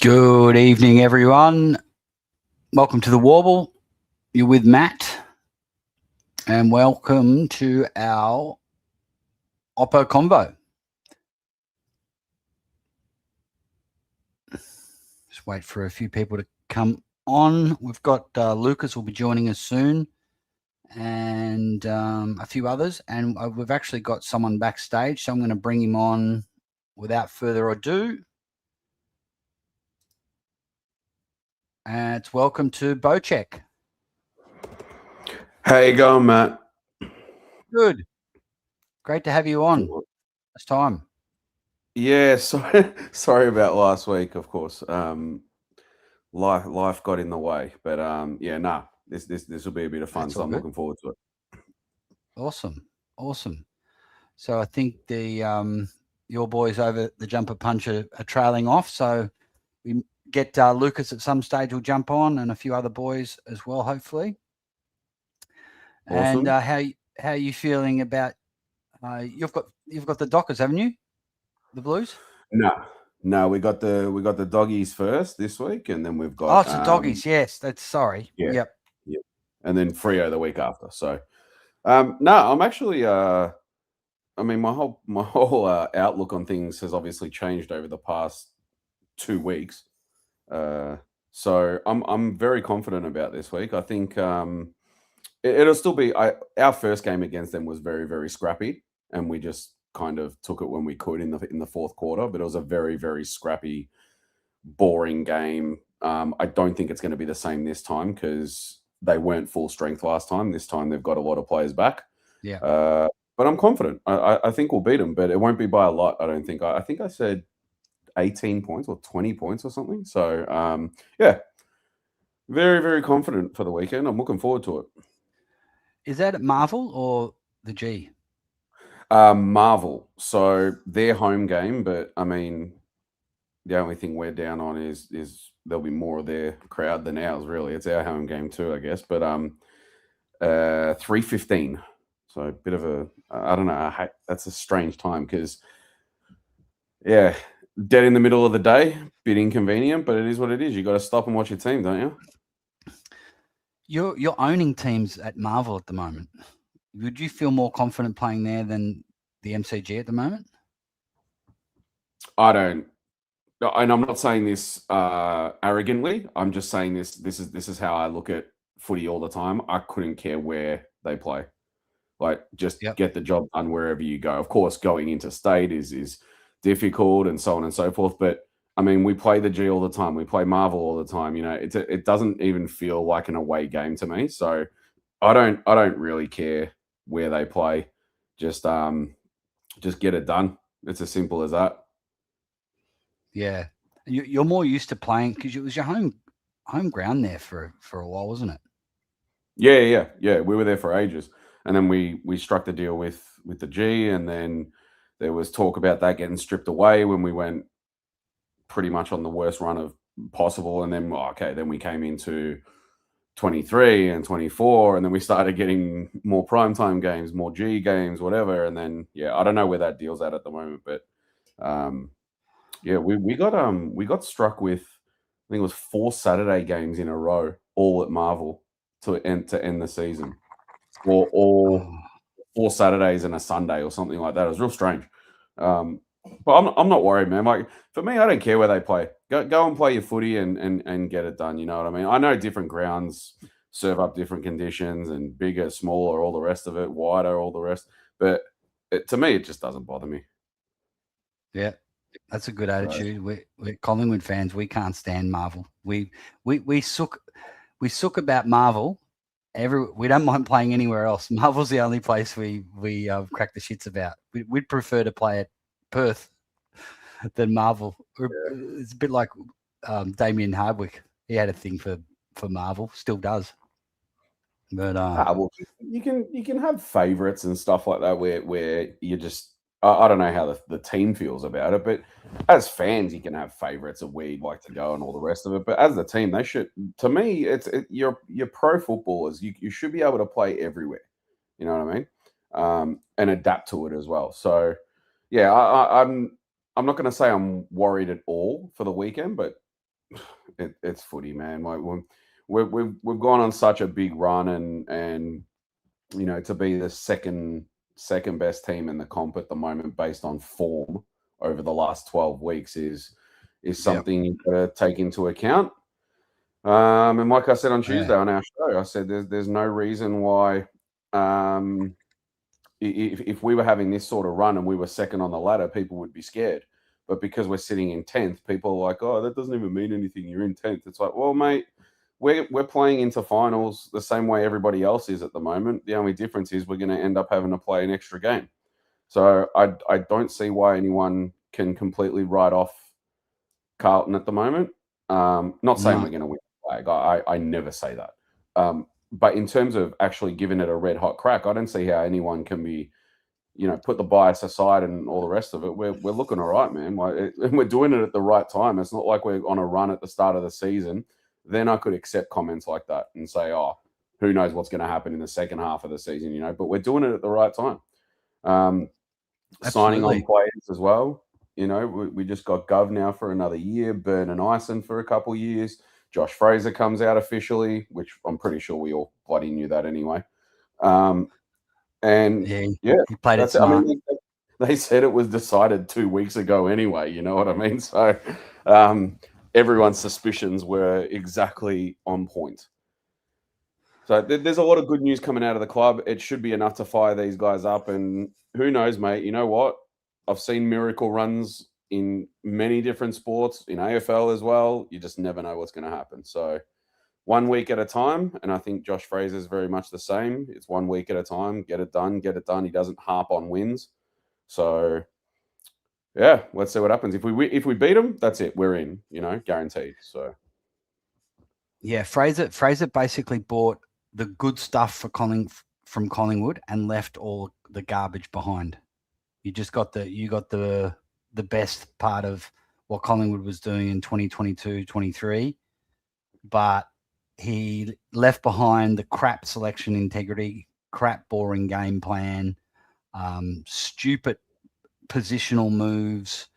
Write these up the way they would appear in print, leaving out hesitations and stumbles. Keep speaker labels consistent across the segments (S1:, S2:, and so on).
S1: Good evening, everyone. Welcome to the Warble. You're with Matt, and welcome to our Oppo Convo. Just wait for a few people to come on. We've got Lucas will be joining us soon, and a few others. And we've actually got someone backstage, so I'm going to bring him on without further ado. And it's welcome to Bocek.
S2: How you going, Matt?
S1: Good. Great to have you on. It's time.
S2: Yeah, sorry about last week, of course. Life got in the way, but this will be a bit of fun, so I'm looking forward to it.
S1: Awesome. So I think the your boys over the Jumper Punch are trailing off. So we get Lucas at some stage will jump on, and a few other boys as well, hopefully.
S2: Awesome.
S1: And how are you feeling about? You've got the Dockers, haven't you? The Blues?
S2: No, we got the doggies first this week, and then we've got
S1: it's the doggies. Yes, that's sorry.
S2: Yeah,
S1: Yep.
S2: And then Freo the week after. So, no, I'm actually. I mean, my whole outlook on things has obviously changed over the past 2 weeks. So I'm very confident about this week. I think it'll still be. Our first game against them was very, very scrappy, and we just kind of took it when we could in the fourth quarter. But it was a very, very scrappy, boring game. I don't think it's going to be the same this time because they weren't full strength last time. This time they've got a lot of players back.
S1: Yeah.
S2: But I'm confident. I think we'll beat them, but it won't be by a lot. I don't think. I think I said 18 points or 20 points or something. So yeah, very, very confident for the weekend. I'm looking forward to it.
S1: Is that at Marvel or the G?
S2: Marvel. So their home game, but I mean, the only thing we're down on is there'll be more of their crowd than ours. Really, it's our home game too, I guess. But 3:15. So a bit of a, I don't know. That's a strange time because, yeah, dead in the middle of the day, bit inconvenient, but it is what it is. You got to stop and watch your team, don't you?
S1: You're owning teams at Marvel at the moment. Would you feel more confident playing there than the MCG at the moment?
S2: I don't, and I'm not saying this arrogantly. I'm just saying this. This is how I look at footy all the time. I couldn't care where they play. Like, just get the job done wherever you go. Of course, going into state is difficult and so on and so forth. But I mean, we play the G all the time. We play Marvel all the time. You know, it doesn't even feel like an away game to me. So I don't really care where they play. Just get it done. It's as simple as that.
S1: Yeah, you're more used to playing because it was your home ground there for a while, wasn't it?
S2: Yeah. We were there for ages, and then we struck the deal with the G, and then there was talk about that getting stripped away when we went pretty much on the worst run of possible, and then then we came into 23 and 24, and then we started getting more primetime games, more G games, whatever, and then I don't know where that deal's at the moment, but we got struck with, I think it was 4 Saturday games in a row, all at Marvel to end the season, or all 4 Saturdays and a Sunday or something like that. It was real strange. But I'm not worried, man. Like, for me, I don't care where they play. Go and play your footy and get it done. You know what I mean? I know different grounds serve up different conditions, and bigger, smaller, all the rest of it, wider, all the rest. But to me, it just doesn't bother me.
S1: Yeah, that's a good attitude. We're Collingwood fans. We can't stand Marvel. We suck about Marvel. We don't mind playing anywhere else. Marvel's the only place we crack the shits about. We'd prefer to play at Perth than Marvel. It's a bit like Damien Hardwick. He had a thing for Marvel, still does. But
S2: well, you can have favorites and stuff like that where you just, I don't know how the team feels about it, but as fans, you can have favorites of where you'd like to go and all the rest of it. But as the team, they should. To me, you're pro footballers. You should be able to play everywhere. You know what I mean? And adapt to it as well. So, yeah, I'm not going to say I'm worried at all for the weekend, but it's footy, man. Like we've gone on such a big run, and to be the second best team in the comp at the moment based on form over the last 12 weeks is something you've got to take into account. And like I said on Tuesday on our show, I said there's no reason why if we were having this sort of run and we were second on the ladder, people would be scared. But because we're sitting in 10th, people are like, oh, that doesn't even mean anything. You're in 10th. It's like, well, mate, we're playing into finals the same way everybody else is at the moment. The only difference is we're going to end up having to play an extra game. So I don't see why anyone can completely write off Carlton at the moment. Not saying we're going to win the flag. I never say that. But in terms of actually giving it a red hot crack, I don't see how anyone can be, put the bias aside and all the rest of it. We're looking all right, man. And we're doing it at the right time. It's not like we're on a run at the start of the season. Then I could accept comments like that and say, oh, who knows what's going to happen in the second half of the season, But we're doing it at the right time. Signing on players as well. We just got Gov now for another year, Burn and Ison for a couple of years. Josh Fraser comes out officially, which I'm pretty sure we all bloody knew that anyway. And
S1: he played it smart.
S2: I mean, they said it was decided 2 weeks ago anyway. You know what I mean? So everyone's suspicions were exactly on point. So there's a lot of good news coming out of the club. It should be enough to fire these guys up. And who knows, mate? You know what? I've seen miracle runs in many different sports, in AFL as well. You just never know what's going to happen. So 1 week at a time. And I think Josh Fraser is very much the same. It's 1 week at a time. Get it done. He doesn't harp on wins. So, yeah, let's see what happens. If we beat them, that's it. We're in, guaranteed. So,
S1: yeah, Fraser basically bought the good stuff from Collingwood and left all the garbage behind. You got the best part of what Collingwood was doing in 2022-23, but he left behind the crap selection integrity, crap boring game plan, stupid positional moves,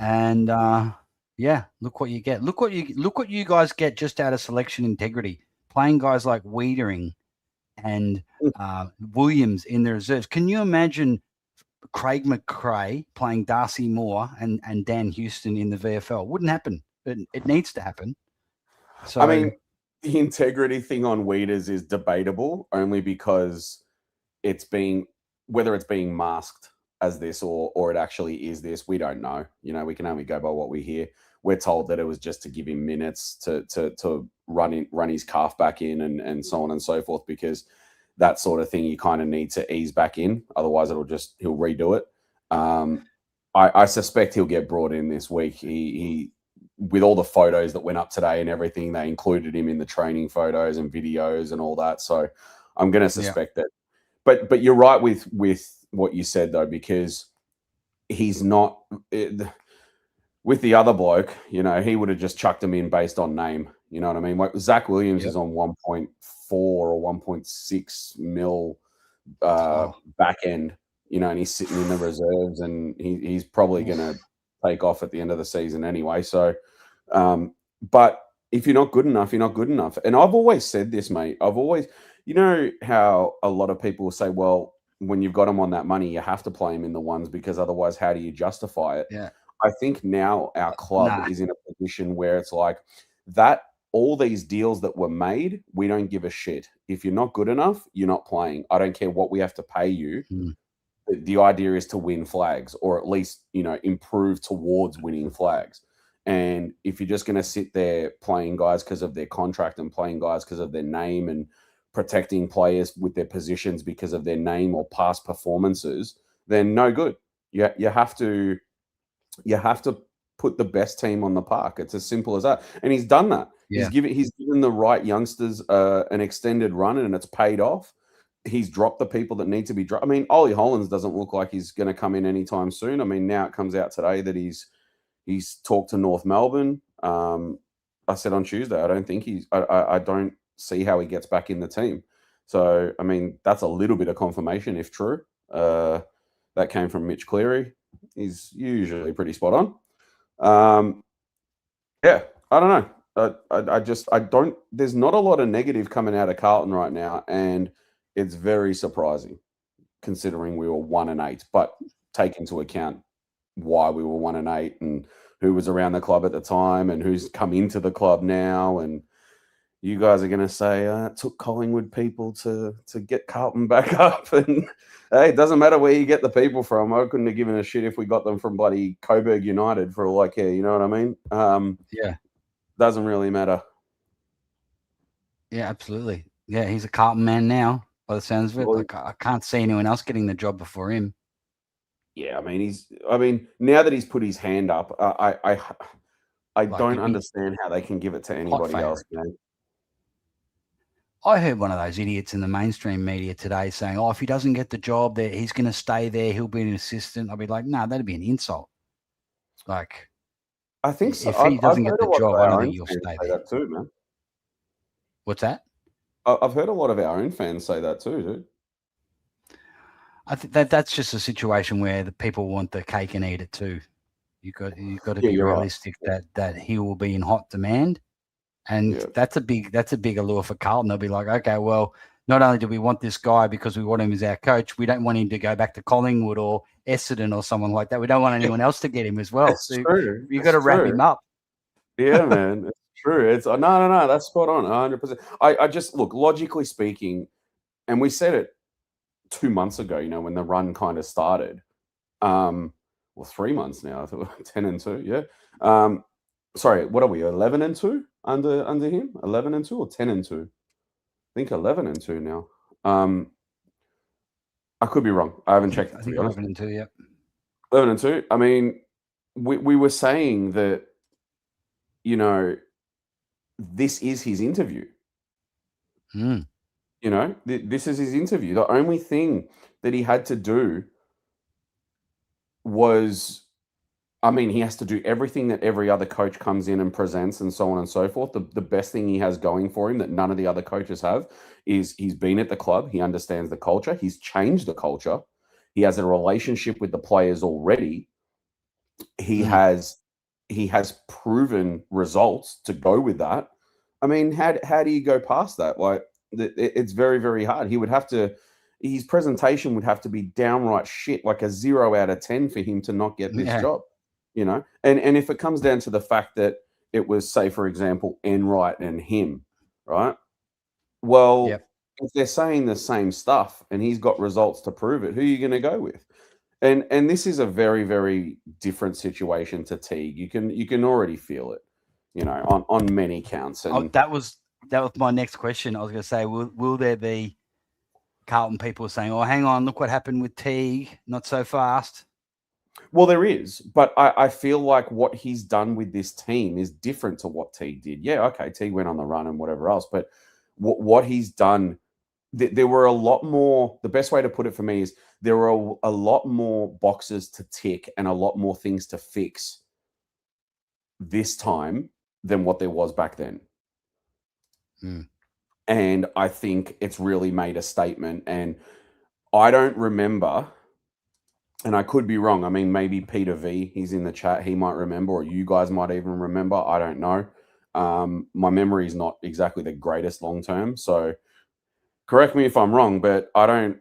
S1: and look what you get. Look what you guys get just out of selection integrity, playing guys like Wiedering and Williams in the reserves. Can you imagine Craig McRae playing Darcy Moore and Dan Houston in the VFL? Wouldn't happen. It needs to happen. So
S2: I mean, the integrity thing on Weeders is debatable only because whether it's being masked as this or it actually is this, we don't know. We can only go by what we hear. We're told that it was just to give him minutes to run his calf back in and so on and so forth, because that sort of thing you kind of need to ease back in. Otherwise, he'll redo it. I suspect he'll get brought in this week. He with all the photos that went up today and everything, they included him in the training photos and videos and all that. So I'm going to suspect that. But you're right with what you said, though, because he's not with the other bloke, he would have just chucked him in based on name. You know what I mean? Like Zach Williams is on 1.4 or 1.6 mil back end, and he's sitting in the reserves, and he's probably going to take off at the end of the season anyway. So, but if you're not good enough, you're not good enough. And I've always said this, mate. How a lot of people say, well, when you've got him on that money, you have to play him in the ones because otherwise, how do you justify it?
S1: Yeah.
S2: I think now our club is in a position where it's like that. All these deals that were made, we don't give a shit. If you're not good enough, you're not playing. I don't care what we have to pay you. The idea is to win flags, or at least, improve towards winning flags. And if you're just going to sit there playing guys because of their contract and playing guys because of their name and protecting players with their positions because of their name or past performances, then no good. You have to put the best team on the park. It's as simple as that. And he's done that. Yeah. He's given the right youngsters an extended run, and it's paid off. He's dropped the people that need to be dropped. I mean, Ollie Hollands doesn't look like he's going to come in anytime soon. I mean, now it comes out today that he's talked to North Melbourne. I said on Tuesday, I don't think I don't see how he gets back in the team. So, I mean, that's a little bit of confirmation if true. That came from Mitch Cleary. He's usually pretty spot on. I don't know. I don't. There's not a lot of negative coming out of Carlton right now, and it's very surprising considering we were 1-8. But take into account why we were 1-8 and who was around the club at the time and who's come into the club now. And you guys are going to say it took Collingwood people to get Carlton back up. And hey, it doesn't matter where you get the people from. I couldn't have given a shit if we got them from bloody Coburg United for all I care. You know what I mean?
S1: Yeah.
S2: Doesn't really matter.
S3: Yeah, absolutely. Yeah, he's a Carlton man now, by the sounds of it.
S2: Well,
S3: Like, I can't see anyone else getting the job before him.
S2: Yeah, I mean, now that he's put his hand up, I
S3: Like,
S2: don't
S3: he'd be
S2: understand how they can give it to anybody else, man.
S3: I heard one of those idiots in the mainstream media today saying, "Oh, if he doesn't get the job there, he's going to stay there. He'll be an assistant." I'll be like, "No, that'd be an insult." Like,
S2: I think so.
S3: if he doesn't get
S2: heard a
S3: the
S2: lot of
S3: job, I
S2: our
S3: don't
S2: own
S3: think you'll
S2: fans
S3: stay
S2: say
S3: there.
S2: that too, man.
S3: What's that?
S2: I've heard a lot of our own fans say that too, dude.
S3: I think that's just a situation where the people want the cake and eat it too. You've got to
S2: Yeah,
S3: be
S2: you're right.
S3: realistic that he will be in hot demand, and
S2: Yeah.
S3: that's a big allure for Carlton. They'll be like, okay, well, not only do we want this guy because we want him as our coach, we don't want him to go back to Collingwood or Essendon or someone like that. We don't want anyone else to get him as well.
S2: That's
S3: So
S2: true.
S3: you've got to wrap him up.
S2: Yeah, man, it's true. It's no, that's spot on, 100%. I just look, logically speaking, and we said it 2 months ago, you know, when the run kind of started. Well, 3 months now, 10-2, yeah. Sorry, what are we? 11-2 under him? 11-2 or 10-2? I think 11-2 now. I could be wrong. I haven't checked.
S3: I think 11-2, yeah.
S2: 11-2. I mean, we were saying that, you know, this is his interview.
S3: Mm.
S2: You know, this is his interview. The only thing that he had to do was, I mean, he has to do everything that every other coach comes in and presents and so on and so forth. The best thing he has going for him that none of the other coaches have is he's been at the club. He understands the culture. He's changed the culture. He has a relationship with the players already. He has proven results to go with that. I mean, how do you go past that? Like, it's very, very hard. He would have to, his presentation would have to be downright shit, like a 0 out of 10 for him to not get this job, you know? And if it comes down to the fact that it was, say, for example, Enright and him, right? Well, if they're saying the same stuff and he's got results to prove it, who are you going to go with? And this is a very, very different situation to Teague. You can already feel it, you know, on many counts. And
S3: that was my next question. I was going to say, will there be Carlton people saying, "Oh, hang on, look what happened with Teague, not so fast"?
S2: Well, there is, but I feel like what he's done with this team is different to what Teague did. Yeah, okay, Teague went on the run and whatever else, but what he's done, there were a lot more. The best way to put it for me is there were a lot more boxes to tick and a lot more things to fix this time than what there was back then. And I think it's really made a statement. And I don't remember, and I could be wrong. I mean, maybe Peter V, he's in the chat, he might remember, or you guys might even remember. I don't know. My memory is not exactly the greatest long term, so correct me if I'm wrong, but I don't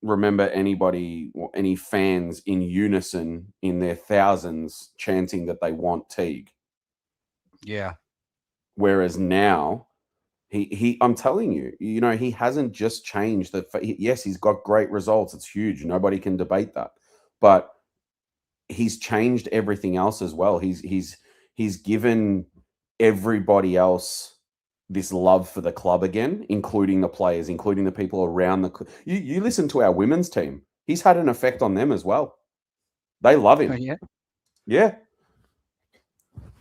S2: remember anybody or any fans in unison in their thousands chanting that they want Teague.
S3: Yeah.
S2: Whereas now, I'm telling you, you know, he hasn't just changed that. Yes, he's got great results. It's huge. Nobody can debate that. But he's changed everything else as well. He's given everybody else this love for the club again, including the players, including the people around the club. You listen to our women's team. He's had an effect on them as well. They love him. Yeah.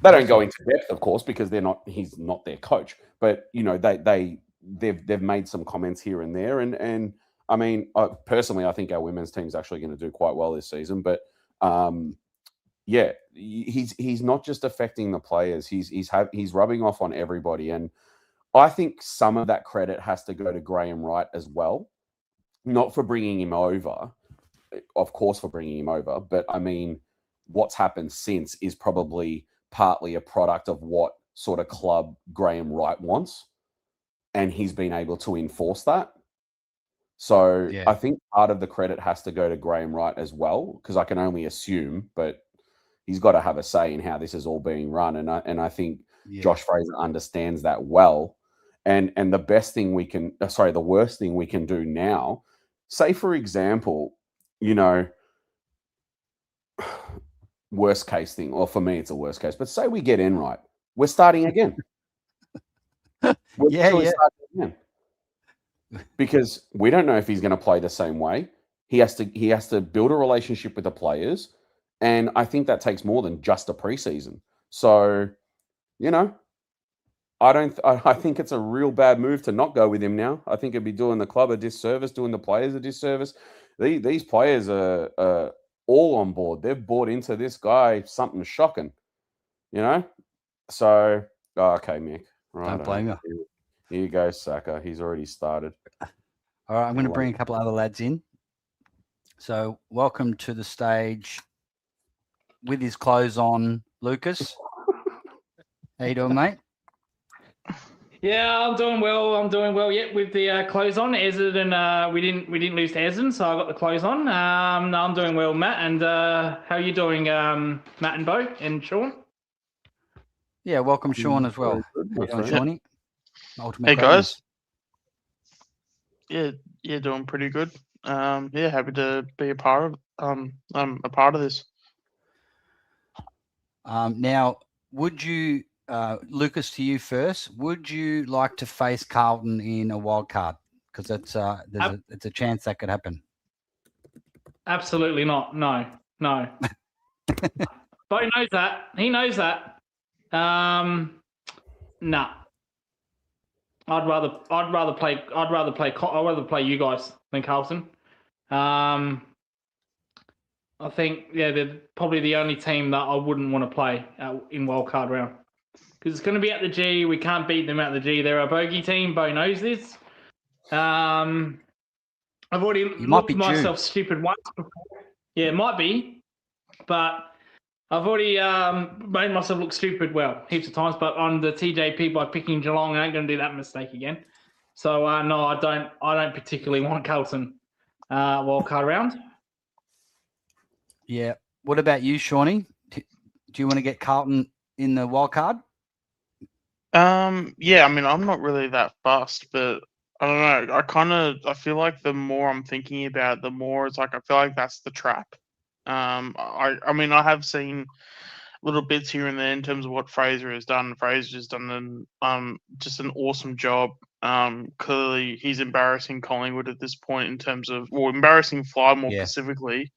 S2: They don't go into depth, of course, because he's not their coach. But you know, they've made some comments here and there, and I mean, personally, I think our women's team is actually going to do quite well this season. But yeah, he's not just affecting the players; he's rubbing off on everybody, and I think some of that credit has to go to Graham Wright as well, not for bringing him over, of course, for bringing him over, but I mean, what's happened since is probably partly a product of what sort of club Graham Wright wants, and he's been able to enforce that. So
S1: Yeah.
S2: I think part of the credit has to go to Graham Wright as well, because I can only assume, but he's got to have a say in how this is all being run. And I think
S1: Yeah.
S2: Josh Fraser understands that well. And the best thing we can, the worst thing we can do now, say for example, worst case thing, or for me it's a worst case, but say we get Enright, we're starting again.
S1: Yeah.
S2: Starting again. Because we don't know if he's going to play the same way. He has to build a relationship with the players, and I think that takes more than just a preseason. So, I think it's a real bad move to not go with him now. I think it'd be doing the club a disservice, doing the players a disservice. These players are all on board. They've bought into this guy, something shocking, So, okay, Mick. Right,
S1: Don't blame you.
S2: Here you go, Saka. He's already started.
S1: All right, I'm going to bring a couple other lads in. So, welcome to the stage with his clothes on, Lucas. How you doing, mate?
S4: Yeah, I'm doing well. Yeah, with the clothes on. Ezard and we didn't lose to Ezard, so I got the clothes on. No, I'm doing well, Matt. And how are you doing, Matt and Bo and Sean?
S1: Yeah, welcome Sean as well. Shawnee. Ultimate
S5: Hey
S1: greatness.
S5: guys. Yeah, doing pretty good. Yeah, happy to be a part of. I'm a part of this.
S1: Now, would you, Lucas, to you first? Would you like to face Carlton in a wild card? Because it's a chance that could happen.
S4: Absolutely not. No. Bo knows that. He knows that. Nah. I'd rather play you guys than Carlton. I think they're probably the only team that I wouldn't want to play in wildcard round, because it's going to be at the G. We can't beat them at the G. They're a bogey team. Bo knows this. I've already looked myself stupid once before. Yeah, it might be, but I've already made myself look stupid heaps of times. But on the TJP by picking Geelong, I ain't going to do that mistake again. So no, I don't particularly want Carlton wildcard round.
S1: Yeah. What about you, Shawnee? Do you want to get Carlton in the wild card?
S5: Yeah, I mean, I'm not really that fussed, but I don't know. I feel like the more I'm thinking about it, the more it's like I feel like that's the trap. I mean, I have seen little bits here and there in terms of what Fraser has done. Fraser has done just an awesome job. Clearly, he's embarrassing Collingwood at this point in terms of, embarrassing Fly more specifically.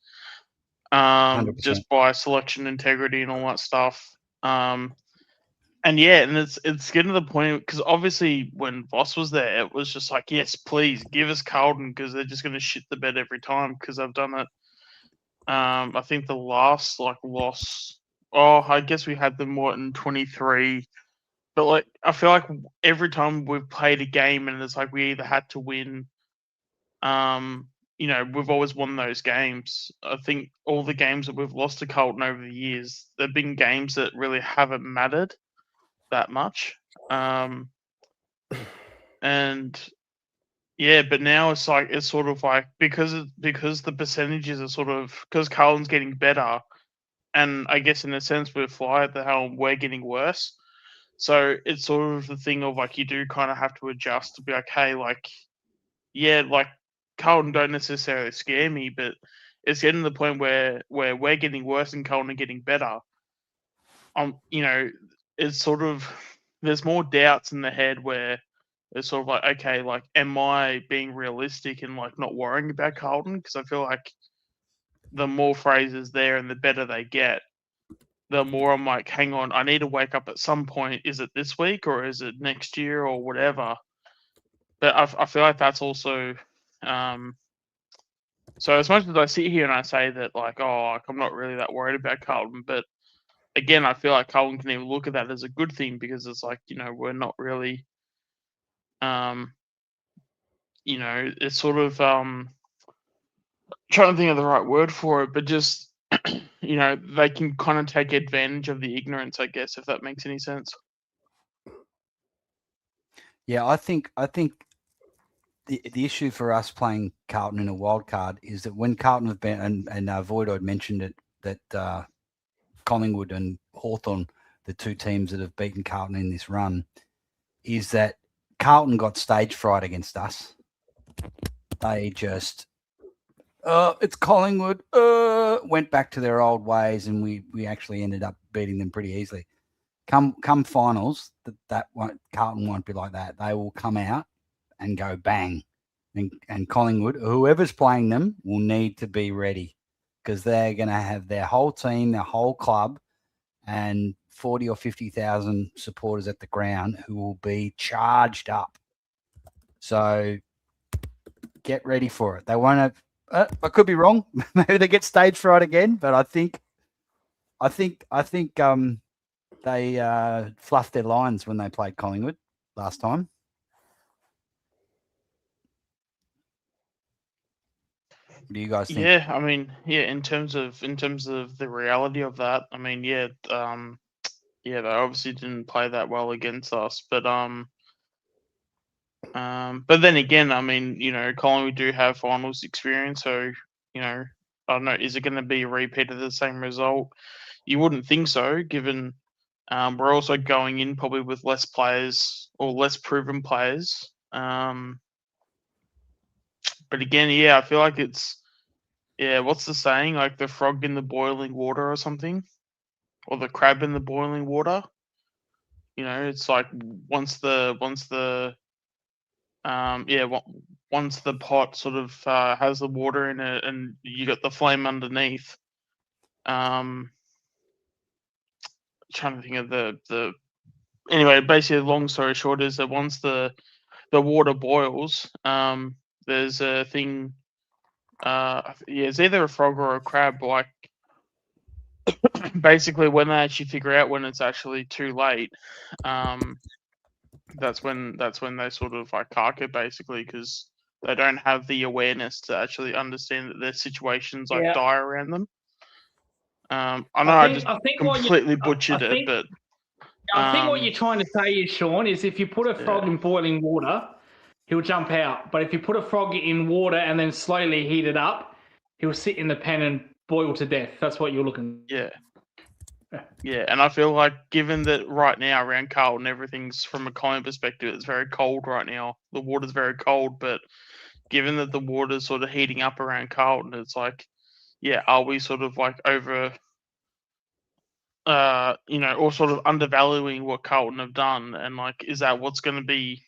S1: 100%.
S5: Just by selection integrity and all that stuff. And it's getting to the point, because obviously when Voss was there, it was just like, yes, please give us Carlton, because they're just going to shit the bed every time, because I've done it. I think the last loss, I guess we had them in 23, but I feel like every time we've played a game and it's like we either had to win, we've always won those games. I think all the games that we've lost to Carlton over the years, they've been games that really haven't mattered that much. But now it's sort of like, because the percentages are because Carlton's getting better, and I guess in a sense with Fly at the helm, we're getting worse. So it's sort of the thing of you do kind of have to adjust to be like, hey, Carlton don't necessarily scare me, but it's getting to the point where we're getting worse and Carlton are getting better. It's sort of, there's more doubts in the head where it's sort of like, okay, am I being realistic and not worrying about Carlton? Because I feel like the more Fraser's there and the better they get, the more I'm like, hang on, I need to wake up at some point. Is it this week or is it next year or whatever? But I feel like that's also, so as much as I sit here and I say that I'm not really that worried about Carlton, but again, I feel like Carlton can even look at that as a good thing, because it's we're not really, it's sort of, trying to think of the right word for it, but just, they can kind of take advantage of the ignorance, I guess, if that makes any sense.
S3: Yeah, I think the issue for us playing Carlton in a wild card is that when Carlton have been and Voidoid mentioned it that Collingwood and Hawthorn, the two teams that have beaten Carlton in this run, is that Carlton got stage fright against us. They just it's Collingwood, went back to their old ways, and we actually ended up beating them pretty easily. Come finals, Carlton won't be like that. They will come out and go bang. And Collingwood, whoever's playing them, will need to be ready because they're going to have their whole team, their whole club, and 40 or 50,000 supporters at the ground who will be charged up. So get ready for it. They won't have. I could be wrong. Maybe they get stage fright again, but I think they fluffed their lines when they played Collingwood last time. What do you guys think?
S5: Yeah, I mean, yeah, in terms of the reality of that, I mean, yeah, they obviously didn't play that well against us, but then again, I mean, you know, Collingwood do have finals experience, so you know, I don't know, is it going to be a repeat of the same result? You wouldn't think so, given we're also going in probably with less players or less proven players. But again, yeah, I feel like it's what's the saying? Like the frog in the boiling water or something, or the crab in the boiling water. You know, it's like once the pot sort of has the water in it, and you got the flame underneath. Trying to think of the anyway. Basically, long story short is that once the water boils, there's a thing. It's either a frog or a crab. Like basically, when they actually figure out when it's actually too late, that's when they sort of like cark it basically because they don't have the awareness to actually understand that their situation's like dire around them. I know I just completely butchered it, but
S4: I think what you're trying to say is, Sean, is if you put a frog in boiling water, he'll jump out. But if you put a frog in water and then slowly heat it up, he'll sit in the pen and boil to death. That's what you're looking.
S5: Yeah, and I feel like given that right now around Carlton, everything's from a climate perspective, it's very cold right now. The water's very cold, but given that the water's sort of heating up around Carlton, it's like, are we sort of like over, or sort of undervaluing what Carlton have done? And like, is that what's going to be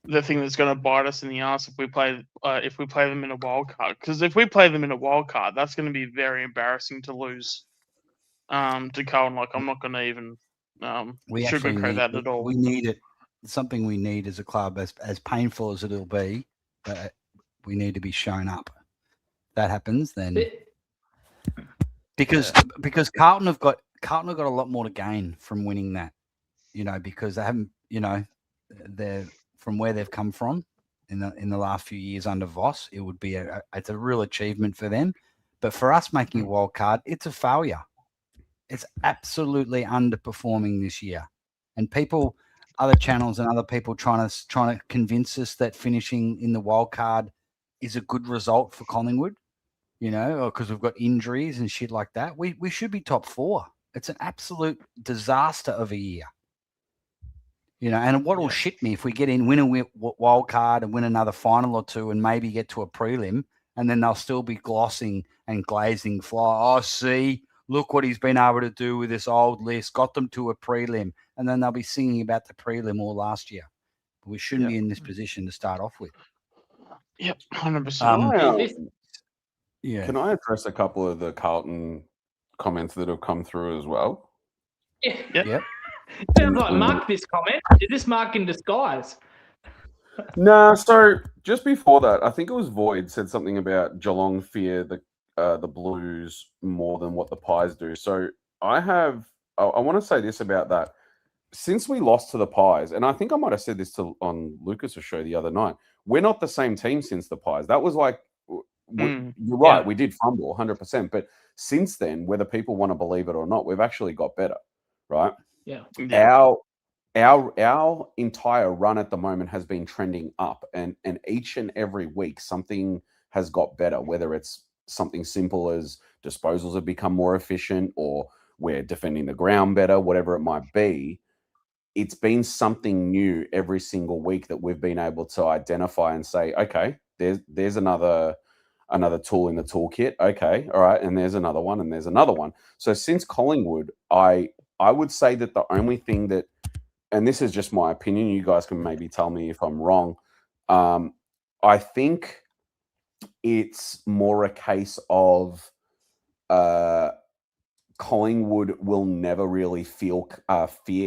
S5: the thing that's going to bite us in the ass if we play them in a wild card? Because if we play them in a wild card, that's going to be very embarrassing to lose. To Carlton, like I'm not going to even sugarcoat that at all.
S3: We need it. It's something we need as a club, as painful as it'll be, but we need to be shown up. If that happens, then because Carlton have got a lot more to gain from winning that, you know, because they haven't, you know, they're from where they've come from in the last few years under Voss. It would be it's a real achievement for them, but for us making a wild card, it's a failure. It's absolutely underperforming this year, and other channels and other people trying to convince us that finishing in the wild card is a good result for Collingwood, you know, because we've got injuries and shit like that. We should be top 4. It's an absolute disaster of a year, you know. And what will shit me if we get in, win a wild card, and win another final or two, and maybe get to a prelim, and then they'll still be glossing and glazing fly. Oh, see. Look what he's been able to do with this old list, got them to a prelim, and then they'll be singing about the prelim all last year. But we shouldn't be in this position to start off with.
S5: Yep, 100%.
S2: Can I address a couple of the Carlton comments that have come through as well?
S4: Yep. Sounds like Mark, this comment. Is this Mark in disguise?
S2: No, so just before that, I think it was Void said something about Geelong fear the Blues more than what the Pies do. So I want to say this about that. Since we lost to the Pies, and I think I might have said this on Lucas's show the other night, we're not the same team since the Pies. That was like, you're right, we did fumble 100%. But since then, whether people want to believe it or not, we've actually got better, right?
S4: Yeah.
S2: our entire run at the moment has been trending up, and each and every week something has got better, whether it's something simple as disposals have become more efficient, or we're defending the ground better, whatever it might be. It's been something new every single week that we've been able to identify and say, okay, there's another tool in the toolkit. Okay, all right, and there's another one, and there's another one. So since Collingwood, I would say that the only thing that, and this is just my opinion, you guys can maybe tell me if I'm wrong. I think it's more a case of Collingwood will never really fear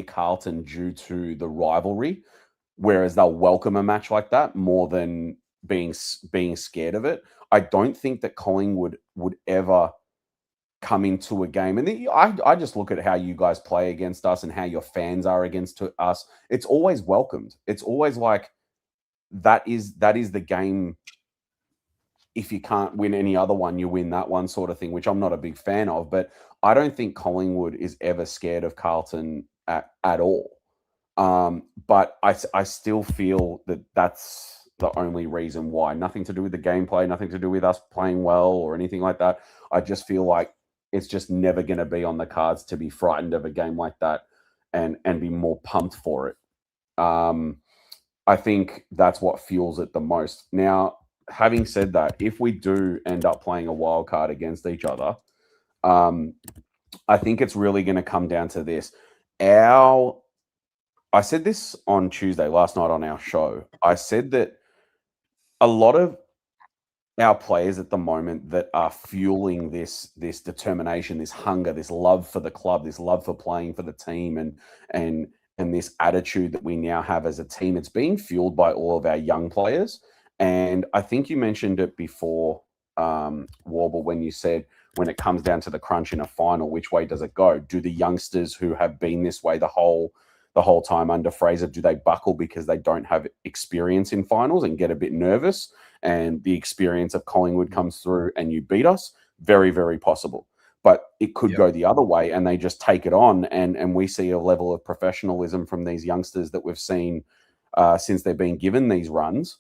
S2: Carlton due to the rivalry, whereas they'll welcome a match like that more than being scared of it. I don't think that Collingwood would ever come into a game, and I just look at how you guys play against us and how your fans are against us. It's always welcomed. It's always like that is the game. If you can't win any other one, you win that one, sort of thing, which I'm not a big fan of. But I don't think Collingwood is ever scared of Carlton at all. But I still feel that that's the only reason why. Nothing to do with the gameplay, nothing to do with us playing well or anything like that. I just feel like it's just never going to be on the cards to be frightened of a game like that and be more pumped for it. I think that's what fuels it the most. Now, having said that, if we do end up playing a wild card against each other, I think it's really going to come down to this. I said this on Tuesday, last night on our show. I said that a lot of our players at the moment that are fueling this determination, this hunger, this love for the club, this love for playing for the team, and this attitude that we now have as a team, it's being fueled by all of our young players. And I think you mentioned it before, Warble, when you said when it comes down to the crunch in a final, which way does it go? Do the youngsters who have been this way the whole time under Fraser, do they buckle because they don't have experience in finals and get a bit nervous, and the experience of Collingwood comes through and you beat us? Very, very possible. But it could go the other way and they just take it on, and we see a level of professionalism from these youngsters that we've seen since they've been given these runs.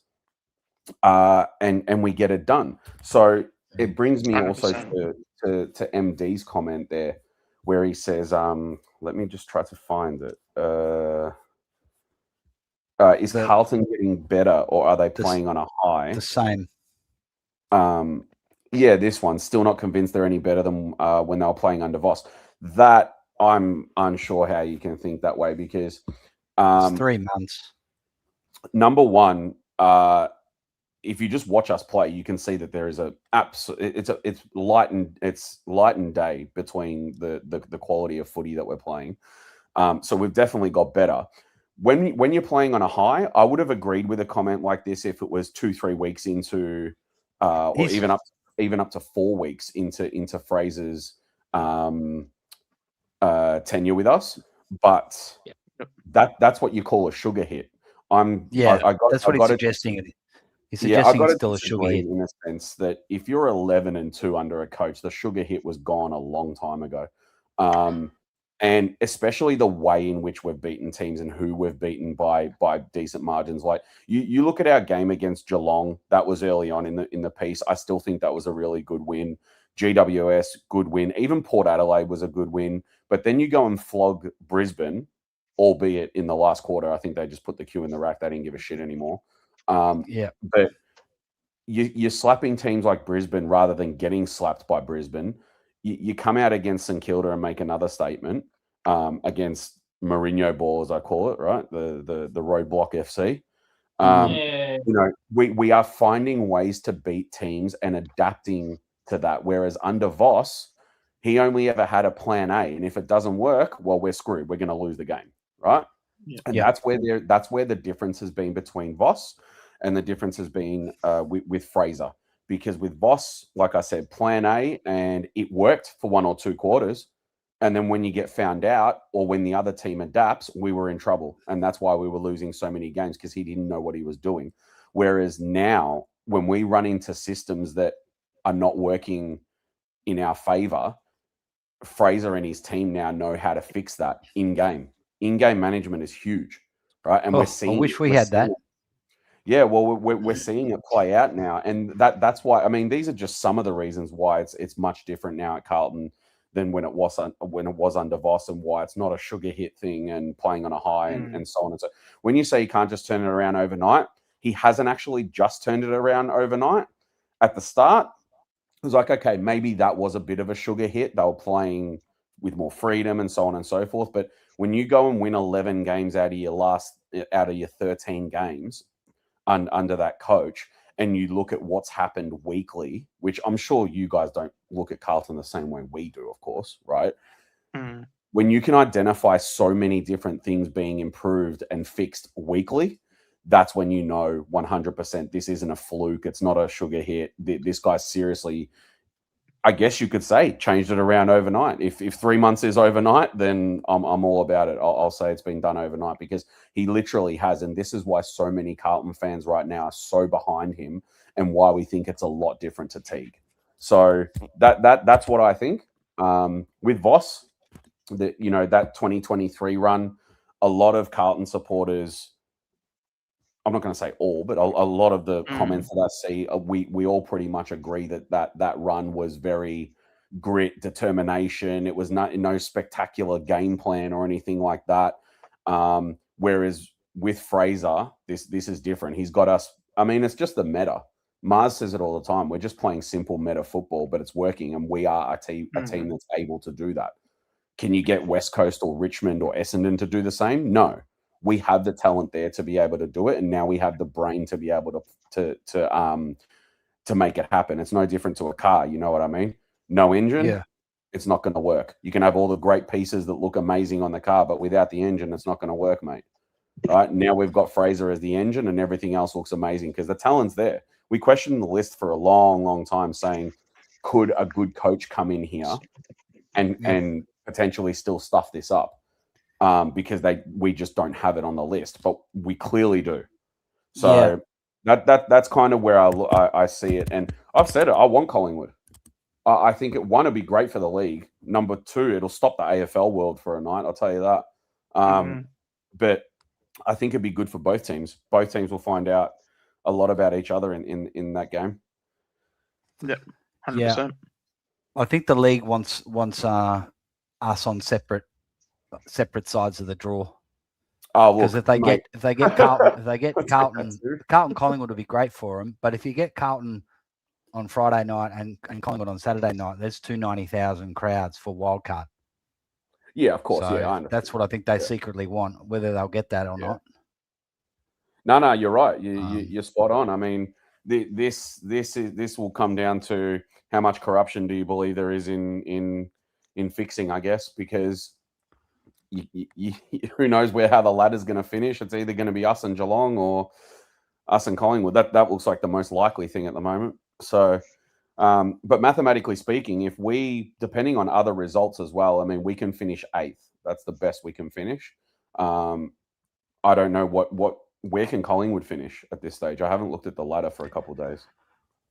S2: And we get it done. So it brings me 100%. Also to MD's comment there, where he says, let me just try to find it. Is Carlton getting better, or are they playing on a high?
S3: The same.
S2: Yeah, this one. Still not convinced they're any better than when they were playing under Voss. That I'm unsure how you can think that way, because
S3: it's 3 months.
S2: Number one, if you just watch us play, you can see that there is it's light and day between the quality of footy that we're playing. So we've definitely got better. When you're playing on a high, I would have agreed with a comment like this if it was 2-3 weeks into, or even up to 4 weeks into Fraser's tenure with us. But that's what you call a sugar hit.
S3: That's what he's suggesting. He's suggesting it's still a sugar hit,
S2: in a sense that if you're 11-2 under a coach, the sugar hit was gone a long time ago. And especially the way in which we've beaten teams and who we've beaten by decent margins. Like you look at our game against Geelong, that was early on in the piece. I still think that was a really good win. GWS, good win. Even Port Adelaide was a good win. But then you go and flog Brisbane, albeit in the last quarter. I think they just put the cue in the rack. They didn't give a shit anymore. But you're slapping teams like Brisbane rather than getting slapped by Brisbane. You come out against St Kilda and make another statement against Mourinho ball, as I call it, right? The roadblock FC. You know, we are finding ways to beat teams and adapting to that. Whereas under Voss, he only ever had a plan A, and if it doesn't work, well, we're screwed. We're going to lose the game, right? And that's where the difference has been between Voss and the difference has been with Fraser. Because with Voss, like I said, plan A, and it worked for 1 or 2 quarters. And then when you get found out, or when the other team adapts, we were in trouble. And that's why we were losing so many games, because he didn't know what he was doing. Whereas now, when we run into systems that are not working in our favor, Fraser and his team now know how to fix that in game. in-game management is huge, right? And
S3: Oh,
S2: we're
S3: I
S2: seeing.
S3: wish we
S2: we're
S3: had
S2: seeing
S3: that.
S2: it. Yeah, well, we're seeing it play out now, and that's why. I mean, these are just some of the reasons why it's much different now at Carlton than when it was under Voss, and why it's not a sugar hit thing and playing on a high and so on and so. When you say you can't just turn it around overnight, he hasn't actually just turned it around overnight. At the start, it was like, okay, maybe that was a bit of a sugar hit. They were playing with more freedom and so on and so forth. But when you go and win 11 games out of your 13 games under that coach, and you look at what's happened weekly, which I'm sure you guys don't look at Carlton the same way we do, of course, right? When you can identify so many different things being improved and fixed weekly, that's when you know 100% this isn't a fluke. It's not a sugar hit. This guy seriously, I guess you could say, changed it around overnight. If 3 months is overnight, then I'm all about it. I'll say it's been done overnight, because he literally has. And this is why so many Carlton fans right now are so behind him, and why we think it's a lot different to Teague. So that's what I think. With Voss, that 2023 run, a lot of Carlton supporters, I'm not going to say all, but a lot of the comments that I see, we all pretty much agree that run was very grit, determination. It was no spectacular game plan or anything like that. Whereas with Fraser, this is different. He's got us. I mean, it's just the meta. Mars says it all the time. We're just playing simple meta football, but it's working, and we are a team that's able to do that. Can you get West Coast or Richmond or Essendon to do the same? No. We have the talent there to be able to do it, and now we have the brain to be able to make it happen. It's no different to a car, you know what I mean? No engine, it's not going to work. You can have all the great pieces that look amazing on the car, but without the engine, it's not going to work, mate. Right now, we've got Fraser as the engine, and everything else looks amazing because the talent's there. We questioned the list for a long, long time, saying, could a good coach come in here and potentially still stuff this up? Because we just don't have it on the list, but we clearly do. So that's kind of where I see it. And I've said it, I want Collingwood. I think it, one, it'd be great for the league. Number two, it'll stop the AFL world for a night, I'll tell you that. But I think it'd be good for both teams. Both teams will find out a lot about each other in that game.
S5: Yeah, 100%.
S3: Yeah. I think the league wants us on separate sides of the draw.
S2: Oh,
S3: because if they get Carlton, Collingwood would be great for them. But if you get Carlton on Friday night and Collingwood on Saturday night, there's 290,000 crowds for wildcard.
S2: Yeah, of course.
S3: So
S2: yeah, I understand.
S3: that's what I think they secretly want, whether they'll get that or not.
S2: No, you're right. You're spot on. I mean, this will come down to how much corruption do you believe there is in fixing, I guess, because who knows how the ladder's going to finish. It's either going to be us and Geelong or us and Collingwood. That looks like the most likely thing at the moment. So, but mathematically speaking, if we, depending on other results as well, I mean, we can finish 8th. That's the best we can finish. I don't know where can Collingwood finish at this stage. I haven't looked at the ladder for a couple of days.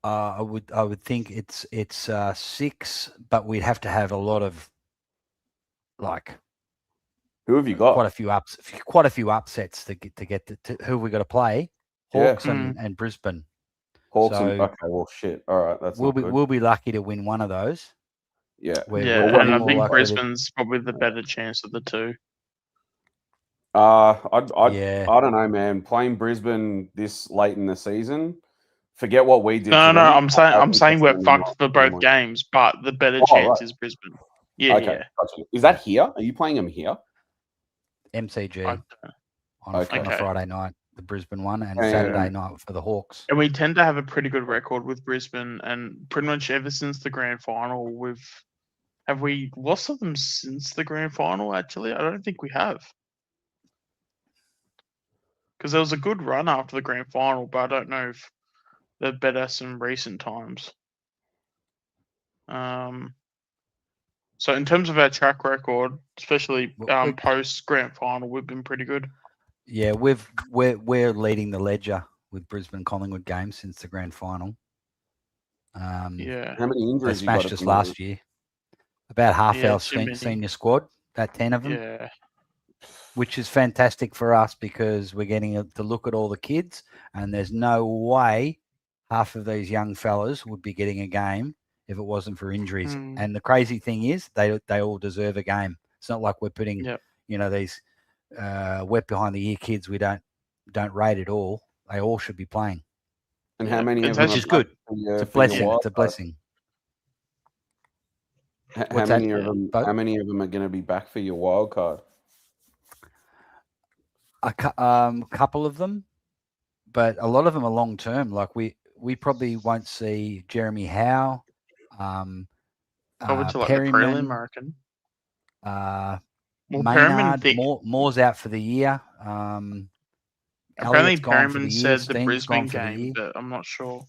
S3: I would think it's 6, but we'd have to have a lot of
S2: who have you got?
S3: Quite a few upsets to get to who have we got to play? Hawks and Brisbane.
S2: Hawks and okay, well, shit. All right, that's
S3: we'll be lucky to win one of those.
S2: Yeah,
S5: and I think Brisbane's probably the better chance of the two.
S2: I don't know, man. Playing Brisbane this late in the season, forget what we did.
S5: No, I'm saying we're fucked for both games, but the better chance is Brisbane. Yeah,
S2: okay. Gotcha. Is that here? Are you playing them here?
S3: MCG on a Friday night, the Brisbane one, and Saturday night for the Hawks.
S5: And we tend to have a pretty good record with Brisbane, and pretty much ever since the grand final, have we lost to them since the grand final? Actually, I don't think we have, because there was a good run after the grand final, but I don't know if they're better in recent times. So in terms of our track record, especially post grand final, we've been pretty good.
S3: Yeah, we're leading the ledger with Brisbane Collingwood games since the grand final.
S2: How many injuries
S3: they smashed us last year? About half our senior squad, about 10 of them.
S5: Yeah.
S3: which is fantastic for us because we're getting to look at all the kids, and there's no way half of these young fellas would be getting a game if it wasn't for injuries. And the crazy thing is, they all deserve a game. It's not like we're putting, these wet behind the ear kids we don't rate at all. They all should be playing.
S2: And how many of them?
S3: Which is good. It's a blessing. It's a blessing.
S2: How many of them are going to be back for your wild card?
S3: A couple of them, but a lot of them are long term. Like we probably won't see Jeremy Howe.
S5: Probably to like the prelim, I reckon.
S3: Maynard, Moore's out for the year.
S5: Apparently, Perryman said the Brisbane game, but I'm not sure.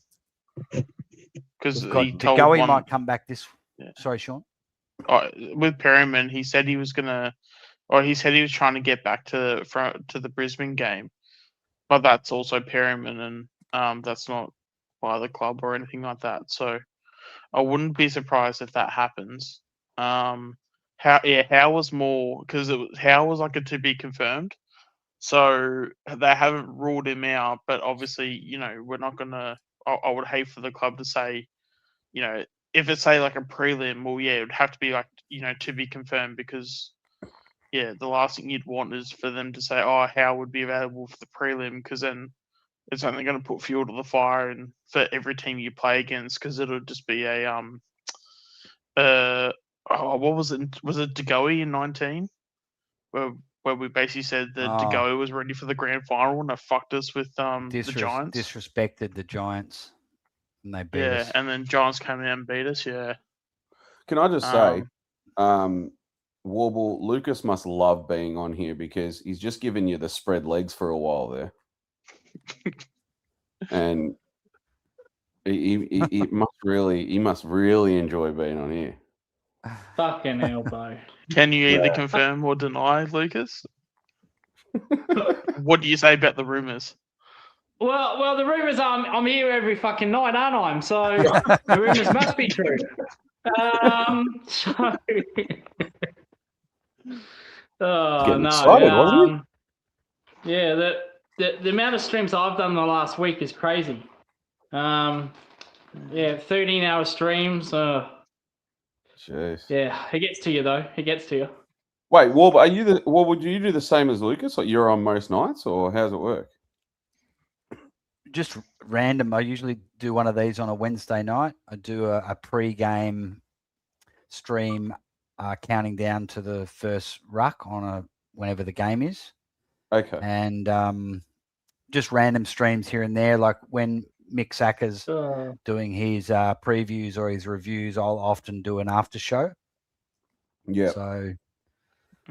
S5: Because he told
S3: Degoe might come back this. Yeah. Sorry, Sean.
S5: With Perryman, he said he was gonna, or he said he was trying to get back to the Brisbane game, but that's also Perryman, and that's not by the club or anything like that. So I wouldn't be surprised if that happens. Howe was more because Howe was like a to be confirmed. So they haven't ruled him out, but obviously, we're not gonna. I would hate for the club to say, if it's say like a prelim, well, yeah, it would have to be like to be confirmed because, yeah, the last thing you'd want is for them to say, oh, Howe would be available for the prelim, because then it's only going to put fuel to the fire and for every team you play against, because it'll just be a what was it? Was it Degoe in 19? Where we basically said that Degoe was ready for the grand final and they fucked us with the Giants.
S3: Disrespected the Giants. And they beat us.
S5: And then Giants came out and beat us,
S2: Can I just say, Warble, Lucas must love being on here because he's just given you the spread legs for a while there. And he must really enjoy being on here.
S4: Fucking elbow.
S5: Can you either confirm or deny, Lucas? What do you say about the rumors?
S4: Well, the rumors are I'm here every fucking night, aren't I? So the rumors must be true.
S2: Excited, wasn't it?
S4: Yeah, the amount of streams I've done the last week is crazy. 13-hour streams.
S2: Jeez.
S4: Yeah, it gets to you though. It gets to you.
S2: Wait, Warble, would you do the same as Lucas? Like you're on most nights, or how's it work?
S3: Just random. I usually do one of these on a Wednesday night. I do a pre-game stream, counting down to the first ruck on whenever the game is.
S2: Okay.
S3: And just random streams here and there, like when Mick Sacker's doing his previews or his reviews, I'll often do an after show.
S2: Yeah.
S3: So,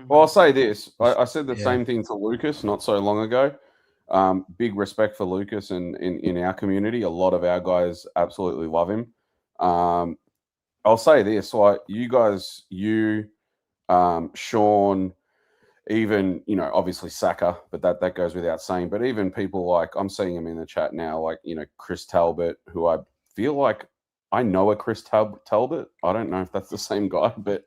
S2: well, I'll say this. I said the same thing to Lucas not so long ago. Big respect for Lucas and in our community. A lot of our guys absolutely love him. I'll say this: like you guys, Sean, even obviously Saka, but that goes without saying. But even people like I'm seeing him in the chat now, like Chris Talbot, who I feel like I know a Chris Talbot. I don't know if that's the same guy, but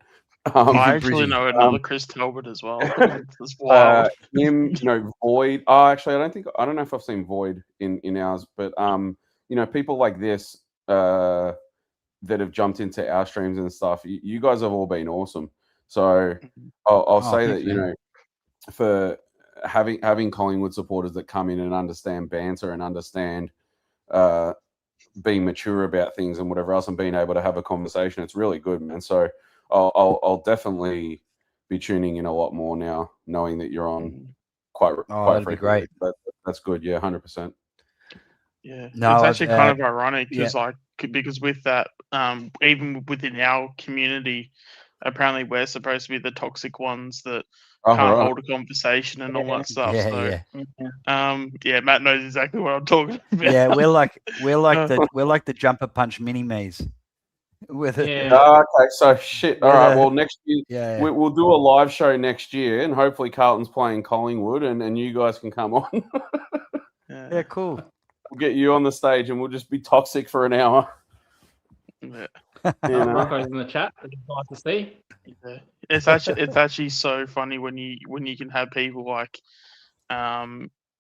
S5: I actually know another Chris Talbot as well. It's wild.
S2: Him, Void. Actually, I don't know if I've seen Void in ours, but people like this that have jumped into our streams and stuff. You guys have all been awesome. So I'll say that for having Collingwood supporters that come in and understand banter and understand being mature about things and whatever else, and being able to have a conversation, it's really good, man. So I'll definitely be tuning in a lot more now, knowing that you're on quite
S3: that'd be great.
S2: That's good. Yeah, 100%.
S5: Yeah, no, it's actually kind of ironic because with that, even within our community, apparently we're supposed to be the toxic ones that can't hold a conversation and all that stuff. Matt knows exactly what I'm talking about.
S3: Yeah, we're like the jumper punch mini me's. With it.
S2: Yeah. Okay, so shit. All right. Well, next year we'll do a live show next year, and hopefully Carlton's playing Collingwood, and you guys can come on.
S3: Yeah, cool.
S2: We'll get you on the stage, and we'll just be toxic for an hour.
S5: Yeah.
S4: Rocco's in the chat. It's nice to see.
S5: Yeah. it's actually so funny when you can have people like,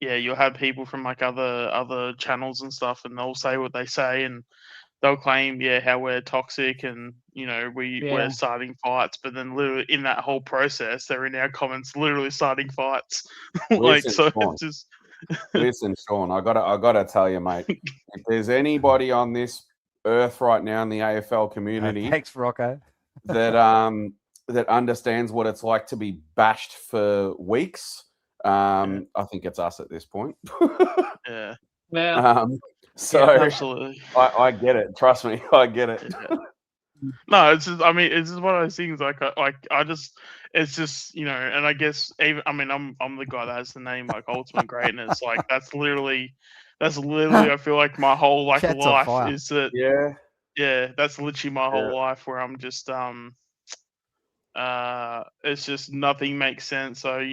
S5: you'll have people from like other channels and stuff, and they'll say what they say, and they'll claim how we're toxic and we're starting fights, but then literally in that whole process, they're in our comments literally starting fights.
S2: Listen,
S5: so
S2: Sean.
S5: it's just
S2: Listen, Sean, I gotta tell you, mate. If there's anybody on this earth right now in the AFL community
S3: Thanks, Rocco.
S2: that understands what it's like to be bashed for weeks, I think it's us at this point.
S5: yeah,
S2: So I get it. Trust me, I get it.
S5: No, it's just, I mean, it's just one of those things. It's just, and I guess even, I mean, I'm the guy that has the name like Ultimate Greatness. Like that's literally, I feel like my whole life is that. Yeah, that's literally my whole life where I'm just it's just nothing makes sense. So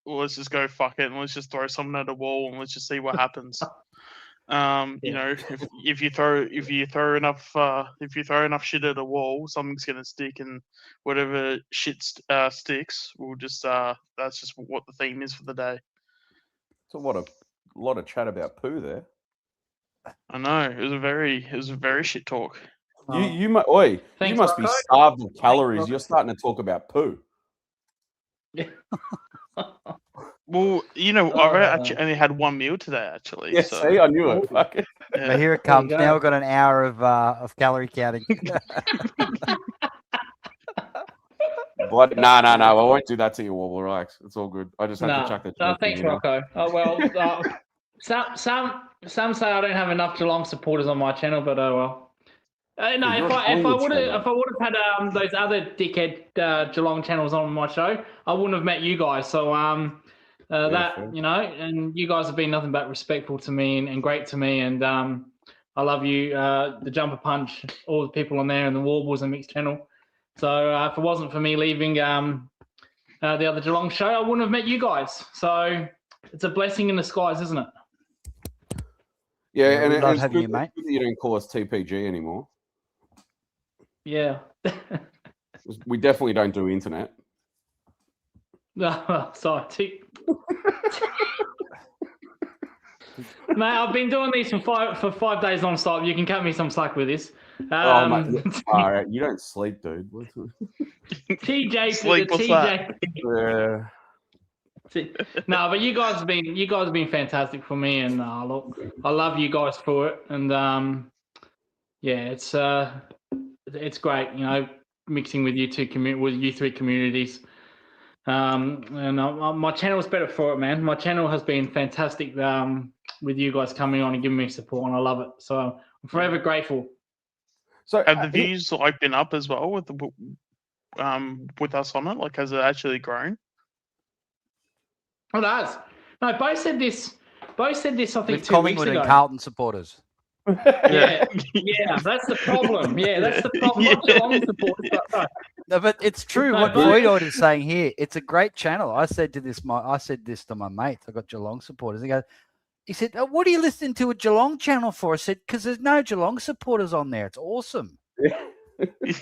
S5: let's just go fuck it and let's just throw something at a wall and let's just see what happens. If you throw enough shit at a wall, something's gonna stick, and whatever shit sticks, we'll just that's just what the theme is for the day.
S2: So what a lot of chat about poo there.
S5: I know it was a very shit talk.
S2: You must be starved of calories. You're starting to talk about poo.
S5: Well, I've actually only had one meal today, actually.
S2: Yeah, see, I knew it.
S3: But here it comes. Now we've got an hour of calorie counting.
S2: But no, I won't do that to you, Wobble. Relax. It's all good. I just have to chuck the
S4: No, thanks, Rocco. Oh well, some say I don't have enough Geelong supporters on my channel, but oh well. No, if I would have had those other dickhead Geelong channels on my show, I wouldn't have met you guys. So and you guys have been nothing but respectful to me and great to me, and I love you, the Jumper Punch, all the people on there, and the Warbles and Mixed channel. So if it wasn't for me leaving the other Geelong show, I wouldn't have met you guys. So it's a blessing in disguise, isn't it?
S2: Yeah, and it's
S3: have
S2: good,
S3: you, mate.
S2: that you don't call us TPG anymore.
S4: Yeah.
S2: We definitely don't do internet.
S4: No, sorry. Mate, I've been doing these for 5 days non-stop. You can cut me some slack with this.
S2: All right, you don't sleep, dude.
S4: TJ,
S5: Sleep, what's that?
S4: No, but you guys have been fantastic for me, and look, I love you guys for it, and it's great, mixing with you with you three communities, and my channel's better for it, man. My channel has been fantastic with you guys coming on and giving me support, and I love it. So I'm forever grateful.
S5: So have the views been up as well with us on it? Like, has it actually grown?
S4: Oh, it has. No, Bo said this. I think
S3: With
S4: 2 weeks
S3: Collingwood
S4: ago.
S3: and Carlton supporters.
S4: Yeah, that's the problem. Yeah, that's the problem. Not Geelong supporters, but
S3: No, but it's true.
S4: No,
S3: What
S4: but-
S3: Voidoid is saying here, it's a great channel. I said this to my mates. I got Geelong supporters. He said, "What are you listening to a Geelong channel for?" I said, "Because there's no Geelong supporters on there. It's awesome."
S5: It's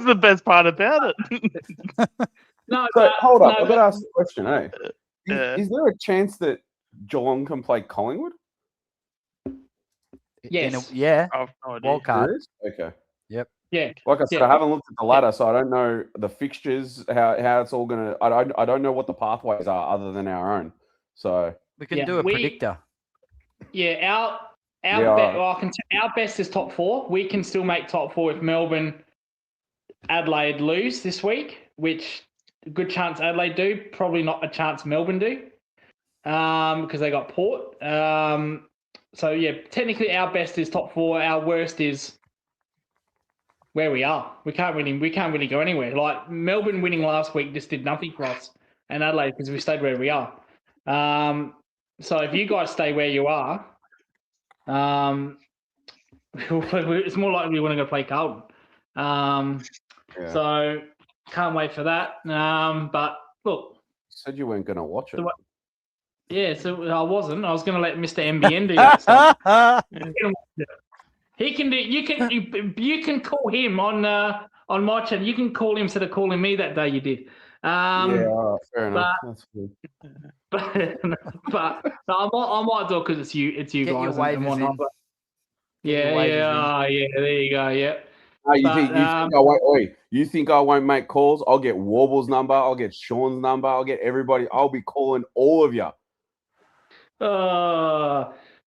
S5: the best part about it.
S4: no.
S2: So hold up,
S4: no,
S2: I've got to ask the question, eh?
S5: Yeah.
S2: Is there a chance that Geelong can play Collingwood?
S4: Yes.
S3: Yeah.
S5: I have no idea.
S3: Wild card.
S2: There is? Okay.
S4: Yeah.
S2: Like I said,
S4: Yeah.
S2: I haven't looked at the ladder, so I don't know the fixtures, how it's all gonna. I don't know what the pathways are other than our own. So
S3: We can
S4: Yeah,
S3: do a
S4: we-
S3: predictor.
S4: Yeah,
S2: Yeah.
S4: our best is top 4. We can still make top 4 if Melbourne, Adelaide lose this week, which a good chance Adelaide do. Probably not a chance Melbourne do, because they got Port. So yeah, technically our best is top 4. Our worst is where we are. We can't really go anywhere. Like Melbourne winning last week just did nothing for us, and Adelaide because we stayed where we are. So if you guys stay where you are, it's more likely we want to go play Carlton.
S2: yeah.
S4: So can't wait for that. But look,
S2: Said you weren't gonna watch it.
S4: So yeah, so I wasn't. I was going to let Mr. MBN do that stuff. He can do. You can call him on on my channel. You can call him instead of calling me that day. You did.
S2: Yeah, all right, fair enough. That's good.
S4: But no, I might do it because it's you
S3: Get your
S4: guys and
S3: waivers
S4: whatnot.
S3: in.
S4: But
S3: Get your
S4: yeah,
S3: waivers in.
S4: yeah, there you go. Yeah.
S2: Oh, you
S4: But,
S2: think I won't? Wait, you think I won't make calls? I'll get Warble's number. I'll get Sean's number. I'll get everybody. I'll be calling all of you.
S4: But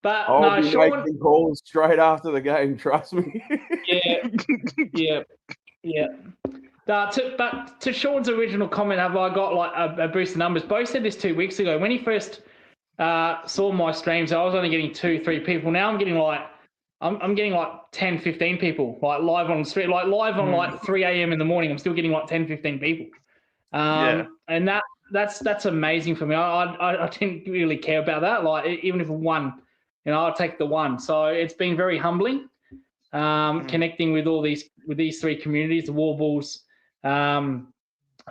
S2: I'll
S4: no,
S2: be
S4: Sean.
S2: making calls straight after the game. Trust me.
S4: Yeah. But to Sean's original comment, have I got like a boost of numbers? Bo said this 2 weeks ago when he first saw my streams. I was only getting 2-3 people. Now I'm getting like. I'm getting like 10, 15 people like live on the street, like live on like 3 a.m. in the morning. I'm still getting like 10, 15 people. And that's amazing for me. I didn't really care about that. Like even if one, I'll take the one. So it's been very humbling, connecting with these three communities, the Warballs, the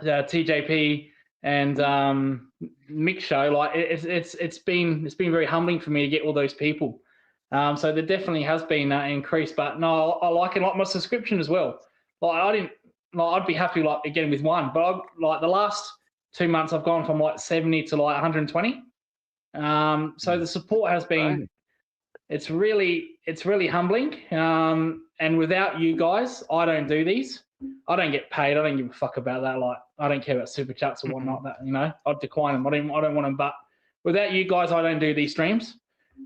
S4: TJP, and Mick Show. Like it's been very humbling for me to get all those people. So there definitely has been an increase, but no, I like it, like my subscription as well. Like I'd be happy like again with one, but like the last 2 months I've gone from like 70 to like 120. So the support has been, it's really humbling. And without you guys, I don't do these. I don't get paid. I don't give a fuck about that. Like I don't care about super chats or whatnot. That I'd decline them. I don't want them. But without you guys, I don't do these streams.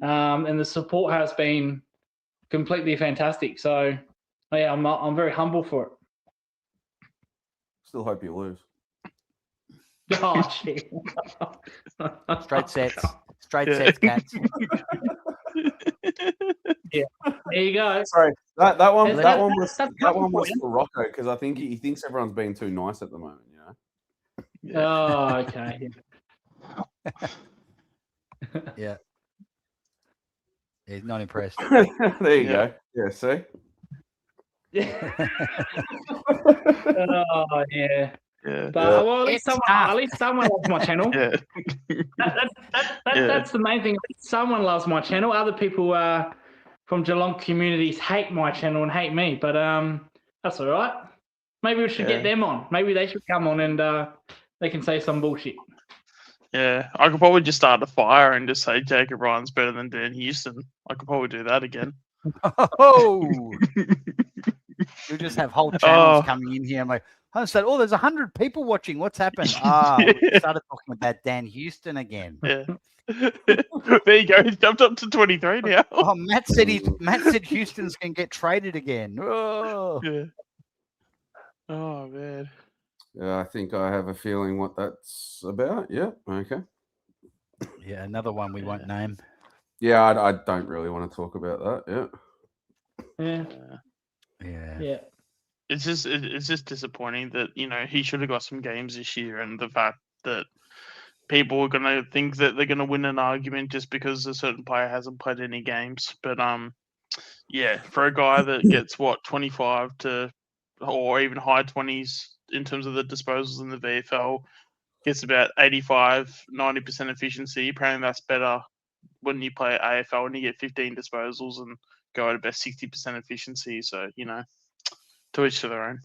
S4: And the support has been completely fantastic. So, yeah, I'm very humble for it.
S2: Still hope you lose.
S4: Oh, shit.
S3: Straight sets, cats.
S4: Yeah, there you go.
S2: Sorry, that one
S4: That's
S2: was for Rocco because I think he thinks everyone's being too nice at the moment.
S4: Oh, okay.
S3: Yeah. He's not impressed.
S2: There you go. Yeah, see?
S4: Oh, yeah.
S5: Yeah.
S4: But well, at least someone loves my channel.
S5: Yeah.
S4: That's the main thing. At least someone loves my channel. Other people from Geelong communities hate my channel and hate me, but that's all right. Maybe we should get them on. Maybe they should come on and they can say some bullshit.
S5: Yeah, I could probably just start a fire and just say Jacob Ryan's better than Dan Houston. I could probably do that again.
S3: Oh, you'll just have whole channels coming in here. I'm like, there's 100 people watching. What's happened? We started talking about Dan Houston again.
S5: Yeah. There you go. He's jumped up to 23 now.
S3: Oh, Matt said Houston's can get traded again. Oh.
S5: Yeah. Oh man.
S2: Yeah, I think I have a feeling what that's about. Yeah. Okay.
S3: Yeah, another one we won't name.
S2: Yeah, I don't really want to talk about that.
S4: Yeah.
S3: Yeah.
S5: It's just disappointing that he should have got some games this year, and the fact that people are gonna think that they're gonna win an argument just because a certain player hasn't played any games. But for a guy that gets 25 to or even high 20s in terms of the disposals in the VFL, gets about 85-90% efficiency. Apparently that's better when you play AFL and you get 15 disposals and go at about 60% efficiency. So, to each to their own.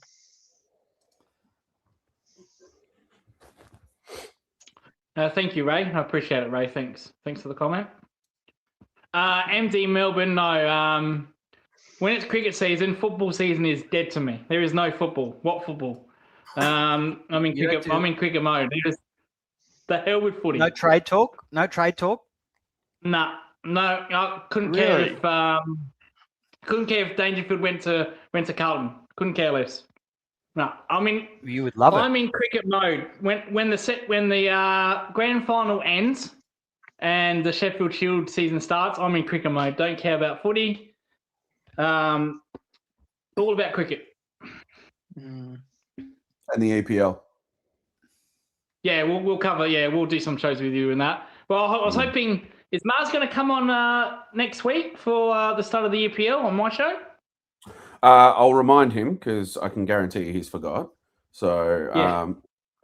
S4: Thank you, Ray. I appreciate it, Ray. Thanks for the comment. MD Melbourne, no. When it's cricket season, football season is dead to me. There is no football. What football? I'm in cricket. I'm in cricket mode. There's the hell with footy.
S3: No trade talk.
S4: No. I couldn't
S5: Really?
S4: care if Dangerfield went to Carlton. Couldn't care less. No,
S3: You would love it.
S4: I'm in cricket mode. When the grand final ends and the Sheffield Shield season starts, I'm in cricket mode. Don't care about footy. All about cricket.
S2: And the EPL.
S4: Yeah, we'll cover. Yeah, we'll do some shows with you and that. Well, I was hoping, is Mars going to come on next week for the start of the EPL on my show?
S2: I'll remind him because I can guarantee you he's forgot. So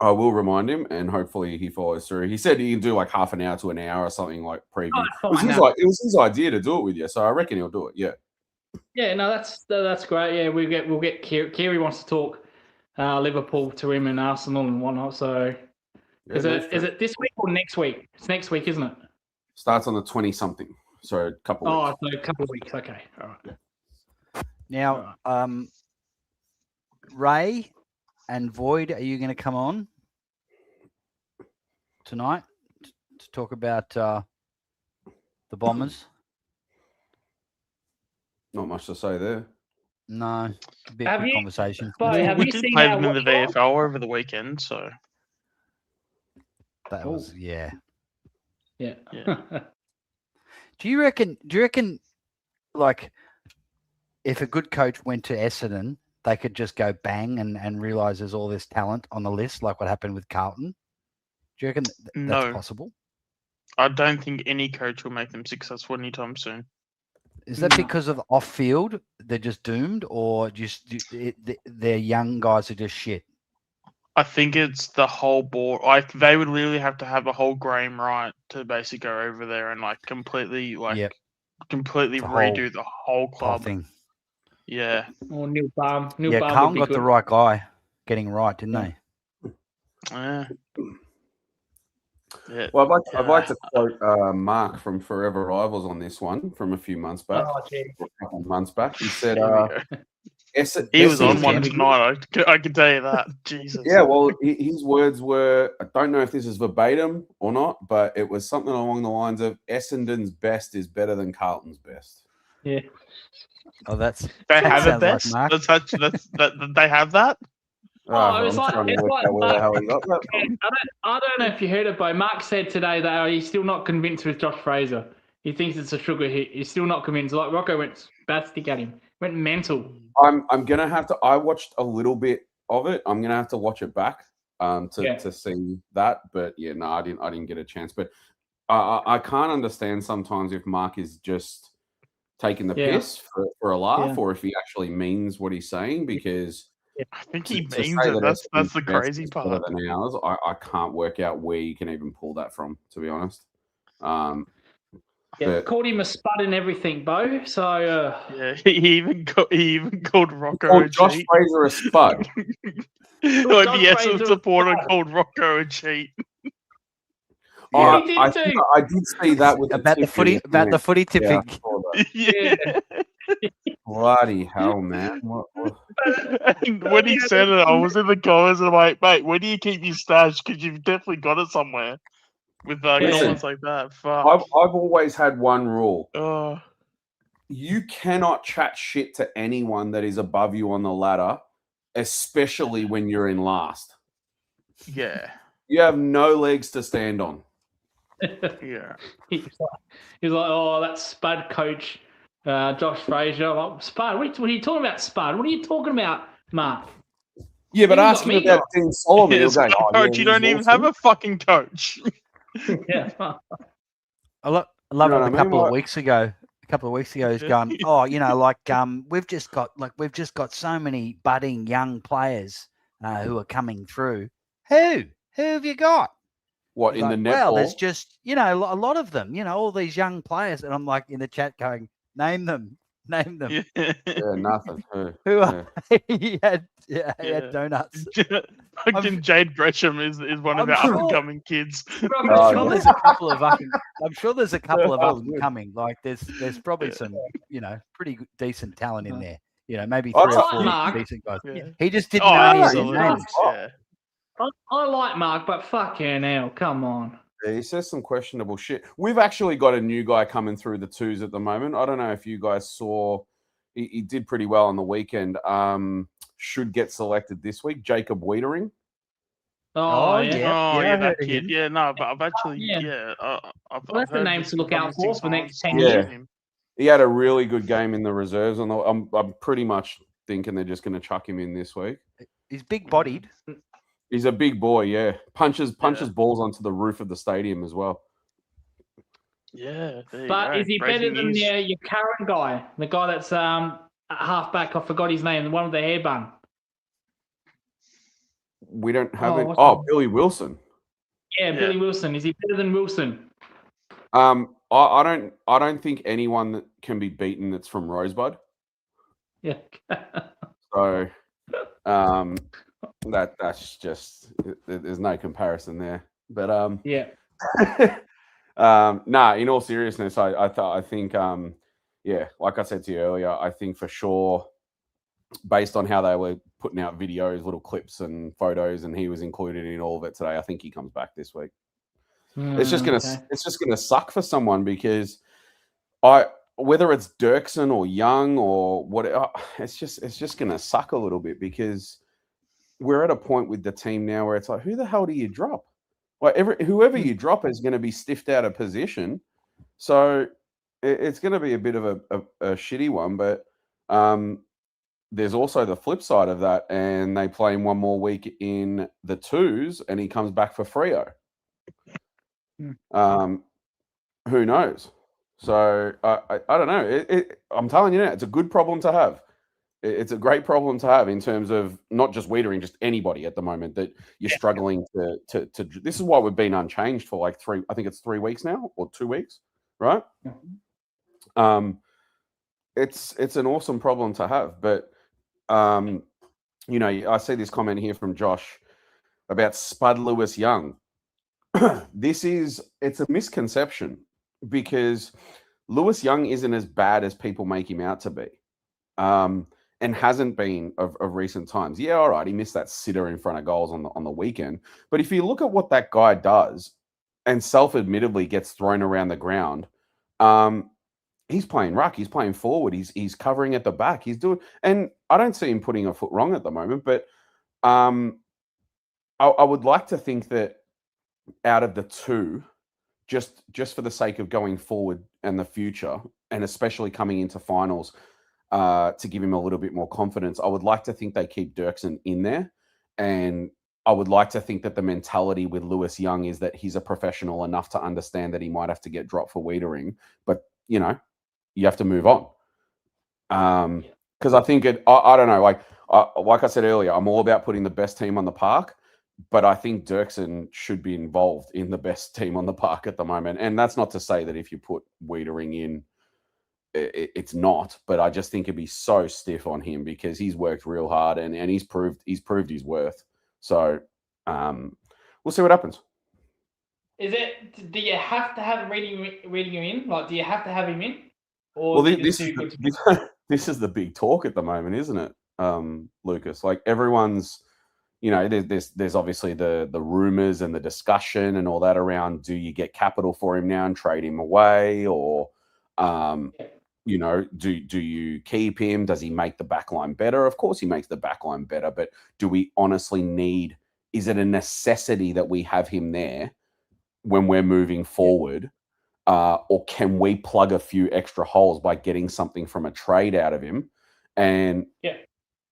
S2: I will remind him, and hopefully he follows through. He said he can do like half an hour to an hour or something like preview. It was his idea to do it with you, so I reckon he'll do it. Yeah.
S4: Yeah, no, that's great. Yeah, we'll get Kiri wants to talk Liverpool to him and Arsenal and whatnot. So
S2: Yeah,
S4: is
S2: no,
S4: it is it this week or next week? It's next week, isn't it?
S2: starts on the 20-something, so a couple of
S4: Oh,
S2: weeks.
S4: so a couple of weeks. Okay, all right.
S3: Now, Ray and Void, are you going to come on tonight to talk about the Bombers?
S2: Not much to say there.
S3: No, a bit
S4: Have
S3: quick
S4: you-
S3: conversation.
S4: But have
S5: We
S4: you
S5: did
S4: seen
S5: play
S4: how
S5: them in the
S4: Watford-
S5: VFL over the weekend, so
S3: That was yeah.
S4: Yeah.
S3: Do you reckon? Like, if a good coach went to Essendon, they could just go bang and realize there's all this talent on the list, like what happened with Carlton? Do you reckon that's
S5: No.
S3: possible?
S5: I don't think any coach will make them successful anytime soon.
S3: Is that
S4: No.
S3: because of off field they're just doomed, or their young guys are just shit?
S5: I think it's the whole board. Like they would literally have to have a whole Graham Wright to basically go over there and completely
S3: Yep.
S5: completely
S3: The whole-
S5: redo the whole
S3: Whole
S5: club.
S3: thing.
S5: Yeah.
S4: Or Neil Balm. Neil
S3: Yeah,
S4: Balm would
S3: Carlton
S4: be
S3: got
S4: good.
S3: the right guy getting right, didn't
S4: Yeah.
S3: they?
S5: Yeah. Yeah.
S2: Well, I'd like to quote Mark from Forever Rivals on this one from a few months back.
S4: Oh, gee.
S2: Or a couple of months back. He said,
S5: Here we go.
S2: he
S5: was on one
S4: Essendon-
S5: tonight. I can tell you that. Jesus.
S2: Yeah, well, his words were, I don't know if this is verbatim or not, but it was something along the lines of Essendon's best is better than Carlton's best.
S4: Yeah.
S3: Oh, that's
S5: They
S3: that
S5: have a
S3: sounds like
S5: best.
S3: Mark.
S5: They have that.
S4: Oh, it's
S2: I'm
S4: like-
S2: trying to
S4: it's
S2: work
S4: like
S2: out where the
S4: Mark-
S2: hell he got that from.
S4: I don't know if you heard it, but Mark said today that he's still not convinced with Josh Fraser. He thinks it's a sugar hit. He's still not convinced. Like Rocco went spastic at him. Went mental.
S2: I'm gonna have to. I watched a little bit of it. I'm gonna have to watch it back to see that. But yeah, no, I didn't get a chance. But I can't understand sometimes if Mark is just taking the
S4: Yeah.
S2: piss for a laugh,
S4: Yeah.
S2: or if he actually means what he's saying. Because
S5: I think he
S2: to
S5: means
S2: say
S5: it.
S2: that
S5: That's
S2: Essendon's
S5: the
S2: best
S5: crazy
S2: is better
S5: part.
S2: than ours, I can't work out where you can even pull that from. To be honest.
S4: Yeah,
S2: But-
S4: called him a spud and everything, Bo. So
S5: Yeah, he even called Rocco
S2: Oh,
S5: a
S2: Josh
S5: cheat.
S2: Fraser a spud.
S5: Like
S4: Josh
S5: the Essendon
S4: Fraser a
S5: supporter
S4: spud.
S5: called Rocco a cheat.
S4: Yeah, he did
S2: I
S4: too.
S2: think I did see that with
S3: About the footy,
S2: tipping.
S3: about the footy
S2: Yeah,
S3: tipping.
S2: I saw that.
S5: Yeah.
S2: Bloody hell, man! What?
S5: And when he said it, I was in the comments and I'm like, mate, where do you keep your stash? Because you've definitely got it somewhere. With
S2: Listen,
S5: comments like that. Fuck.
S2: I've always had one rule:
S5: Oh,
S2: you cannot chat shit to anyone that is above you on the ladder, especially when you're in last.
S5: yeah.
S2: You have no legs to stand on.
S5: Yeah.
S4: He's like, oh, that spud coach, Josh Fraser. I'm like, spud? What are you talking about, spud? What are you talking about, Mark?
S2: Yeah, but
S4: You
S2: ask
S4: got
S2: him
S4: me
S2: about
S4: going.
S2: Dean Solomon.
S5: Yes,
S2: He'll go, "Oh,
S5: coach,
S2: yeah,
S5: you don't
S2: he's
S5: even have
S2: awesome."
S5: a fucking coach.
S4: Yeah.
S3: I love
S2: You know
S3: it.
S2: what I
S3: A
S2: mean?
S3: couple of
S2: Like-
S3: weeks ago, he's going, oh, we've just got so many budding young players who are coming through. Who have you got?
S2: What
S3: He's
S2: in
S3: like,
S2: the
S3: well,
S2: netball?
S3: there's just a lot of them. All these young players, and I'm like in the chat going, name them.
S5: Yeah.
S2: Yeah, nothing.
S3: Who
S2: Yeah.
S3: are he had
S5: Yeah.
S3: donuts.
S5: Fucking Jade Gresham is one of
S3: I'm
S5: our
S3: sure-
S5: up and coming kids.
S3: I'm
S2: Oh,
S3: sure
S2: yeah.
S3: there's a couple of up
S2: That was
S3: and
S2: good.
S3: coming. Like there's probably some pretty good, decent talent in there. Maybe
S2: I
S3: 3 or
S2: like
S3: 4
S4: Mark.
S3: decent guys.
S5: Yeah.
S3: He just didn't
S5: Oh,
S3: know any of their
S5: absolutely.
S3: names.
S5: Yeah.
S4: I like Mark, but fucking hell, come on.
S2: Yeah, he says some questionable shit. We've actually got a new guy coming through the twos at the moment. I don't know if you guys saw. He did pretty well on the weekend. Should get selected this week. Jacob Wiedering.
S4: Oh,
S3: Oh,
S4: yeah.
S3: yeah.
S5: Oh,
S3: I
S5: yeah,
S3: heard
S5: that
S3: of
S5: kid.
S3: him.
S5: Yeah, no, but I've actually,
S4: Yeah.
S5: I've
S4: Well, that's the
S5: heard
S4: name
S5: this
S4: to look out
S5: promising
S4: for the next
S5: signs
S4: 10
S5: from
S2: years.
S5: him.
S2: He had a really good game in the reserves, and I'm pretty much thinking they're just going to chuck him in this week.
S3: He's big bodied.
S2: He's a big boy, yeah. Punches balls onto the roof of the stadium as well.
S5: Yeah, there you
S4: But
S5: go.
S4: is he
S5: Breaking
S4: better than
S5: news.
S4: your current guy? The guy that's at halfback, I forgot his name, the one with the hair bun.
S2: We don't have
S4: Oh,
S2: it.
S4: what's
S2: Oh,
S4: that?
S2: Billy Wilson.
S4: Yeah,
S5: Yeah.
S4: Billy Wilson. Is he better than Wilson?
S2: I don't think anyone that can be beaten that's from Rosebud.
S4: Yeah.
S2: So, that's just there's no comparison there. But
S4: Yeah.
S2: nah, in all seriousness, I think yeah, like I said to you earlier, I think for sure, based on how they were putting out videos, little clips and photos, and he was included in all of it today, I think he comes back this week. It's just gonna suck for someone because whether it's Dirksen or Young or what, it's just gonna suck a little bit because we're at a point with the team now where it's like, who the hell do you drop? Like whoever you drop is going to be stiffed out of position, so it's going to be a bit of a shitty one. But there's also the flip side of that, and they play him one more week in the twos, and he comes back for Freo. Who knows? So I don't know. I'm telling you now, it's a good problem to have. It's a great problem to have in terms of not just Wiedering, just anybody at the moment that you're struggling to. This is why we've been unchanged for like 3 weeks now or 2 weeks, right? It's an awesome problem to have, but you know, I see this comment here from Josh about Spud Lewis Young. It's a misconception because Lewis Young isn't as bad as people make him out to be. And hasn't been of recent times. Yeah, all right, he missed that sitter in front of goals on the weekend. But if you look at what that guy does, and self-admittedly gets thrown around the ground, he's playing ruck, he's playing forward, he's covering at the back, he's doing, and I don't see him putting a foot wrong at the moment. But I would like to think that out of the two, just for the sake of going forward and the future, and especially coming into finals. To give him a little bit more confidence, I would like to think they keep Dirksen in there, and I would like to think that the mentality with Lewis Young is that he's a professional enough to understand that he might have to get dropped for Wiedering, but you know, you have to move on. Because I think I don't know, like I said earlier, I'm all about putting the best team on the park, but I think Dirksen should be involved in the best team on the park at the moment, and that's not to say that if you put Wiedering in, it's not, but I just think it'd be so stiff on him because he's worked real hard and he's proved his worth. So we'll see what happens.
S4: Do you have to have reading him in? Like, do you have to have him in? Or
S2: Well, this is the big talk at the moment, isn't it, Lucas? Like everyone's, you know, there's obviously the rumors and the discussion and all that around. Do you get capital for him now and trade him away, or you know, do you keep him? Does he make the backline better? Of course he makes the backline better, but do we honestly need, is it a necessity that we have him there when we're moving forward? Or can we plug a few extra holes by getting something from a trade out of him? And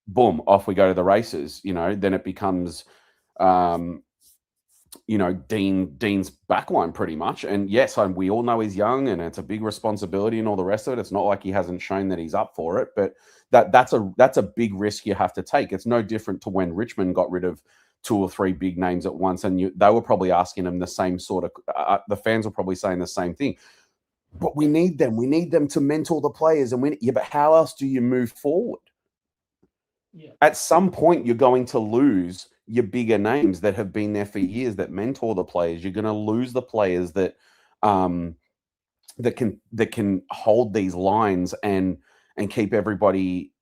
S2: boom, off we go to the races. You know, then it becomes you know, Dean's backline pretty much. And yes, we all know he's young and it's a big responsibility and all the rest of it. It's not like he hasn't shown that he's up for it, but that's a big risk you have to take. It's no different to when Richmond got rid of 2 or 3 big names at once, and they were probably asking him the same sort of. The fans were probably saying the same thing. But we need them. We need them to mentor the players, and but how else do you move forward? Yeah. At some point, you're going to lose your bigger names that have been there for years that mentor the players. You're going to lose the players that that can hold these lines and keep everybody,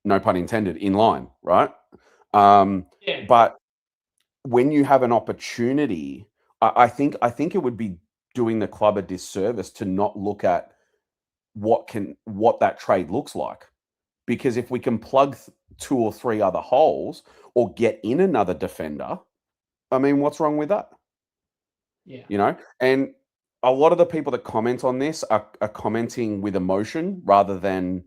S2: no pun intended, in line, right? But when you have an opportunity, I think it would be doing the club a disservice to not look at what that trade looks like. Because if we can plug 2 or 3 other holes or get in another defender, I mean, what's wrong with that? Yeah. You know, and a lot of the people that comment on this are commenting with emotion rather than,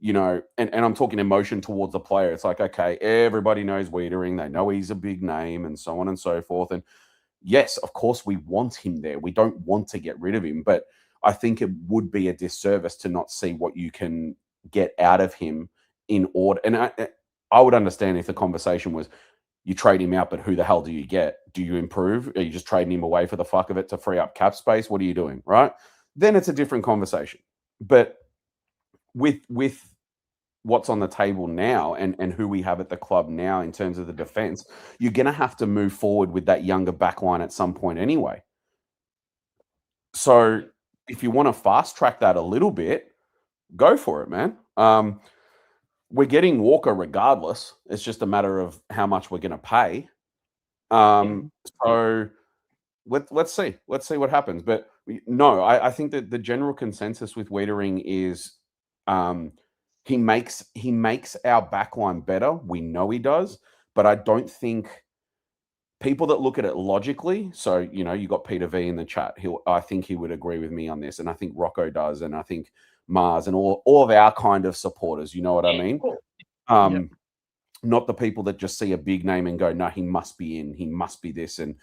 S2: you know, and I'm talking emotion towards the player. It's like, okay, everybody knows Wiedering. They know he's a big name and so on and so forth. And yes, of course, we want him there. We don't want to get rid of him. But I think it would be a disservice to not see what you can get out of him in order. And I would understand if the conversation was, you trade him out, but who the hell do you get? Do you improve? Are you just trading him away for the fuck of it to free up cap space? What are you doing, right? Then it's a different conversation. But with what's on the table now and who we have at the club now in terms of the defense, you're going to have to move forward with that younger backline at some point anyway. So if you want to fast track that a little bit, go for it, man. We're getting Walker regardless. It's just a matter of how much we're going to pay. So let's see what happens. But no, I think that the general consensus with Wiedering is he makes our backline better. We know he does, but I don't think people that look at it logically. So you got Peter V in the chat. I think he would agree with me on this, and I think Rocco does, and I think Mars and all of our kind of supporters. You know what I mean?
S5: Cool.
S2: Not the people that just see a big name and go, no, he must be in, he must be this, and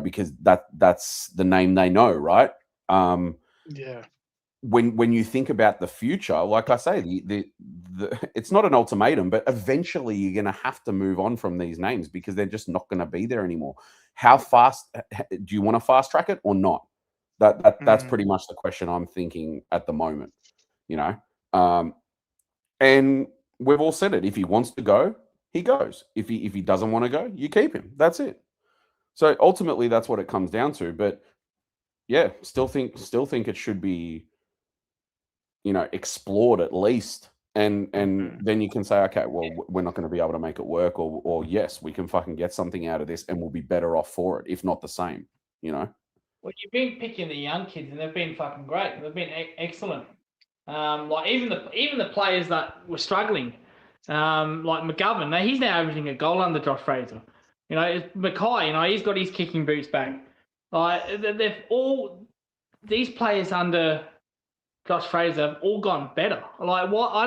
S2: because that's the name they know, right?
S5: Yeah.
S2: When you think about the future, like I say, the it's not an ultimatum, but eventually you're going to have to move on from these names because they're just not going to be there anymore. How fast do you want to fast track it or not? That's pretty much the question I'm thinking at the moment, and we've all said it. If he wants to go, he goes. If he doesn't want to go, you keep him. That's it. So ultimately, that's what it comes down to. But yeah, still think it should be, explored at least. And then you can say, okay, well, we're not going to be able to make it work, or yes, we can fucking get something out of this, and we'll be better off for it, if not the same.
S4: Well, you've been picking the young kids, and they've been fucking great. They've been excellent. Like even the players that were struggling, like McGovern, he's now averaging a goal under Josh Fraser. Mackay, he's got his kicking boots back. Like they've all these players under Josh Fraser have all gone better. Like what I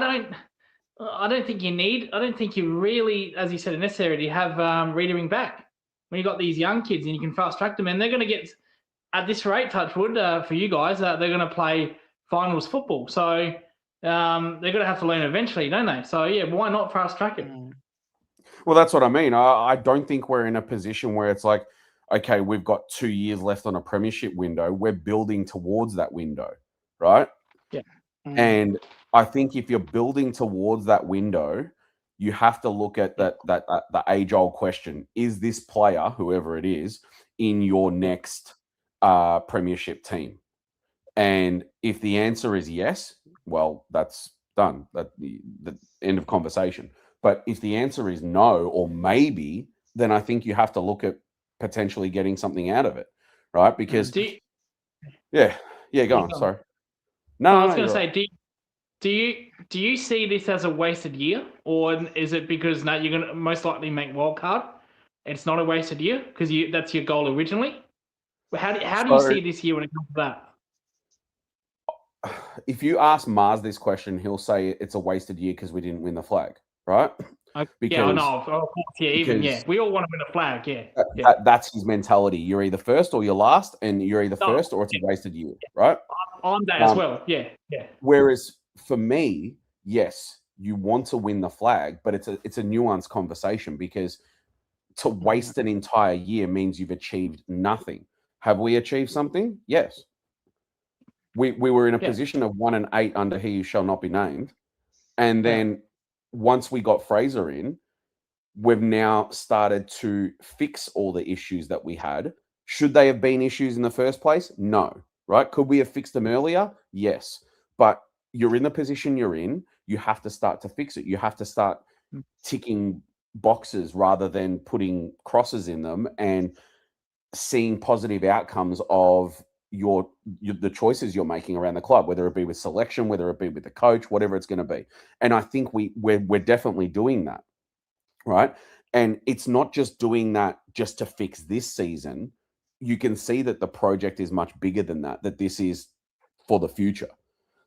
S4: don't think you really, as you said, necessary to have Wiedering back when you got these young kids and you can fast track them, and they're going to get at this rate, touch wood, for you guys, they're going to play finals football. So they're going to have to learn eventually, don't they? So yeah, why not fast track it?
S2: Well, that's what I mean. I don't think we're in a position where it's like, okay, we've got 2 years left on a premiership window. We're building towards that window, right?
S4: Yeah.
S2: And I think if you're building towards that window, you have to look at the age-old question: is this player, whoever it is, in your next premiership team? And if the answer is yes, well, that's done. That the end of conversation. But if the answer is no or maybe, then I think you have to look at potentially getting something out of it, right? Because go on. Sorry. No,
S4: I was going to say, do you see this as a wasted year, or is it because now you're going to most likely make wildcard? It's not a wasted year because that's your goal originally. How do you see this year when it comes to that?
S2: If you ask Mars this question, he'll say it's a wasted year because we didn't win the flag, right?
S4: We all want to win a flag,
S2: That's his mentality. You're either first or you're last, and you're either first or it's a wasted year, right?
S4: I'm that as well, yeah.
S2: Whereas for me, yes, you want to win the flag, but it's a nuanced conversation because to waste an entire year means you've achieved nothing. Have we achieved something? Yes. We were in a position of 1-8 under He Who Shall Not Be Named. And then once we got Fraser in, we've now started to fix all the issues that we had. Should they have been issues in the first place? No. Right? Could we have fixed them earlier? Yes. But you're in the position you're in. You have to start to fix it. You have to start ticking boxes rather than putting crosses in them and seeing positive outcomes of the choices you're making around the club, whether it be with selection, whether it be with the coach, whatever it's going to be. And I think we're definitely doing that, right? And it's not just doing that just to fix this season. You can see that the project is much bigger than that this is for the future.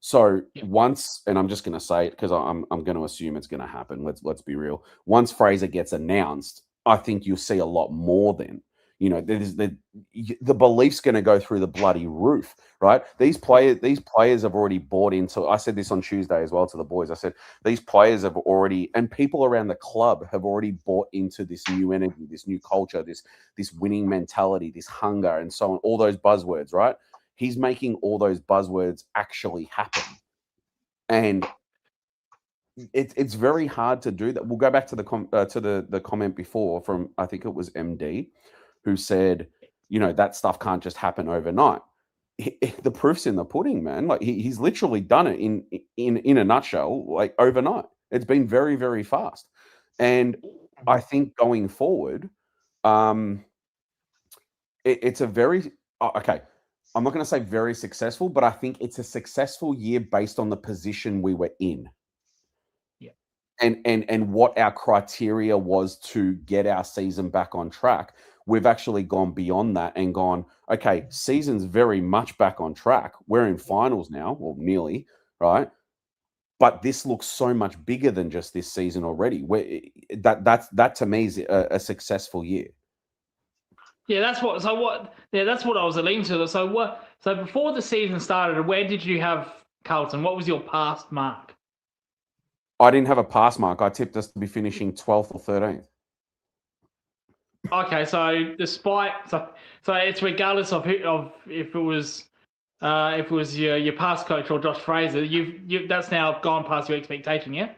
S2: So once, and I'm just going to say it because I'm going to assume it's going to happen. Let's be real. Once Fraser gets announced, I think you'll see a lot more then. The belief's going to go through the bloody roof, right? These players have already bought into. I said this on Tuesday as well to the boys. I said these players have already, and people around the club have already bought into this new energy, this new culture, this winning mentality, this hunger, and so on. All those buzzwords, right? He's making all those buzzwords actually happen, and it's very hard to do that. We'll go back to the comment before from, I think it was MD, who said, that stuff can't just happen overnight. The proof's in the pudding, man. Like he's literally done it in a nutshell, like overnight. It's been very, very fast. And I think going forward, it's a very okay. I'm not going to say very successful, but I think it's a successful year based on the position we were in.
S4: Yeah.
S2: And what our criteria was to get our season back on track. We've actually gone beyond that and gone, okay, season's very much back on track. We're in finals now, well, nearly, right? But this looks so much bigger than just this season already. That to me is a successful year.
S4: Yeah, that's what I was alluding to. So before the season started, where did you have Carlton? What was your past mark?
S2: I didn't have a pass mark. I tipped us to be finishing 12th or 13th.
S4: Okay, so despite so it's regardless of if it was your past coach or Josh Fraser, you that's now gone past your expectation, yeah?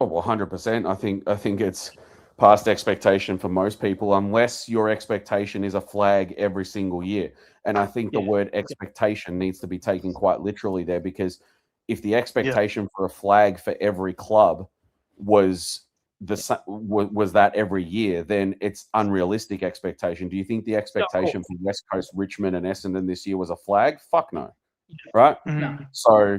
S2: Oh, well, 100%. I think it's past expectation for most people, unless your expectation is a flag every single year. And I think the word expectation needs to be taken quite literally there, because if the expectation for a flag for every club was that every year, then it's unrealistic expectation. Do you think the expectation for West Coast, Richmond, and Essendon this year was a flag? Fuck no, right?
S4: No.
S2: So,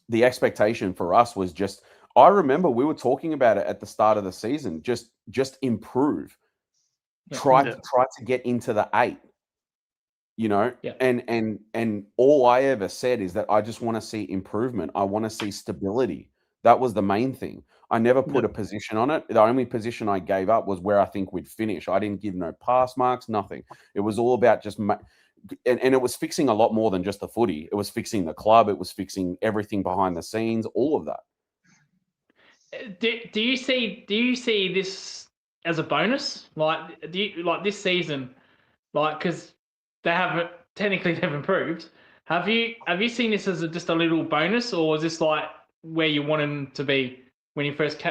S2: the expectation for us was just. I remember we were talking about it at the start of the season. Just improve. Try to get into the 8. And all I ever said is that I just want to see improvement. I want to see stability. That was the main thing. I never put a position on it. The only position I gave up was where I think we'd finish. I didn't give no pass marks, nothing. It was all about just, and it was fixing a lot more than just the footy. It was fixing the club. It was fixing everything behind the scenes, all of that.
S4: Do you see this as a bonus? Like, do you like this season? Like, because they've improved. Have you seen this as just a little bonus, or is this like where you want them to be when you first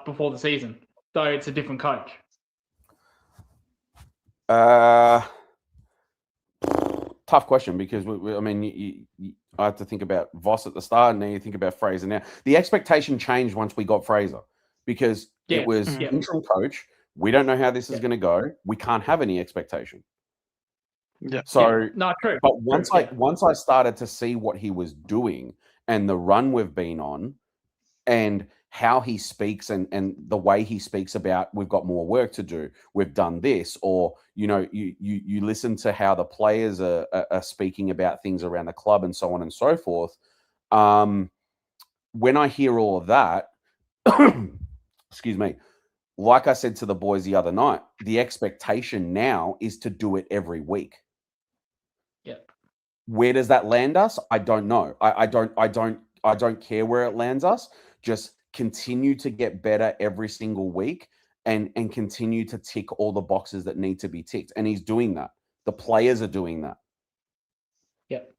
S4: before the season? Though it's a different coach.
S2: Tough question, because I have to think about Voss at the start, and then you think about Fraser now. The expectation changed once we got Fraser, because it was interim coach. We don't know how this is going to go. We can't have any expectation.
S5: Yeah.
S2: So,
S4: no, true.
S2: But once I started to see what he was doing and the run we've been on, and how he speaks and the way he speaks about, we've got more work to do, we've done this, or you listen to how the players are speaking about things around the club and so on and so forth. When I hear all of that, excuse me, like I said to the boys the other night, the expectation now is to do it every week.
S4: Yeah.
S2: Where does that land us? I don't know. I don't care where it lands us. Just continue to get better every single week and continue to tick all the boxes that need to be ticked. And he's doing that. The players are doing that.
S4: Yep.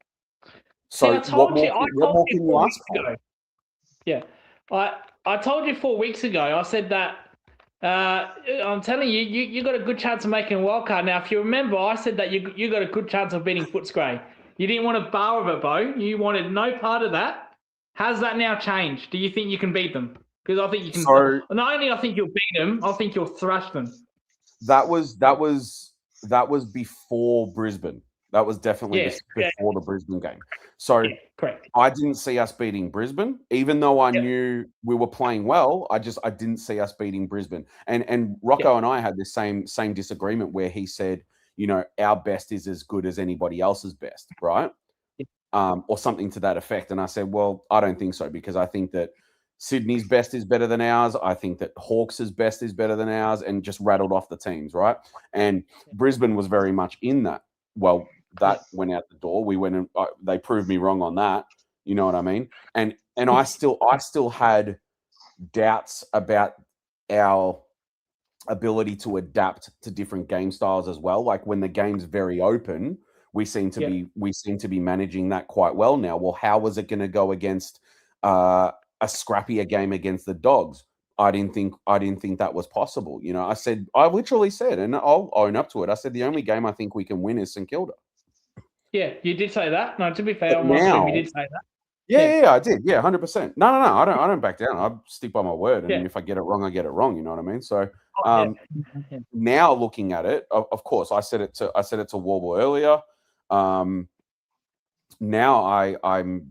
S2: So
S4: See,
S2: what more can you ask for?
S4: Yeah. I told you 4 weeks ago, I said that I'm telling you, you got a good chance of making a wild card. Now, if you remember, I said that you got a good chance of beating Footscray. You didn't want a bar of it, Bo. You wanted no part of that. How's that now changed? Do you think you can beat them? Because I think you can.
S2: So,
S4: not only I think you'll beat them, I think you'll thrash them.
S2: That was before Brisbane. That was definitely before the Brisbane game. So
S4: correct.
S2: I didn't see us beating Brisbane, even though I knew we were playing well. I didn't see us beating Brisbane. And Rocco and I had this same disagreement where he said, our best is as good as anybody else's best, right? Or something to that effect. And I said, well, I don't think so, because I think that Sydney's best is better than ours. I think that Hawks' best is better than ours, and just rattled off the teams, right? And Brisbane was very much in that. Well, that went out the door. We went and they proved me wrong on that. You know what I mean? And I still had doubts about our ability to adapt to different game styles as well. Like when the game's very open, We seem to be managing that quite well now. Well, how was it going to go against a scrappier game against the Dogs? I didn't think that was possible. You know, I literally said, and I'll own up to it. I said the only game I think we can win is St Kilda.
S4: Yeah, you did say that. No, to be fair,
S2: But
S4: on my
S2: now-
S4: stream, you did say that.
S2: Yeah, I did. Yeah, 100%. No, I don't back down. I stick by my word, and
S4: Yeah.
S2: if I get it wrong, I get it wrong. You know what I mean? So
S4: Oh, yeah.
S2: now looking at it, of course, I said it to Warble earlier. Now I'm,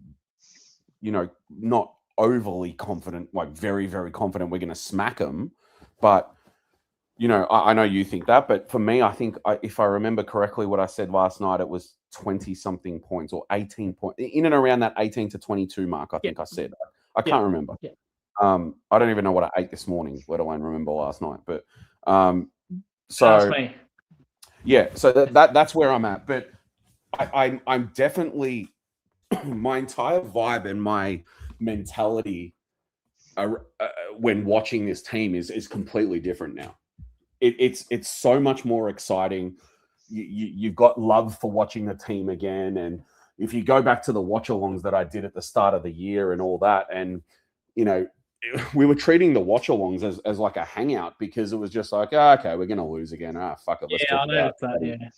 S2: you know, not overly confident, like very, very confident we're going to smack them, but. You know, I know you think that, but for me, I think if I remember correctly what I said last night, it was 20-something points or 18 points, in and around that 18 to 22 mark, I think I said. I can't remember.
S4: Yeah.
S2: I don't even know what I ate this morning, let alone remember last night. But
S4: That's
S2: so,
S4: me.
S2: yeah, so that's where I'm at. But I'm definitely, my entire vibe and my mentality when watching this team is completely different now. It's so much more exciting. You've got love for watching the team again, and if you go back to the watch-alongs that I did at the start of the year and all that, and you know, we were treating the watch-alongs as like a hangout because it was just like, okay, we're gonna lose again. Fuck it, let's
S4: Yeah, I
S2: talk
S4: noticed
S2: about
S4: that.
S2: it.
S4: Yeah.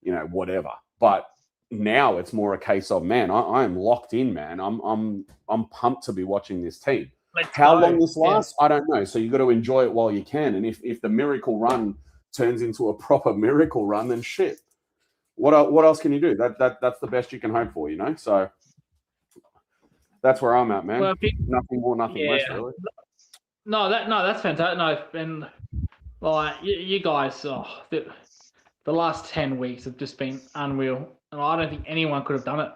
S2: You know, whatever. But now it's more a case of, man, I am locked in, man. I'm pumped to be watching this team. How long this lasts, I don't know. So you've got to enjoy it while you can. And if the miracle run turns into a proper miracle run, then shit. What else can you do? That's the best you can hope for, you know? So that's where I'm at, man.
S4: Well,
S2: Nothing more, nothing less, really.
S4: No, that's fantastic. No, and like you guys, the last 10 weeks have just been unreal, and I don't think anyone could have done it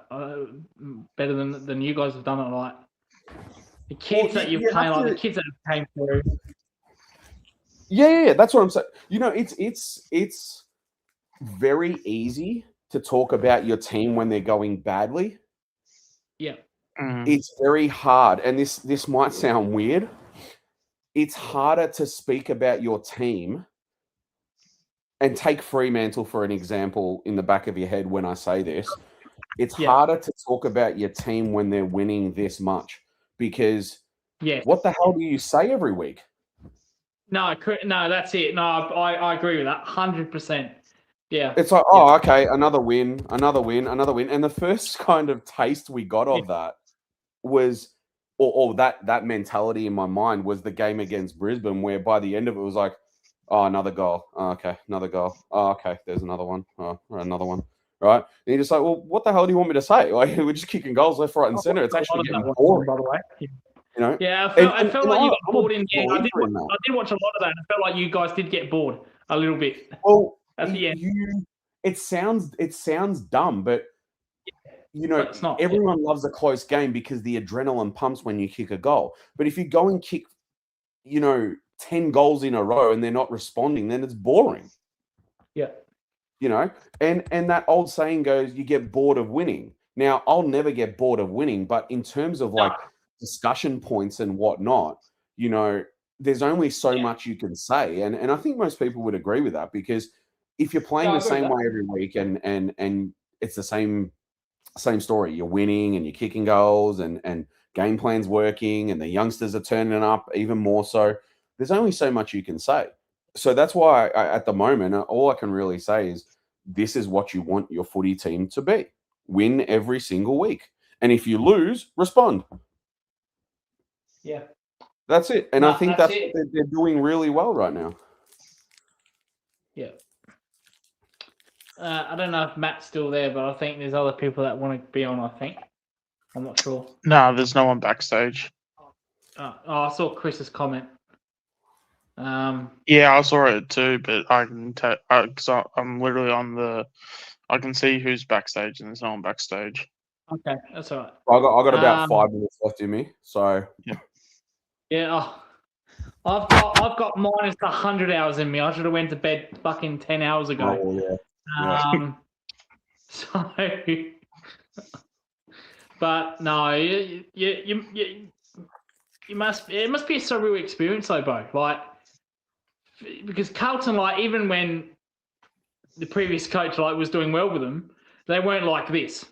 S4: better than you guys have done it. Like the kids that you've played, like the kids that have came through.
S2: Yeah, that's what I'm saying. You know, it's very easy to talk about your team when they're going badly.
S4: Yeah.
S2: It's very hard, and this might sound weird. It's harder to speak about your team, and take Fremantle for an example in the back of your head when I say this. It's harder to talk about your team when they're winning this much, because what the hell do you say every week?
S4: No, that's it. No, I agree with that 100%. Yeah.
S2: It's like, oh, okay, another win. And the first kind of taste we got of that was, or that mentality in my mind was the game against Brisbane, where by the end of it was like, oh, another goal. Oh, okay, another goal. Oh, okay, there's another one. Oh, another one. Right? And you're just like, well, what the hell do you want me to say? Like, we're just kicking goals left, right, and center. It's actually getting boring,
S4: by the way.
S2: You know?
S4: Yeah, I felt like you got bored in the end. I did watch a lot of that, and I felt like you guys did get bored a little bit.
S2: Well,
S4: at the end.
S2: It sounds dumb, but you know,
S4: it's not.
S2: Everyone loves a close game because the adrenaline pumps when you kick a goal. But if you go and kick, 10 goals in a row and they're not responding, then it's boring.
S4: Yeah.
S2: You know, and that old saying goes, you get bored of winning. Now, I'll never get bored of winning, but in terms of like discussion points and whatnot, there's only so much you can say. And I think most people would agree with that, because if you're playing the same way every week and it's the same story, you're winning and you're kicking goals and game plan's working and the youngsters are turning up even more so, there's only so much you can say. So that's why at the moment, all I can really say is this is what you want your footy team to be. Win every single week. And if you lose, respond.
S4: Yeah.
S2: That's it. And I think that's what they're doing really well right now.
S4: Yeah. I don't know if Matt's still there, but I think there's other people that want to be on, I think. I'm not sure.
S5: No, there's no one backstage.
S4: I saw Chris's comment.
S5: Yeah, I saw it too, but I can because I'm literally on the. I can see who's backstage, and there's no one backstage.
S4: Okay, that's all right.
S2: I got about 5 minutes left in me, so
S4: yeah. I've got minus 100 hours in me. I should have went to bed fucking 10 hours ago.
S2: Oh, yeah.
S4: So, but no, you must. It must be a surreal experience, though, Bo. Like, because Carlton, like, even when the previous coach was doing well with them, they weren't like this.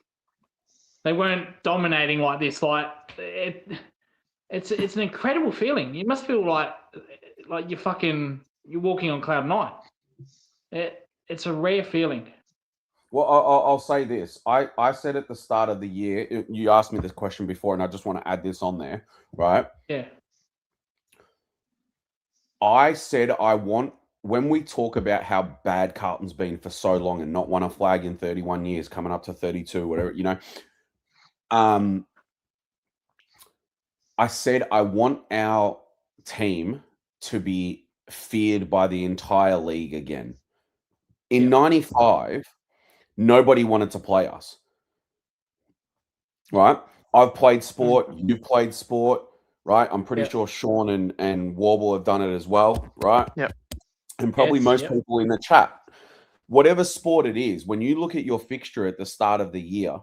S4: They weren't dominating like this. Like it's an incredible feeling. You must feel like you're walking on cloud nine. It's a rare feeling.
S2: Well, I'll say this. I said at the start of the year, you asked me this question before, and I just want to add this on there, right?
S4: Yeah.
S2: I said when we talk about how bad Carlton's been for so long and not won a flag in 31 years, coming up to 32, whatever, I said I want our team to be feared by the entire league again. In 95, nobody wanted to play us. Right? I've played sport, you've played sport, right? I'm pretty sure Sean and Warble have done it as well, right?
S5: Yep.
S2: And probably most people in the chat. Whatever sport it is, when you look at your fixture at the start of the year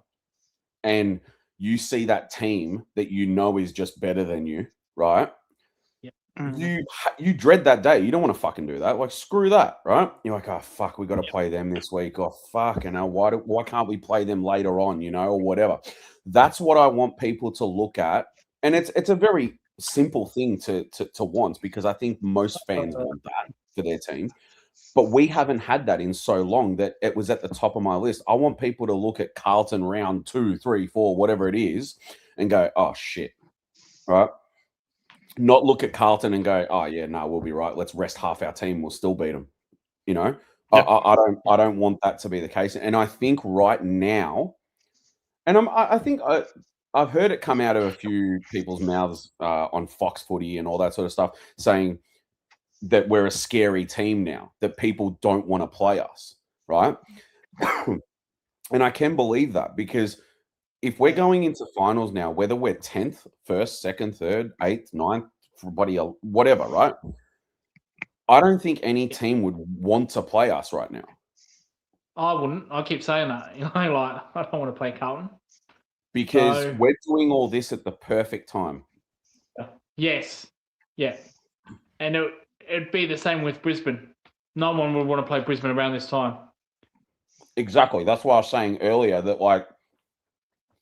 S2: and you see that team that you know is just better than you, right? You dread that day. You don't want to fucking do that. Like, screw that, right? You're like, oh, fuck, we got to play them this week. Oh, fucking hell, why can't we play them later on, or whatever? That's what I want people to look at. And it's a very simple thing to want, because I think most fans want that for their team. But we haven't had that in so long that it was at the top of my list. I want people to look at Carlton round 2, 3, 4, whatever it is, and go, oh, shit, right? Not look at Carlton and go, oh, yeah, no, we'll be right. Let's rest half our team. We'll still beat them. I don't want that to be the case. And I think right now, and I think I've heard it come out of a few people's mouths on Fox Footy and all that sort of stuff, saying that we're a scary team now, that people don't want to play us, right? And I can believe that, because if we're going into finals now, whether we're 10th, 1st, 2nd, 3rd, 8th, 9th, whatever, right? I don't think any team would want to play us right now.
S4: I wouldn't. I keep saying that. Like, I don't want to play Carlton.
S2: Because we're doing all this at the perfect time.
S4: Yes. Yeah. And it'd be the same with Brisbane. No one would want to play Brisbane around this time.
S2: Exactly. That's why I was saying earlier that, like,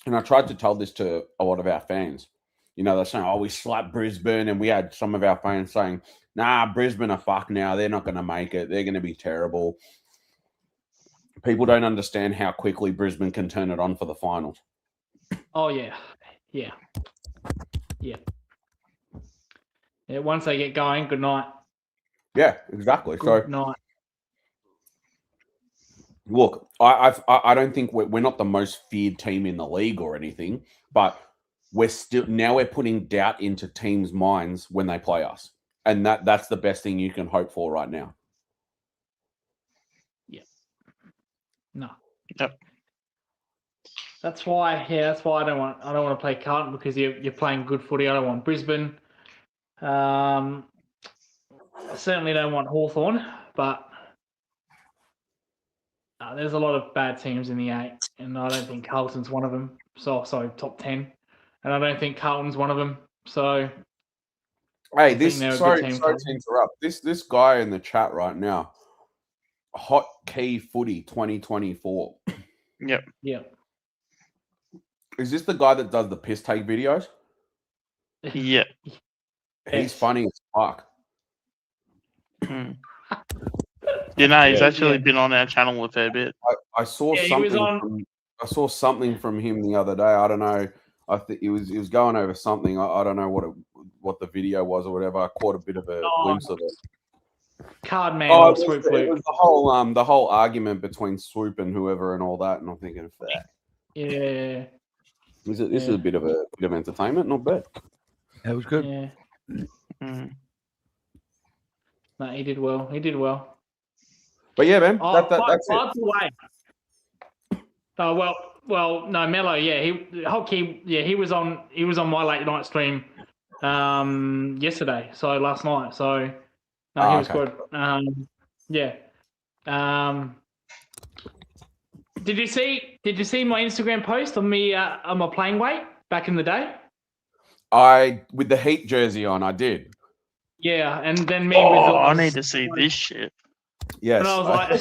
S2: and I tried to tell this to a lot of our fans. They're saying, oh, we slapped Brisbane, and we had some of our fans saying, nah, Brisbane are fucked now. They're not going to make it. They're going to be terrible. People don't understand how quickly Brisbane can turn it on for the finals.
S4: Oh, yeah. Yeah. Yeah. Yeah, once they get going, good night.
S2: Yeah, exactly.
S4: Good night.
S2: Look, I don't think we're not the most feared team in the league or anything, but we're putting doubt into teams' minds when they play us, and that's the best thing you can hope for right now.
S4: Yeah. No.
S5: Yep.
S4: That's why I don't want to play Carlton, because you're playing good footy. I don't want Brisbane. I certainly don't want Hawthorn, but there's a lot of bad teams in the 8, and I don't think Carlton's one of them. So, sorry, top 10, and I don't think Carlton's one of them. So,
S2: hey, sorry to interrupt. This guy in the chat right now, Hot Key Footy 2024.
S5: Yep.
S4: Yeah.
S2: Is this the guy that does the piss take videos?
S5: Yeah.
S2: He's funny as fuck.
S5: He's actually been on our channel a fair bit.
S2: I saw something. I saw something from him the other day. I don't know. I think he was going over something. I don't know what the video was or whatever. I caught a bit of a glimpse of it.
S4: Cardman or Swoop.
S2: It was the whole argument between Swoop and whoever and all that. And I'm thinking,
S4: yeah.
S2: This is a bit of entertainment. Not bad.
S1: That was good.
S4: Yeah. No, he did well.
S2: But yeah, man, that's
S4: it. Away. Oh well, no, Mello. Yeah, he was on my late night stream yesterday. So last night. So no, he was good. Yeah. Did you see my Instagram post on me on my playing weight back in the day?
S2: With the Heat jersey on, I did.
S4: Yeah, and then me.
S5: I need to see this shit.
S2: Yes.
S4: And I was like,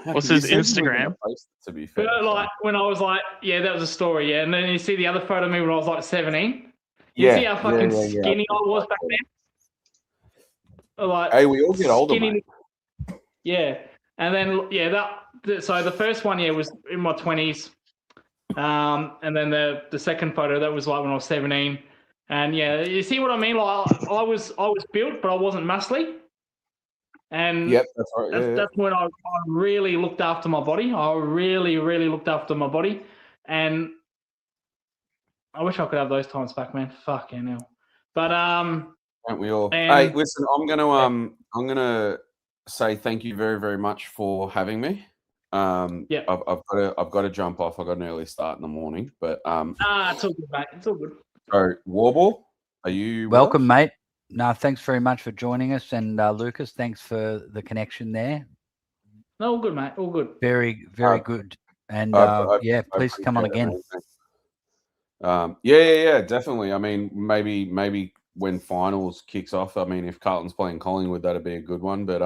S5: What's
S2: You
S5: his
S2: said you were gonna
S5: Instagram?
S2: post it, to be fair.
S4: But like when I was like, yeah, that was a story, yeah. And then you see the other photo of me when I was like 17. You see how fucking skinny I was back then? Like,
S2: Hey, we all get older,
S4: skinny.
S2: mate.
S4: Yeah, and then so the first one, yeah, was in my 20s, and then the second photo that was like when I was 17, and yeah, you see what I mean? Like I was built, but I wasn't muscly, and
S2: Yep, that's right. Yeah,
S4: that's when I really looked after my body. I really looked after my body, and I wish I could have those times back, man. Fucking hell. But
S2: Don't we all?
S4: and-
S2: Hey, listen, I'm gonna say thank you very, very much for having me.
S4: Yeah.
S2: I've got to jump off. I got an early start in the morning, but
S4: it's all good, mate. It's all good.
S2: so Warble, are you with
S3: Welcome,
S2: us?
S3: mate. No, thanks very much for joining us, and Lucas, thanks for the connection there.
S4: No, all good, mate. All good.
S3: Very good. And
S2: I
S3: please come on
S2: appreciate it,
S3: again.
S2: man. Yeah, definitely. I mean, maybe when finals kicks off. I mean, if Carlton's playing Collingwood, that'd be a good one. But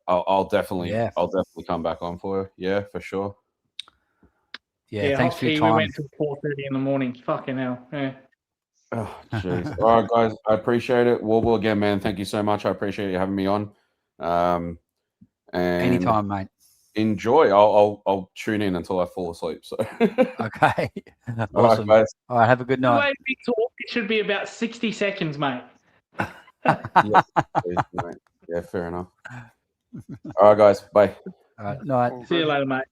S2: I'll definitely come back on for you. Yeah, for sure.
S3: Yeah, thanks for your
S4: hockey,
S3: time.
S4: we went till 4:30 in the morning. Fucking hell. Yeah.
S2: Oh, jeez. All right, guys, I appreciate it. Warble again, man. Thank you so much. I appreciate you having me on. And
S3: Anytime, mate.
S2: enjoy. I'll tune in until I fall asleep. So
S3: Okay.
S2: all
S3: Awesome.
S2: right, guys.
S3: All right, have a good
S4: The
S3: night.
S4: way we talk, it should be about 60 seconds, mate.
S2: Please, mate. Yeah, fair enough. All right, guys. Bye.
S3: All right, night.
S5: All
S4: See you
S5: good.
S4: later, mate.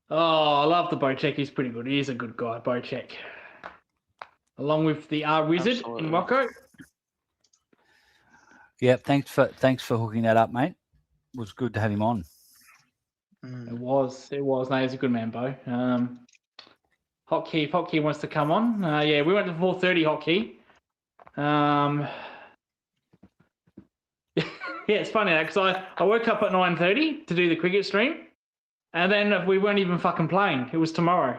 S4: Oh, I love the Bocek. He's pretty good. He is a good guy, Bocek. Along with the Wizard
S5: Absolutely.
S4: in Rocco.
S3: Yeah, thanks for hooking that up, mate. It was good to have him on.
S5: Mm.
S4: It was. No, he's a good man, Bo. Hotkey wants to come on. Yeah, we went to 4:30 Hotkey. Yeah, it's funny because I woke up at 9:30 to do the cricket stream, and then we weren't even fucking playing. It was tomorrow,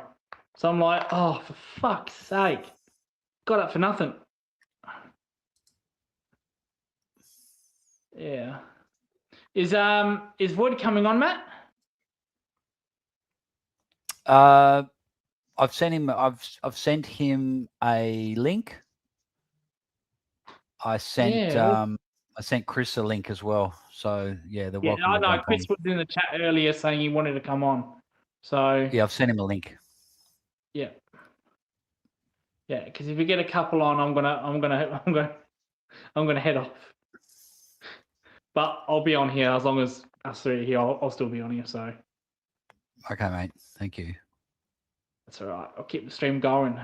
S4: so I'm like, oh, for fuck's sake, got up for nothing. Yeah, is Void coming on, Matt?
S3: I've sent him a link. I sent Chris a link as well. So yeah, they're welcome.
S4: I
S3: to
S4: know
S3: jump
S4: Chris
S3: on.
S4: was in the chat earlier saying he wanted to come on. So
S3: Yeah, I've sent him a link.
S4: yeah, because if you get a couple on, I'm gonna head off. But I'll be on here as long as us three are here. I'll still be on here, so
S3: Okay, mate. Thank you.
S4: that's all right. I'll keep the stream going.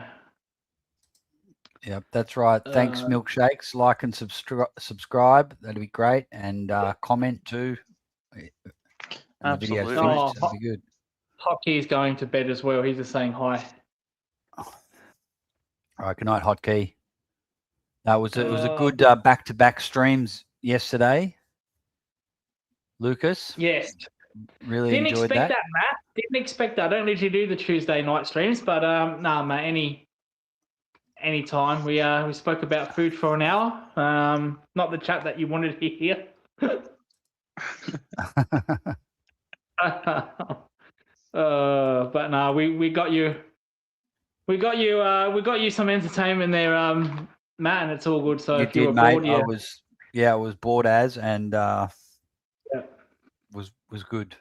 S3: Yep, that's right. Thanks, Milkshakes. Like and subscribe. That'd be great. And comment too. And the video's
S5: Absolutely.
S3: finished. That'd be good.
S4: Hotkey is going to bed as well. He's just saying hi.
S3: All right. Good night, Hotkey. That was it. Was a
S4: Uh,
S3: good back-to-back streams yesterday. Lucas,
S4: Yes.
S3: really
S4: Didn't
S3: enjoyed
S4: expect
S3: that.
S4: that, Matt. Didn't expect that. I don't usually do the Tuesday night streams, but nah, mate. Any time. We spoke about food for an hour. Not the chat that you wanted to hear. But no, we got you. We got you some entertainment there, Matt, and it's all good. So
S3: You
S4: if you were
S3: did, mate.
S4: bored, yeah.
S3: I was bored and was good.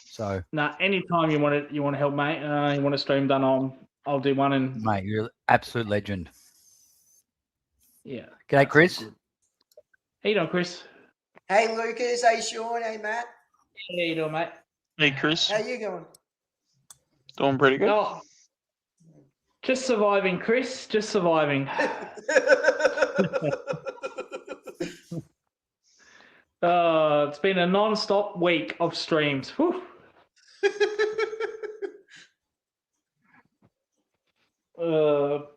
S3: So,
S4: Nah, anytime you want to help, mate. You want a stream done, I'll do one. And
S3: mate, you're an absolute legend.
S4: yeah.
S3: G'day, Chris.
S4: How you doing, Chris?
S6: Hey Lucas, hey Sean, hey Matt.
S4: How you doing, mate?
S5: Hey, Chris.
S6: How you going?
S5: Doing pretty good.
S4: Oh, just surviving, Chris. Just surviving. It's been a non-stop week of streams. Whew.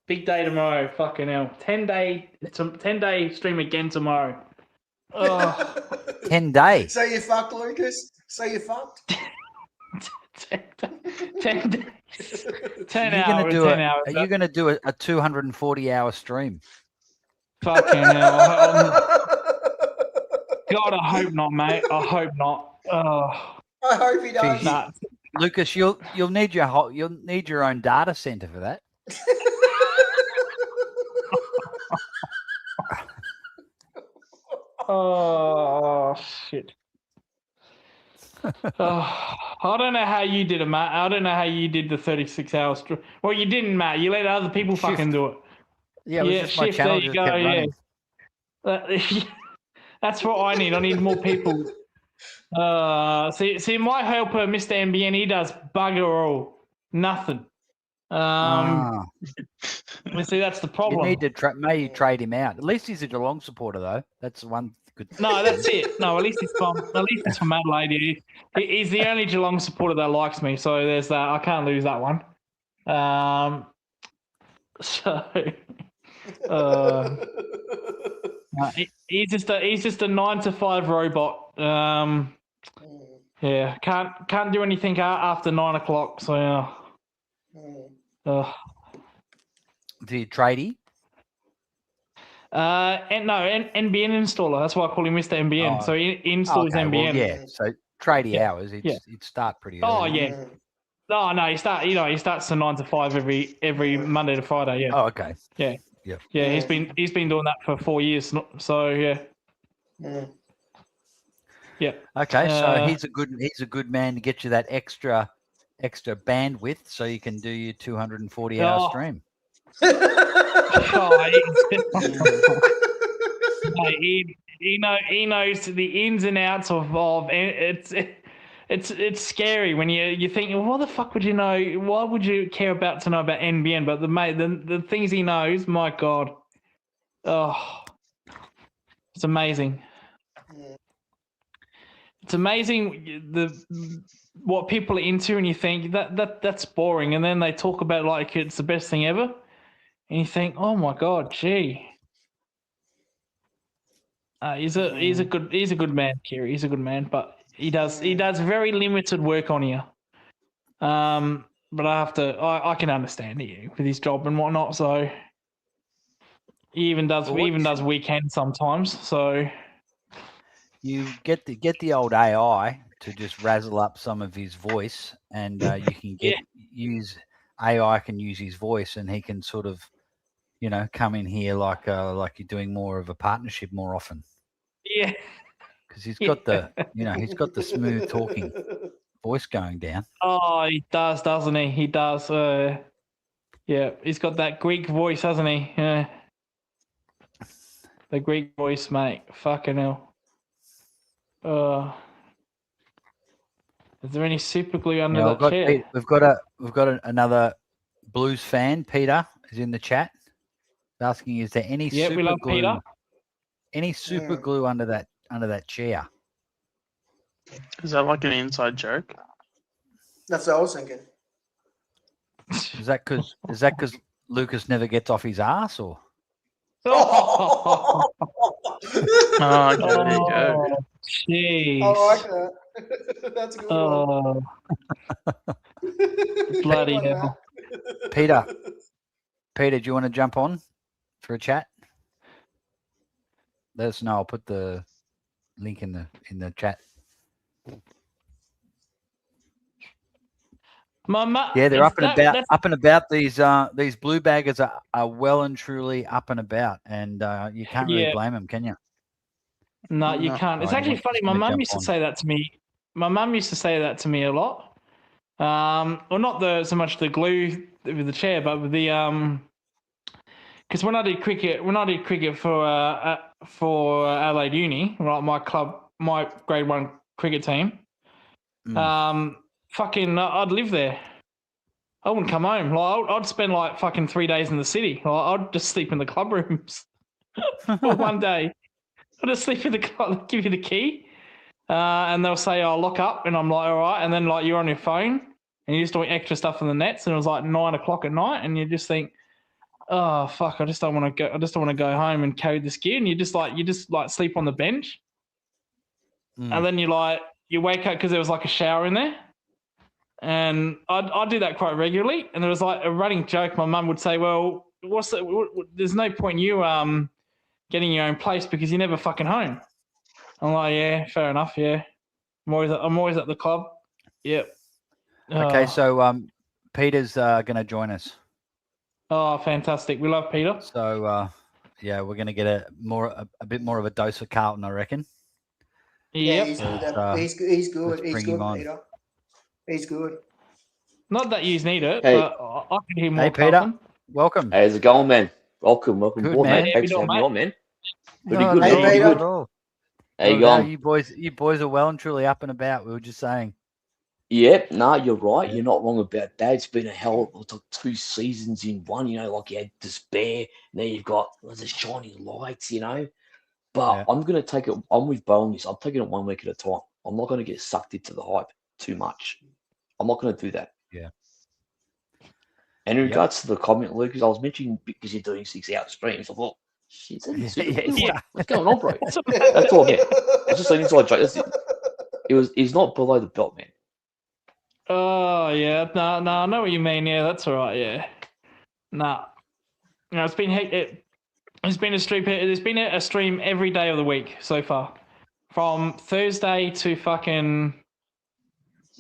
S4: Big day tomorrow. Fucking hell. 10-day stream again tomorrow. Oh,
S3: 10 days.
S6: So you fucked, Lucas? So you fucked?
S4: 10 days. 10
S3: You're
S4: hours.
S3: gonna do
S4: 10
S3: it.
S4: hours.
S3: Are you going to do a 240-hour stream?
S4: Fucking hell. God, God, I hope not, mate. I hope not. Oh,
S6: I hope he does.
S1: Jeez.
S4: nah.
S1: Lucas, you'll need you'll need your own data center for that.
S4: Oh shit. Oh, I don't know how you did it, Matt. I don't know how you did the 36 hours. Well, you didn't, Matt. You let other people
S1: Shift.
S4: fucking do it.
S1: Yeah, it was just my
S4: shift,
S1: channel
S4: there you
S1: just
S4: go,
S1: kept
S4: yeah.
S1: running.
S4: That's what I need. I need more people. See, my helper, Mr. MBN, he does bugger all. Nothing. See, that's the
S1: You
S4: problem.
S1: need to maybe trade him out. At least he's a Geelong supporter, though. That's the one good thing.
S4: No, that's it. No, at least he's from Adelaide. He's the only Geelong supporter that likes me. So there's that. I can't lose that one. He's just a 9 to 5 robot. Yeah, can't do anything after 9 o'clock. So yeah.
S1: Do you tradie?
S4: NBN installer. That's why I call him Mr. NBN.
S1: Oh.
S4: So he installs
S1: Okay,
S4: NBN.
S1: well, yeah. So tradie
S4: Yeah,
S1: hours,
S4: yeah.
S1: it'd start pretty early.
S4: Oh yeah. No, he starts to 9 to 5 every Monday to Friday. Yeah.
S1: Oh, okay.
S4: Yeah.
S1: Yep.
S4: Yeah, he's been doing that for 4 years. So yeah. Yeah.
S1: Okay, so he's a good man to get you that extra bandwidth, so you can do your 240-hour stream.
S4: He knows the ins and outs of it's scary when you think, well, what the fuck would you know? Why would you care about to know about NBN? But the things he knows, my God, it's amazing. It's amazing what people are into, and you think that's boring, and then they talk about like it's the best thing ever, and you think, oh my God, gee. He's a good man, Kiri. He's a good man, but he does very limited work on here. But I can understand it with his job and whatnot. So he even does weekends sometimes. So
S1: you get the old AI to just razzle up some of his voice, and you can use AI can use his voice, and he can sort of, come in here like you're doing more of a partnership more often.
S4: Yeah,
S1: because he's got he's got the smooth talking voice going down.
S4: Oh, he does, doesn't he? He does. Yeah, he's got that Greek voice, hasn't he? Yeah. The Greek voice, mate. Fucking hell. Is there any super glue under that chair?
S1: We've got another Blues fan. Peter is in the chat. He's asking, is there any super glue? Peter. Any super glue under that chair?
S5: Is that like an inside joke?
S6: That's what I was thinking.
S1: Is that because Lucas never gets off his ass, or?
S6: Oh,
S5: okay, there you go.
S4: Jeez.
S6: I like that. That's a good one.
S4: Bloody hell.
S1: Peter, do you want to jump on for a chat? Let us know. I'll put the link in the chat. Yeah, they're up and about. These blue baggers are well and truly up and about, and you can't really blame them, can you?
S4: No, you can't. It's actually funny. My mum used to say that to me. My mum used to say that to me a lot. Well, not so much the glue with the chair, but with the because when I did cricket for Adelaide Uni, right, my grade 1 cricket team, I'd live there. I wouldn't come home. Like I'd spend like fucking 3 days in the city. Like, I'd just sleep in the club rooms for one day. I'd just sleep in the club. Give you the key, and they'll say, "Oh, lock up," and I'm like, "All right." And then like you're on your phone and you're just doing extra stuff in the nets, and it was like 9 o'clock at night, and you just think, "Oh fuck, I just don't want to go. I just don't want to go home and carry this gear." And you just sleep on the bench, and then you wake up because there was like a shower in there. And I'd do that quite regularly. And there was like a running joke. My mum would say, well, there's no point you getting your own place because you're never fucking home. I'm like, yeah, fair enough. Yeah, I'm always at the club. Yep.
S3: Okay,
S4: Oh.
S3: so Peter's going to join us.
S4: Oh, fantastic! We love Peter.
S3: So yeah, we're going to get a bit more of a dose of Carlton, I reckon.
S6: Yeah,
S4: Yep.
S6: he's good.
S3: Uh,
S6: He's good. He's good.
S3: let's
S6: He's
S3: bring
S6: good,
S3: him on.
S6: Peter. He's good.
S4: Not that you need it,
S7: Hey.
S4: but I could hear more.
S3: Hey, Peter.
S4: Carlton.
S3: Welcome.
S7: How's it going, man? Welcome
S3: Good,
S7: aboard,
S3: man.
S7: mate.
S4: How
S7: Thanks
S4: you
S7: for
S4: doing,
S7: having me on, man. Pretty
S3: No,
S7: good,
S3: no,
S6: Hey,
S7: man.
S3: not
S6: Peter.
S3: at all.
S7: How you
S3: No,
S7: going?
S3: you boys are well and truly up and about. We were just saying.
S7: Yep, no, you're right.
S3: Yeah.
S7: You're not wrong about that. It's been a hell of like 2 seasons in one, you know, like you had despair, now you've got the shining lights, you know. But
S3: Yeah.
S7: I'm gonna take it. I'm with Bo on this. I'm taking it 1 week at a time. I'm not gonna get sucked into the hype too much. I'm not gonna do that.
S3: Yeah.
S7: And in
S3: Yep.
S7: regards to the comment, Lucas, I was mentioning because you're doing 6-hour streams. I thought, shit,
S3: Yeah.
S7: what's going on, bro? That's all I get. It's just an inside joke. That's it. He's not below the belt, man.
S4: Oh yeah, no, I know what you mean. Yeah, that's all right. Yeah, no, it's been it's been a stream. There's been a stream every day of the week so far, from Thursday to fucking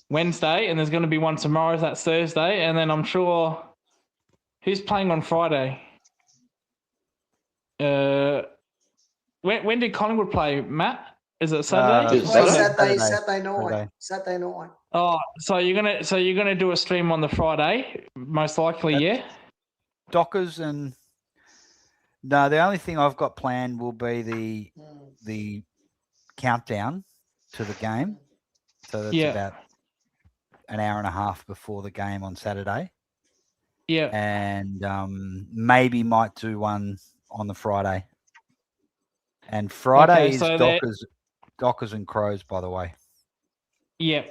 S4: Wednesday, and there's going to be one tomorrow. That's Thursday, and then I'm sure who's playing on Friday. When did Collingwood play, Matt? Is it Saturday?
S7: Saturday.
S6: Saturday night.
S4: Oh, so you're gonna do a stream on the Friday, most likely, yeah.
S3: Dockers and no, the only thing I've got planned will be the countdown to the game. So that's
S4: Yeah.
S3: about an hour and a half before the game on Saturday.
S4: Yeah.
S3: And maybe might do one on the Friday. And Friday is
S4: so
S3: Dockers and Crows, by the way.
S4: Yeah.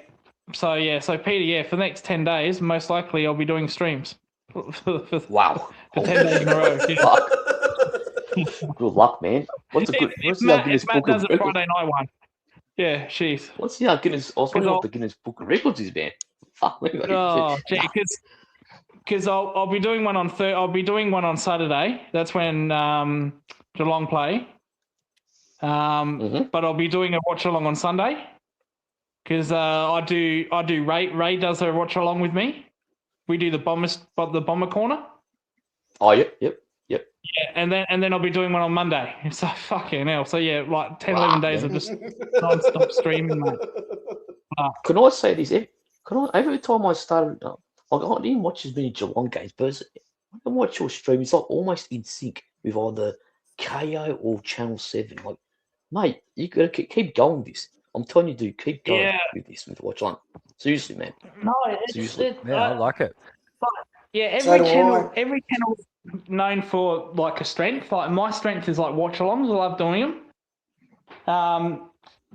S4: So Peter, for the next 10 days, most likely I'll be doing streams.
S7: Wow.
S4: For 10 days in a row. Yeah.
S7: Fuck. Good luck, man. What's the good? What's the Guinness
S4: Matt
S7: Book of
S4: does a
S7: Records?
S4: Friday night one. Yeah, she's.
S7: What's the Guinness? I was wondering what the Guinness Book of Records is, man. Fuck.
S4: Oh, gee, because I'll be doing one on I'll be doing one on Saturday. That's when Geelong play. But I'll be doing a watch along on Sunday because I do Ray does a watch along with me. We do the bomber corner.
S7: Oh, yep.
S4: Yeah, and then I'll be doing one on Monday. So fucking hell. So yeah, like 10, 11 days of just non-stop streaming, mate.
S7: Can I say this? Every time I started, I didn't watch as many Geelong games, but when I watch your stream, it's like almost in sync with either KO or Channel 7. Like, mate, you gotta keep going with this. I'm telling you, dude, keep going with this with Watch On. Seriously, man.
S4: No,
S7: Seriously.
S3: Yeah, I like it.
S4: Yeah,
S6: So do I.
S4: every channel's known for like a strength. Like my strength is like watch alongs. I love doing them.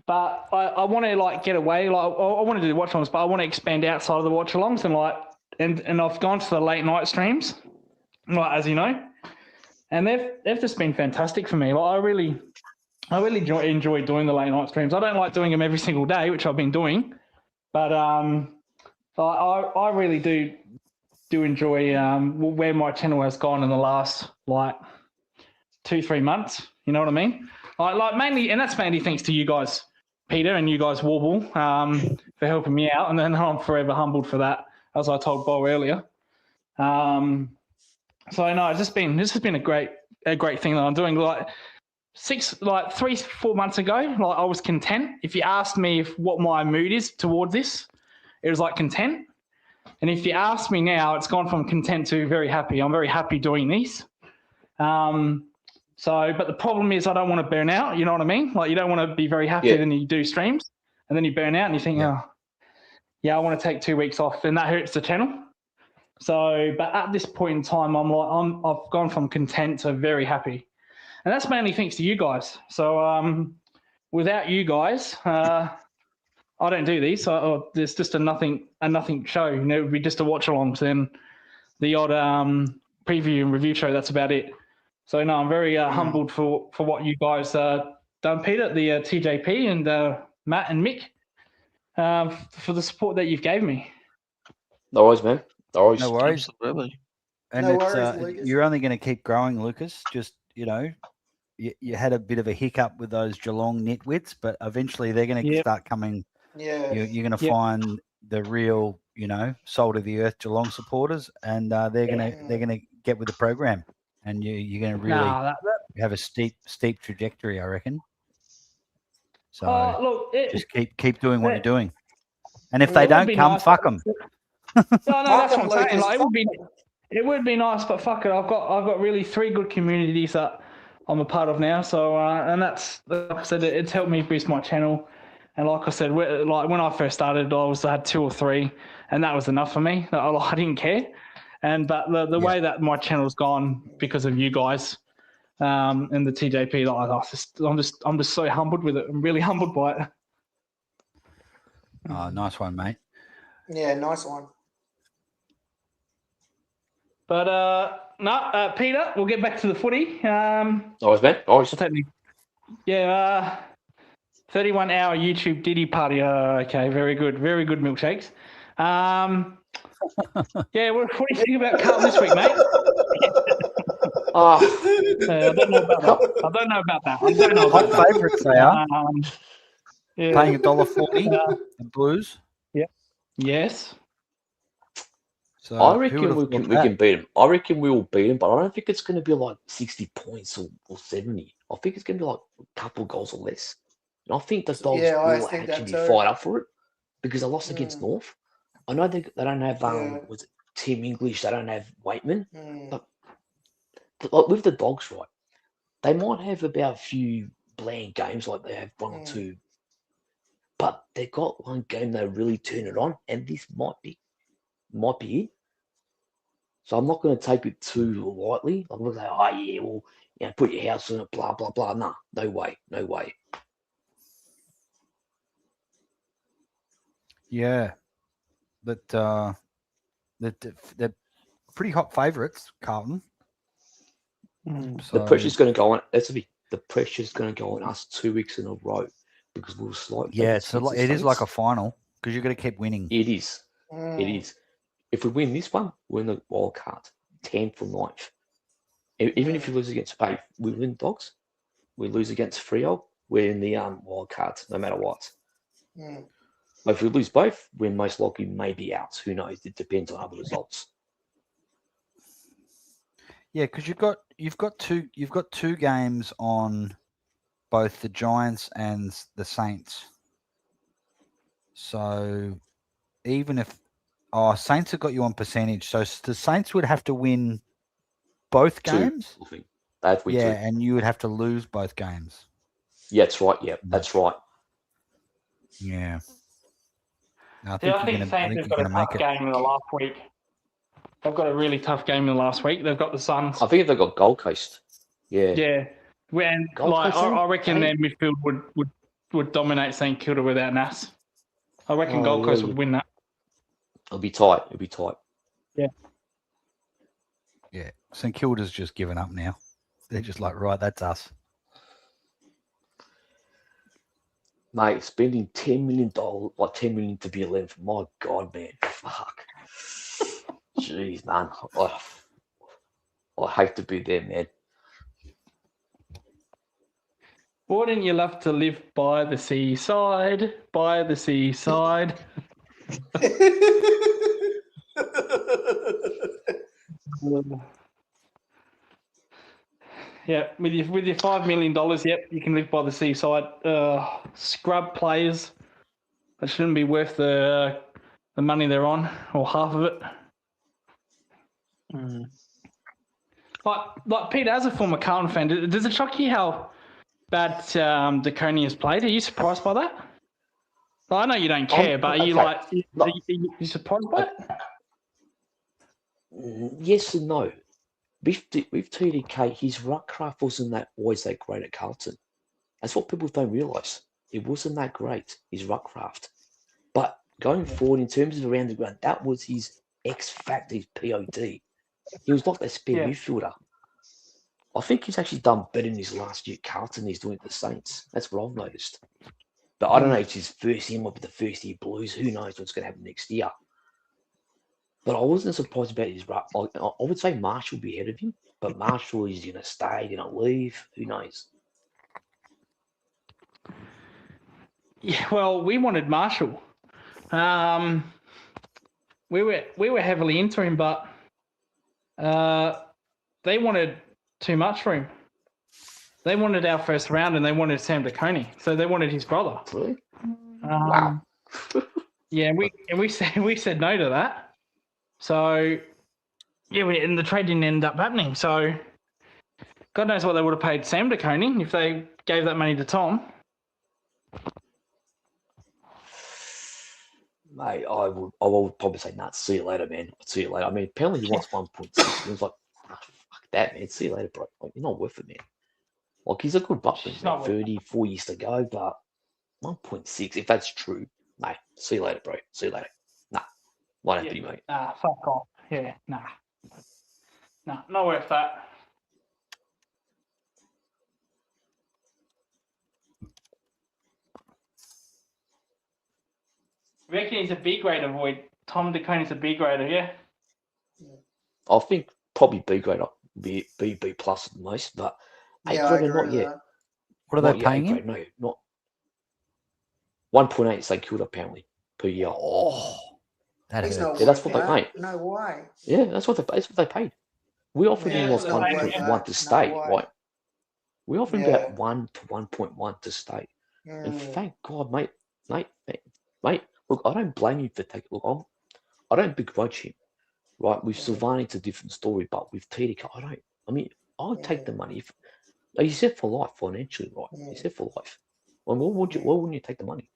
S4: But I want to like get away. Like I want to do the watch alongs, but I want to expand outside of the watch alongs and I've gone to the late night streams, like as you know, and they've just been fantastic for me. Like I really enjoy doing the late night streams. I don't like doing them every single day, which I've been doing, but I really do enjoy where my channel has gone in the last like 2-3 months. You know what I mean? Like mainly, and that's mainly thanks to you guys, Peter, and you guys Warble, for helping me out, and then I'm forever humbled for that, as I told Bo earlier. So no, this has been a great thing that I'm doing. Like 3-4 months ago, like I was content. If you asked me what my mood is toward this, it was like content. And if you ask me now, it's gone from content to very happy. I'm very happy doing these. But the problem is I don't want to burn out. You know what I mean? Like you don't want to be very happy, then you do streams, and then you burn out, and you think, I want to take 2 weeks off, and that hurts the channel. So, but at this point in time, I've gone from content to very happy, and that's mainly thanks to you guys. So, without you guys, I don't do these. So there's just a nothing show. You know, it would be just a watch along, then the odd preview and review show. That's about it. So no, I'm very humbled for what you guys done, Peter, the TJP and Matt and Mick, for the support that you've gave me.
S7: No worries, man. No worries.
S3: No worries.
S5: Absolutely.
S3: And
S6: No
S3: it's,
S6: worries, Lucas.
S3: you're only going to keep growing, Lucas. Just, you had a bit of a hiccup with those Geelong nitwits, but eventually they're going to
S4: Yep.
S3: start coming.
S6: Yeah.
S3: You're going to
S4: Yep.
S3: find the real, salt of the earth Geelong supporters, and they're going to get with the program, and you're going to really
S4: Nah,
S3: have a steep trajectory, I reckon. So
S4: look,
S3: just keep doing what
S4: it-
S3: you're doing, and if
S4: it
S3: they
S4: would
S3: don't
S4: be
S3: come,
S4: nice,
S3: fuck
S4: but-
S3: them.
S4: No, that's what I'm saying.
S6: Lucas,
S4: Like, it would be nice, but fuck it. I've got really 3 good communities that I'm a part of now. So and that's, like I said, it's helped me boost my channel. And like I said, like when I first started, I had 2 or 3, and that was enough for me. I didn't care. But the way that my channel's gone because of you guys, and the TJP, I'm just so humbled with it. I'm really humbled by it.
S3: Oh, nice one, mate.
S6: Yeah, nice one.
S4: But no, Peter, we'll get back to the footy.
S7: Alright, man. Alright.
S4: Yeah, 31-hour YouTube Diddy party. Okay, very good milkshakes. Yeah, what do you think about Carlton this week, mate?
S7: Ah,
S4: I don't know about that. I don't know
S3: Hot
S4: about that.
S3: favourites they are.
S4: Yeah.
S3: Paying $1.40, the Blues.
S4: Yes.
S3: So
S7: I
S3: who
S7: reckon
S3: would've
S7: we
S3: thought
S7: can
S3: that?
S7: beat them. I reckon we will beat them, but I don't think it's going to be like 60 points or 70. I think it's going to be like a couple goals or less. And I think the Dogs
S6: Yeah, I
S7: will
S6: think that
S7: actually
S6: too.
S7: fight up for it because they lost against North. I know they don't have
S6: Yeah.
S7: was it Tim English, they don't have Waitman.
S6: Mm.
S7: But like with the Dogs, right? They might have about a few bland games, like they have 1 or 2. But they got one game they really turn it on, and this might be it. So I'm not going to take it too lightly. I'm going to say, oh yeah, well, put your house in it, blah blah blah. Nah, no way.
S3: Yeah, but they're pretty hot favourites, Carlton. So,
S7: The pressure's going to go on. The pressure's going to go on us 2 weeks in a row because we were slightly.
S3: yeah, it is like a final because you're going to keep winning.
S7: It is. It is. If we win this one, we're in the wild card, 10th or 9th. Even if you lose against Faith, we win Dogs. We lose against Freo, we're in the wild cards, no matter what. But if we lose both, we're most likely maybe out. Who knows? It depends on other results.
S3: Yeah, because you've got two games on both the Giants and the Saints. So even if Saints have got you on percentage, so the Saints would have to win both games.
S7: I think. That we do.
S3: And you would have to lose both games.
S7: Yeah, that's right. Yeah, that's right.
S3: Yeah. No,
S4: I think Saints have got a tough game in the last week. They've got a really tough game in the last week. They've got the Suns.
S7: I think they've got Gold Coast. Yeah.
S4: Yeah. When I reckon their midfield would dominate St Kilda without Nas. I reckon Gold Coast would win that.
S7: It'll be tight.
S4: Yeah.
S3: Yeah. St Kilda's just given up now. They're just like, right, that's us.
S7: Mate, spending $10 million, like $10 million to be 11th. My God, man. Fuck. Jeez, man. I hate to be there, man.
S4: Wouldn't you love to live by the seaside? By the seaside. Yeah, with your $5 million, yep, you can live by the seaside. Scrub players that shouldn't be worth the money they're on, or half of it. Like Peter, as a former Carlton fan, does it shock you how bad DeConey has played? Are you surprised by that? Well, I know you don't care, but are you are you surprised by it?
S7: Yes and no. With TDK, his ruckcraft wasn't always that great at Carlton. That's what people don't realise. It wasn't that great, his ruckcraft. But going forward, in terms of around the ground, that was his X factor, his POD. He was like that spare midfielder. I think he's actually done better in his last year at Carlton than he's doing at the Saints. That's what I've noticed. But I don't know if it's his first year, might be the first year Blues. Who knows what's going to happen next year. But I wasn't surprised about his ruck. I would say Marsh will be ahead of him. But Marshall is going to stay, going to leave. Who knows?
S4: Yeah, well, we wanted Marshall. We were heavily into him, but they wanted too much for him. They wanted our first round, and they wanted Sam DeConey, so they wanted his brother.
S7: Really? Wow.
S4: Yeah, and we said no to that. So yeah, and the trade didn't end up happening. So God knows what they would have paid Sam DeConey if they gave that money to Tom.
S7: Mate, I would probably say, nah, see you later, man. See you later. I mean, apparently he wants 1.6. He was like, fuck that, man. See you later, bro. Like, you're not worth it, man. Like, he's a good buckman, man. 34 years to go, but 1.6, if that's true, mate, see you later, bro. See you later. Nah, won't have to, mate.
S4: Nah, fuck off. Yeah, nah. Nah, not worth that. I reckon he's a B grader, Void. Tom DeConey's a B grader, yeah?
S7: I think probably B grade, B plus at the most, but A
S6: Yeah, I
S7: grade
S6: agree
S7: not
S6: with
S7: yet.
S6: that.
S3: What are
S7: Not
S3: they
S7: yet,
S3: paying
S7: A
S3: him?
S7: grade, no, not 1.8 St Kilda apparently per year.
S3: Oh, that
S6: He's
S3: hurts.
S6: not
S7: Yeah, that's
S6: worth
S7: what they
S6: that.
S7: paid.
S6: No way.
S7: Yeah, that's what they paid. We offered
S6: Yeah,
S7: him was
S6: that's what they paid.
S7: 1.1 to
S6: No
S7: stay,
S6: way.
S7: right? We offered him
S6: Yeah.
S7: about 1 to 1.1 to stay. And thank God, mate. Look, I don't blame him for taking. Look, I don't begrudge him, right? With Silvani, it's a different story, but with TDK, I don't. I mean, I'll take the money. If he's set for life financially, right?
S6: Yeah.
S7: He's set for life. Well, why wouldn't you take the money?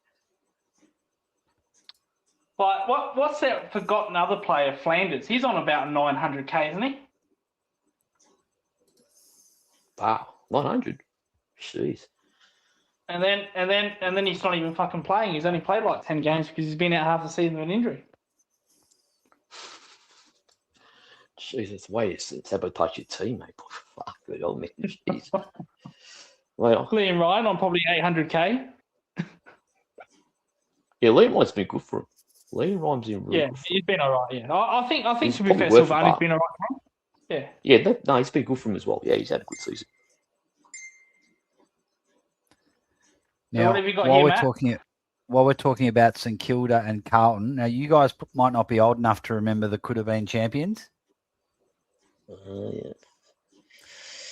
S4: But what's that forgotten other player, Flanders? He's on about 900K, isn't he?
S7: Wow, 900. Jeez.
S4: And then he's not even fucking playing. He's only played like 10 games because he's been out half the season with an injury.
S7: Jeez, it's the way it's sabotage your team, mate. Fuck it, oh man. Jeez. Well,
S4: Liam Ryan on probably 800K.
S7: yeah, Liam Ryan's been good for him. Liam Ryan's been really
S4: Yeah,
S7: good for him.
S4: he's been all right. Yeah, I think
S7: He's
S4: to be fair,
S7: probably worth a
S4: Silvani's
S7: bar.
S4: been all right for him. Yeah.
S7: Yeah, no, he's been good for him as well. Yeah, he's had a good season.
S3: Now,
S4: what have you got
S3: while
S4: here,
S3: we're
S4: Matt?
S3: talking about St Kilda and Carlton, now you guys might not be old enough to remember the could have been champions.
S7: Yeah.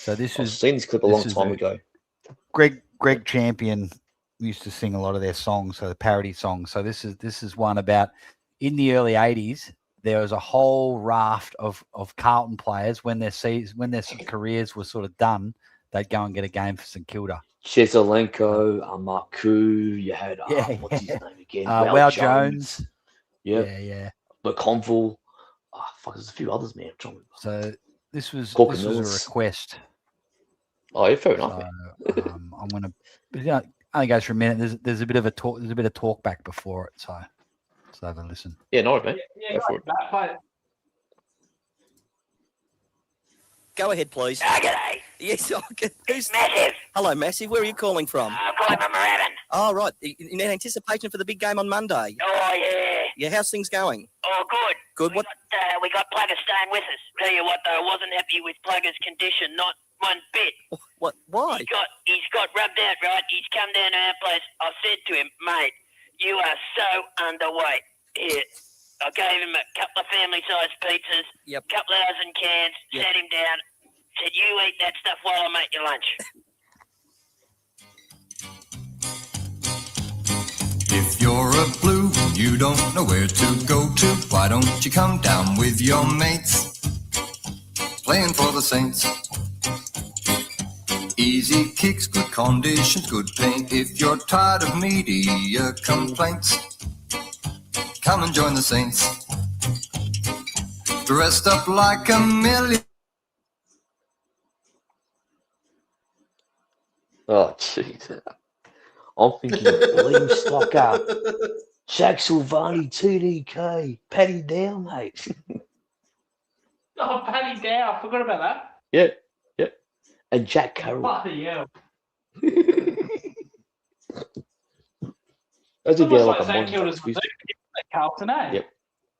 S3: So this
S7: I've
S3: is
S7: seen this clip a long time ago.
S3: Greg Champion used to sing a lot of their songs, so the parody songs. So this is one about in the early 80s. There was a whole raft of Carlton players when their careers were sort of done, they'd go and get a game for St Kilda.
S7: Cheselenko, Marku, you had what's his name again?
S3: Wow Jones.
S7: Yeah. McConville. Oh, fuck, there's a few others, man.
S3: So this was
S7: Corker-Mills.
S3: a request.
S7: Oh, yeah, fair enough.
S3: So, I'm gonna. It only goes for a minute. There's a bit of a talk. There's a bit of talk back before it. So let's have a listen.
S7: Yeah, no, man.
S4: Yeah,
S7: Go for it.
S4: Matt, play it.
S8: Go ahead, please.
S9: G'day.
S8: Yes, okay. Who's
S9: Massive.
S8: Hello, Massive. Where are you calling from?
S9: I'm calling from Moorabbin.
S8: Oh, right. In anticipation for the big game on Monday.
S9: Oh, yeah.
S8: Yeah, how's things going?
S9: Oh, good.
S8: Good. What?
S9: We got Plugger staying with us. Tell you what, though, I wasn't happy with Plugger's condition, not one bit.
S8: What? Why?
S9: He's got rubbed out, right? He's come down to our place. I said to him, mate, you are so underweight. Here, I gave him a couple of family-sized pizzas,
S8: Yep.
S9: couple of dozen cans,
S8: Yep.
S9: sat him down, said, you eat that stuff while I make your lunch.
S10: If you're a blue, you don't know where to go to. Why don't you come down with your mates, playing for the Saints? Easy kicks, good conditions, good paint. If you're tired of media complaints, come and join the Saints. Dressed up like a million.
S7: Oh, jeez. I'm thinking Liam Stocker, Jack Silvani, TDK, Paddy Dow, mate.
S4: Oh, Paddy Dow. I forgot about that.
S7: Yeah. And Jack Carroll.
S4: Bloody hell.
S7: Those are
S4: Almost
S7: like a
S4: St
S7: modern
S4: Kilda's
S7: twist.
S4: at Carlton, eh?
S7: Yep.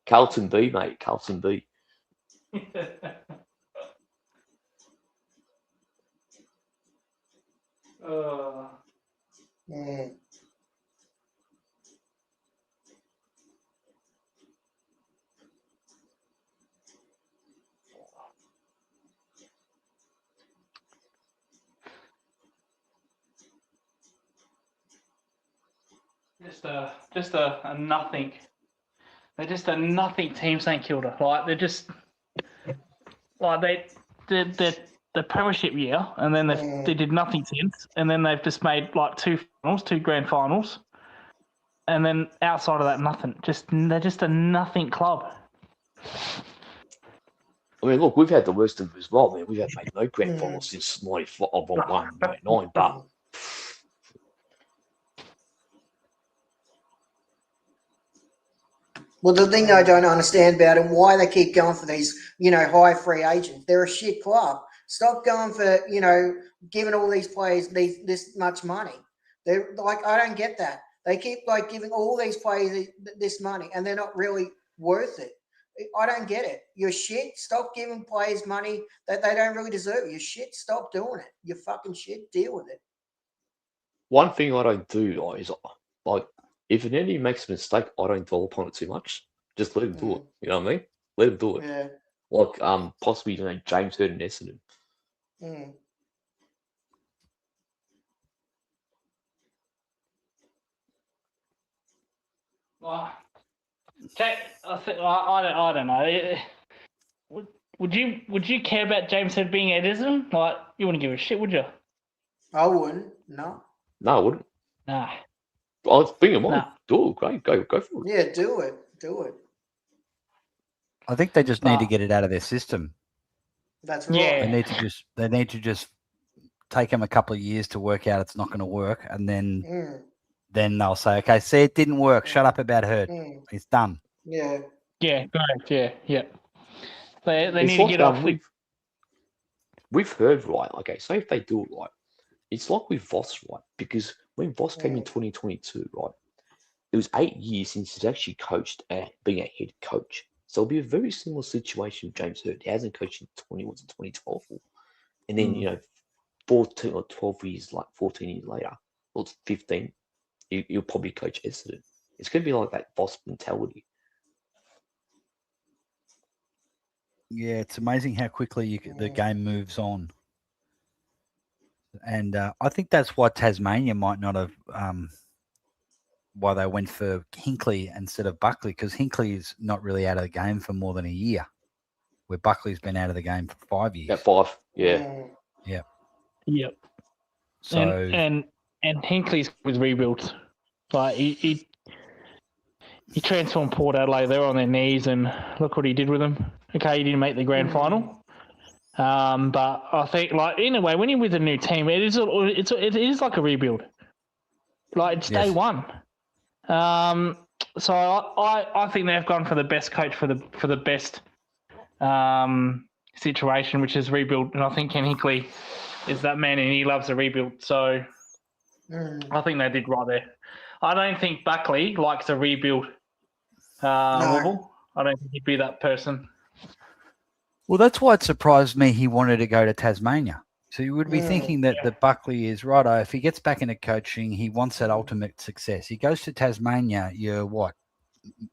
S7: Carlton B, mate. Carlton B.
S6: Mm.
S4: Just a nothing. They're just a nothing team, St Kilda. Like they're just like the premiership year, and then they did nothing since, and then they've just made like two grand finals, and then outside of that, nothing. They're just a nothing club.
S7: I mean, look, we've had the worst of it as well, man. We've had made no grand finals since 99, but
S6: Well, the thing I don't understand about them, why they keep going for these, high free agents. They're a shit club. Stop going for, giving all these players this much money. They're like, I don't get that. They keep like giving all these players this money, and they're not really worth it. I don't get it. You're shit. Stop giving players money that they don't really deserve. You're shit. Stop doing it. You're fucking shit. Deal with it.
S7: one thing I don't do is like if an enemy makes a mistake, I don't dwell upon it too much. Just let him do it. You know what I mean? Let him do it.
S6: Yeah.
S7: Like possibly James Hird and Essendon.
S6: Mm.
S4: Well, I don't know. Would you care about James Head being at Essendon? Like, you wouldn't give a shit, would you?
S6: I wouldn't. No.
S7: No, I wouldn't.
S4: Nah.
S7: I'll bring him on.
S4: Nah.
S7: Do it. Great. Go for it.
S6: Yeah, do it. Do it.
S1: I think they just need to get it out of their system.
S6: That's right.
S4: Yeah.
S1: They need to just take them a couple of years to work out it's not going to work, and then they'll say, okay, see, it didn't work. Shut up about Hurd. It's done.
S6: Yeah.
S4: Yeah, great. Yeah. They
S7: It's
S4: need to
S7: like,
S4: get off.
S7: We've heard right. Okay, so if they do it right, it's like with Voss, right? Because when Voss came in 2022, right, it was 8 years since he's actually coached being a head coach. So it'll be a very similar situation with James Hird. He hasn't coached in 2012, and then 14 or 12 years, like 14 years later, or it's 15, you'll probably coach Essendon. It's going to be like that Voss mentality.
S1: Yeah, it's amazing how quickly the game moves on. And I think that's why Tasmania might not have, why they went for Hinkley instead of Buckley, because Hinkley is not really out of the game for more than a year, where Buckley's been out of the game for 5 years.
S7: Yeah, 5, yeah.
S1: Yeah.
S4: Yep.
S1: So
S4: and Hinkley was rebuilt. Like he transformed Port Adelaide. They were on their knees, and look what he did with them. Okay, he didn't make the grand final. But I think, like, in a way, when you're with a new team, it is like a rebuild. Like, it's day one. So I think they've gone for the best coach for the best situation, which is rebuild. And I think Ken Hinkley is that man, and he loves a rebuild. So I think they did right there. I don't think Buckley likes a rebuild level. I don't think he'd be that person.
S1: well, that's why it surprised me he wanted to go to Tasmania. So you would be thinking that the Buckley is righto. If he gets back into coaching, he wants that ultimate success. He goes to Tasmania, you're what,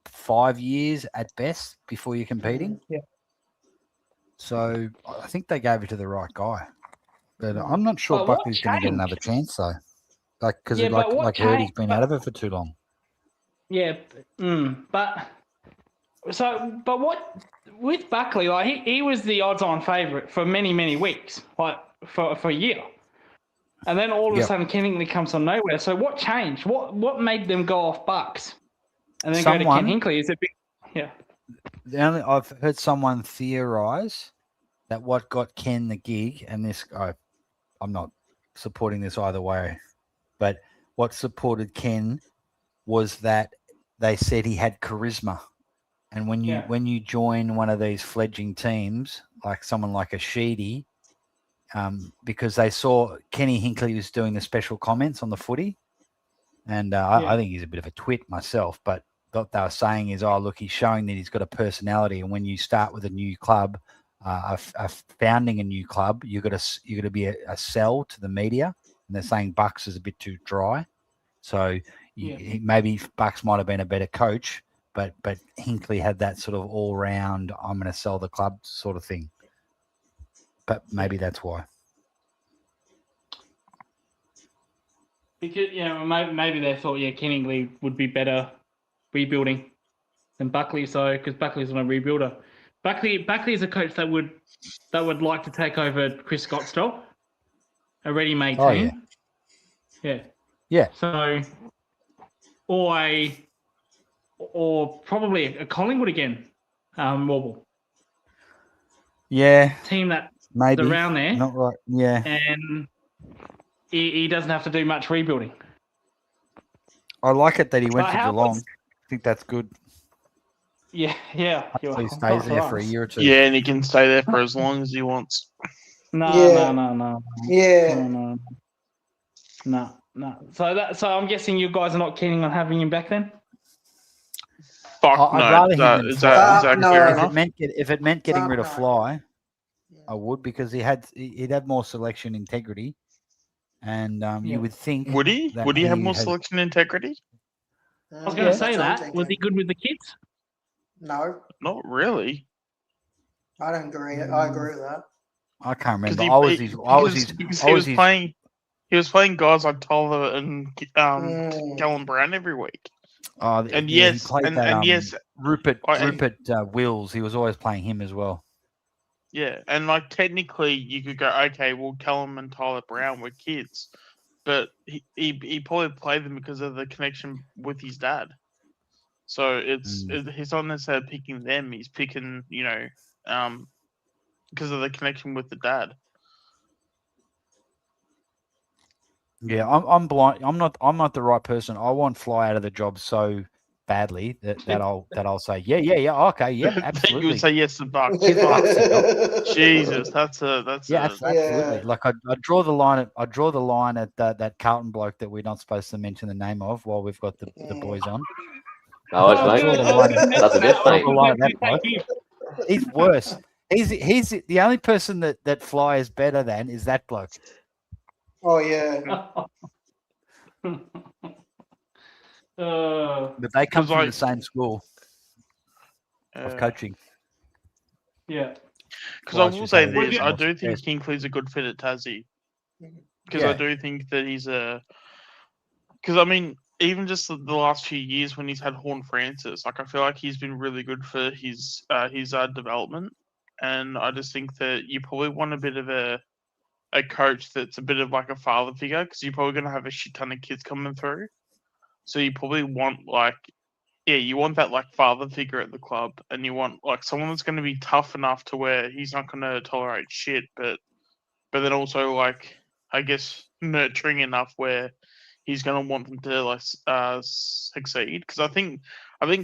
S1: 5 years at best before you're competing?
S4: Yeah.
S1: So I think they gave it to the right guy. But I'm not sure Buckley's going to get another chance, though. Because like Hurd, he's been out of it for too long.
S4: Yeah, but what with Buckley? Like he was the odds-on favourite for many weeks, like for a year, and then all of a sudden Ken Hinkley comes from nowhere. So what changed? What made them go off Bucks and then go to Ken Hinkley? Is it
S1: I've heard someone theorise that what got Ken the gig, and this I'm not supporting this either way, but what supported Ken was that they said he had charisma. And when you join one of these fledgling teams, like someone like a Sheedy, because they saw Kenny Hinkley was doing the special comments on the footy, and I think he's a bit of a twit myself, but what they were saying is, oh, look, he's showing that he's got a personality, and when you start with a new club, founding a new club, you've got to be a sell to the media,
S3: and they're saying Bucks is a bit too dry. So
S4: Yeah.
S3: maybe Bucks might have been a better coach, but Hinkley had that sort of all round, I'm going to sell the club sort of thing. But maybe that's why.
S4: Because maybe they thought Kenningley would be better rebuilding than Buckley. So because Buckley's not a rebuilder, Buckley is a coach that would like to take over Chris Scott's job, a ready-made
S3: Oh,
S4: team.
S3: Yeah.
S4: So, or probably a Collingwood again, Wobble
S3: Yeah,
S4: team that's
S3: maybe.
S4: around there,
S3: Not right. Yeah.
S4: and he doesn't have to do much rebuilding.
S3: I like it that he went
S4: But
S3: to
S4: how
S3: Geelong.
S4: was-
S3: I think that's good.
S4: Yeah.
S3: Hopefully he stays there for a year or two.
S5: Yeah, and he can stay there for as long as he wants.
S4: No.
S6: Yeah.
S4: No. So I'm guessing you guys are not keen on having him back then.
S5: Fuck
S3: I'd
S5: no.
S3: rather
S5: Is that,
S3: him
S5: is
S3: than
S5: that, is
S6: Fly.
S5: that
S6: No.
S5: clear
S6: If
S5: enough?
S3: If it meant getting rid of
S6: No.
S3: Fly, I would, because he'd have more selection integrity, and
S4: Yeah.
S3: you would think
S5: Would he?
S3: that
S5: Would he have more
S3: has-
S5: selection integrity?
S4: I was going to say that. Was he good with the kids?
S6: No,
S5: Not really.
S6: I don't agree. I agree with that.
S3: I can't
S5: Because
S3: remember.
S5: he,
S3: I was
S5: he-
S3: his. I
S5: because-
S3: was his.
S5: because
S3: I
S5: he
S3: was
S5: was
S3: his.
S5: playing. He was playing guys like Tolliver and
S6: Mm.
S5: Callum Brown every week.
S3: And
S5: yes,
S3: he played
S5: and-
S3: that,
S5: and yes,
S3: Rupert
S5: and-
S3: Wills. He was always playing him as well.
S5: Yeah, and like technically you could go, okay, well Callum and Tyler Brown were kids, but he probably played them because of the connection with his dad. So he's not necessarily picking them. He's picking because of the connection with the dad.
S3: Yeah, I'm blind. I'm not the right person. I want Fly out of the job so badly that I'll say yeah, okay, yeah,
S5: you
S3: absolutely.
S5: would say yes to Bucks. Jesus, that's
S3: Yeah,
S5: a
S3: absolutely. Like I draw the line at that Carlton bloke that we're not supposed to mention the name of while we've got the boys on.
S7: No, it's mate. That's the best, mate.
S3: Draw the line at that bloke. He's worse. He's the only person that Fly is better than is that bloke.
S6: Oh yeah.
S3: But they come from
S5: like-
S3: the same school of coaching.
S4: Yeah.
S5: Because I
S3: Well, I
S5: will
S3: should
S5: say
S3: say
S5: this,
S3: yeah.
S5: I do think
S3: Yes.
S5: Kinkley's a good fit at Tassie. Because I
S3: Yeah.
S5: do think that he's because I mean, even just the last few years when he's had Horn Francis, like I feel like he's been really good for his development, and I just think that you probably want a bit of a coach that's a bit of like a father figure, because you're probably going to have a shit ton of kids coming through. So you probably want you want that like father figure at the club, and you want like someone that's going to be tough enough to where he's not going to tolerate shit, but then also like I guess nurturing enough where he's going to want them to like succeed. Because I think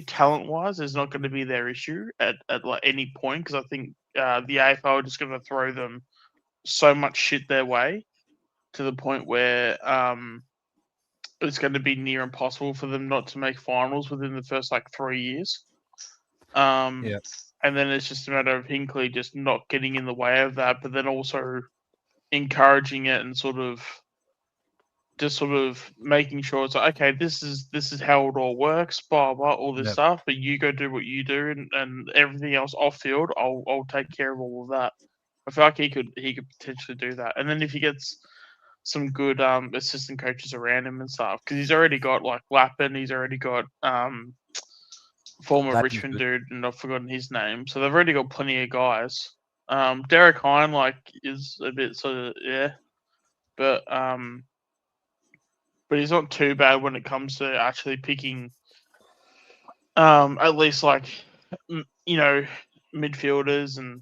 S5: talent wise is not going to be their issue at like any point, because I think the AFL are just going to throw them so much shit their way to the point where it's going to be near impossible for them not to make finals within the first like 3 years. And then it's just a matter of Hinkley just not getting in the way of that, but then also encouraging it and sort of making sure it's like, okay, this is how it all works, blah blah, all this stuff, but you go do what you do, and everything else off field, I'll take care of all of that. I feel like he could potentially do that, and then if he gets some good assistant coaches around him and stuff, because he's already got like Lappin, he's already got former
S3: Lappin's
S5: Richmond
S3: good.
S5: dude, and I've forgotten his name, so they've already got plenty of guys. Derek Hine is a bit sort of but he's not too bad when it comes to actually picking at least like midfielders and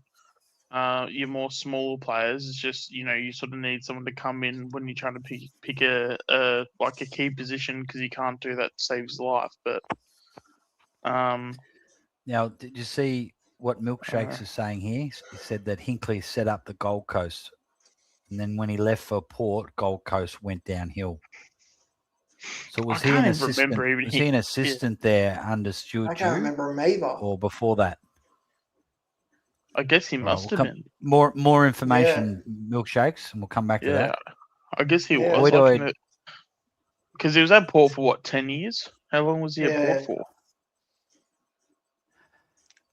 S5: your more smaller players. It's just you sort of need someone to come in when you're trying to pick a key position, because you can't do that to save his life. But
S3: now, did you see what Milkshakes is saying here? He said that Hinkley set up the Gold Coast, and then when he left for Port, Gold Coast went downhill. So was he an assistant? There under Stuart?
S6: I can't remember him either.
S3: Or before that?
S5: I guess he must have been.
S3: More information, Milkshakes, and we'll come back to that.
S5: I guess he
S6: Yeah.
S5: was
S1: Boydoid-
S5: watching it because he was at Port for what 10 years. How long was he at
S6: Yeah.
S5: Port for?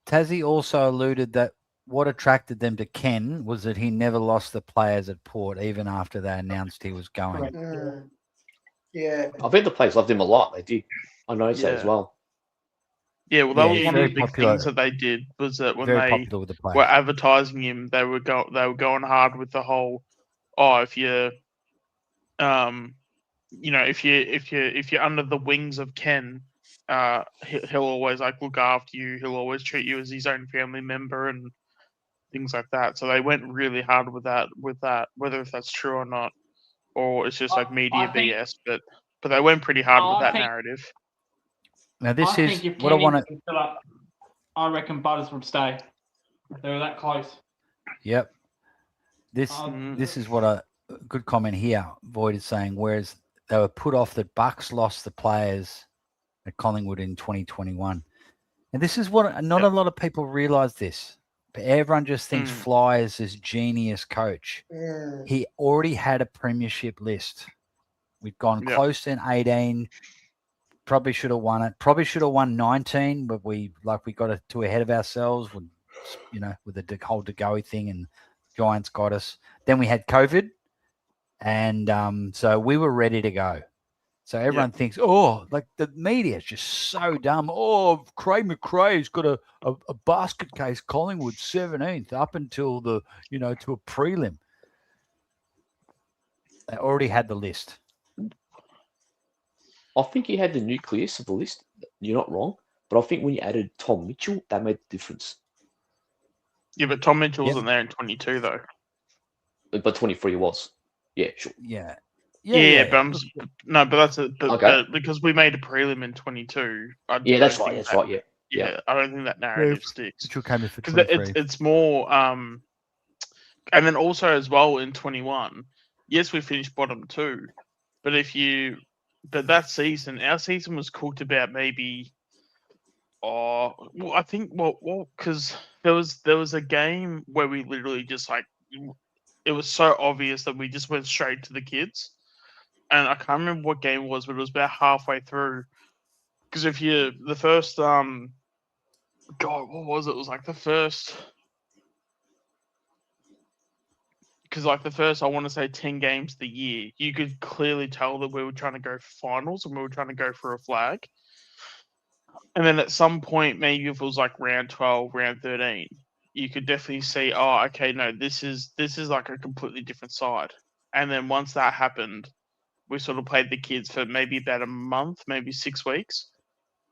S1: Tassie also alluded that what attracted them to Ken was that he never lost the players at Port, even after they announced he was going.
S4: Correct.
S6: Yeah.
S7: I bet the players loved him a lot. They did. I noticed that as
S5: Yeah.
S7: well.
S5: Yeah, well, that
S1: Yeah,
S5: was
S1: he's
S5: one of
S1: very
S5: the big
S1: popular.
S5: things that they did was that when
S1: Very
S5: they
S1: popular with the players.
S5: were advertising him, they were going hard with the whole, if you're, if you're under the wings of Ken, he'll always look after you. He'll always treat you as his own family member and things like that. So they went really hard with that, whether if that's true or not, or it's just media
S4: I think-
S5: BS. But they went pretty hard with
S4: I
S5: that
S4: think-
S5: narrative.
S1: Now this
S4: I
S1: is
S4: think if
S1: what I
S4: Kenny
S1: want
S4: was
S1: to.
S4: still up, I reckon Butters would stay. They were that close.
S1: Yep. This
S5: Mm.
S1: this is what a good comment here. Void is saying, whereas they were put off that Bucks lost the players at Collingwood in 2021, and this is what not a lot of people realise this. But everyone just thinks
S5: Mm.
S1: Fly is this genius coach.
S6: Mm.
S1: He already had a premiership list. We'd gone
S5: Yep.
S1: close in 18. Probably should have won it. Probably should have won 19, but we got too ahead of ourselves with, with the whole DeGoey thing, and Giants got us. Then we had COVID, and so we were ready to go. So everyone thinks, like the media is just so dumb. Oh, Craig McRae's got a basket case. Collingwood 17th up until to a prelim. They already had the list.
S7: I think he had the nucleus of the list. You're not wrong. But I think when you added Tom Mitchell, that made the difference.
S5: Yeah, but Tom Mitchell
S1: Yep.
S5: wasn't there in 22 though.
S7: But 23 was. Yeah, sure.
S1: Yeah.
S5: Yeah, but but that's
S7: Okay.
S5: because we made a prelim in 22.
S7: Yeah, that's right. That's right. Yeah.
S5: Yeah, I don't think that narrative sticks
S1: Mitchell came in for
S5: because
S1: 23.
S5: it's more. And then also as well in 21, yes, we finished bottom 2, but that season, our season was cooked about maybe. I think because there was a game where we literally just it was so obvious that we just went straight to the kids, and I can't remember what game it was, but it was about halfway through. Because the first God, what was it? It was the first. Because the first, I want to say 10 games of the year, you could clearly tell that we were trying to go for finals and we were trying to go for a flag. And then at some point, maybe if it was round 12, round 13, you could definitely see, okay, no, this is a completely different side. And then once that happened, we sort of played the kids for maybe about a month, maybe 6 weeks.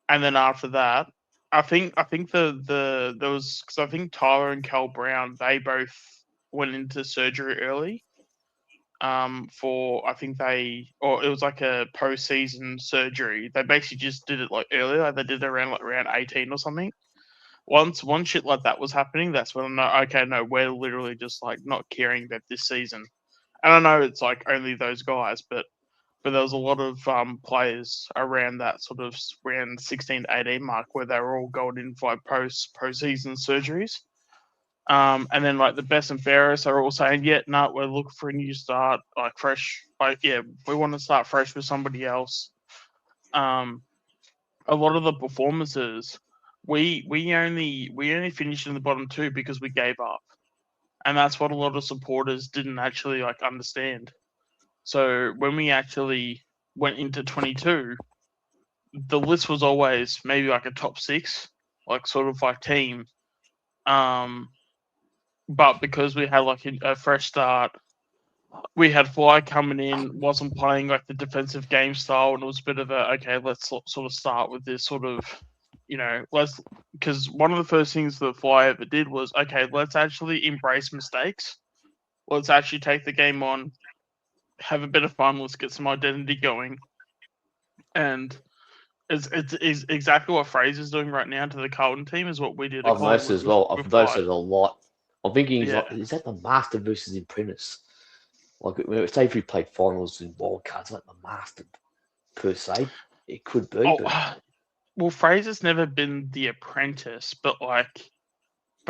S5: And then after that, I think there was, because I think Tyler and Cal Brown, they both went into surgery early. It was a post-season surgery. They basically just did it earlier. They did it around 18 or something. Once shit like that was happening, that's when I know, okay, no, we're literally just not caring about this season. And I know it's only those guys, but there was a lot of players around that sort of around 16 to 18 mark where they were all going in for post-season surgeries. And then the best and fairest are all saying, we're looking for a new start, fresh. We want to start fresh with somebody else. A lot of the performances, we only finished in the bottom 2 because we gave up, and that's what a lot of supporters didn't actually understand. So when we actually went into 22, the list was always maybe a top 6, team. But because we had a fresh start, we had Fly coming in, wasn't playing the defensive game style, and it was a bit of let's sort of start with this sort of, because one of the first things that Fly ever did was, let's actually embrace mistakes. Let's actually take the game on, have a bit of fun, let's get some identity going. And it's exactly what Fraser's doing right now to the Carlton team is what we did.
S7: I've noticed as well. I've noticed
S5: Fly.
S7: it a lot. I'm thinking, is that the Master versus Apprentice? Say if we played finals in wildcards, the Master per se, it could be.
S5: Well, Fraser's never been the Apprentice, but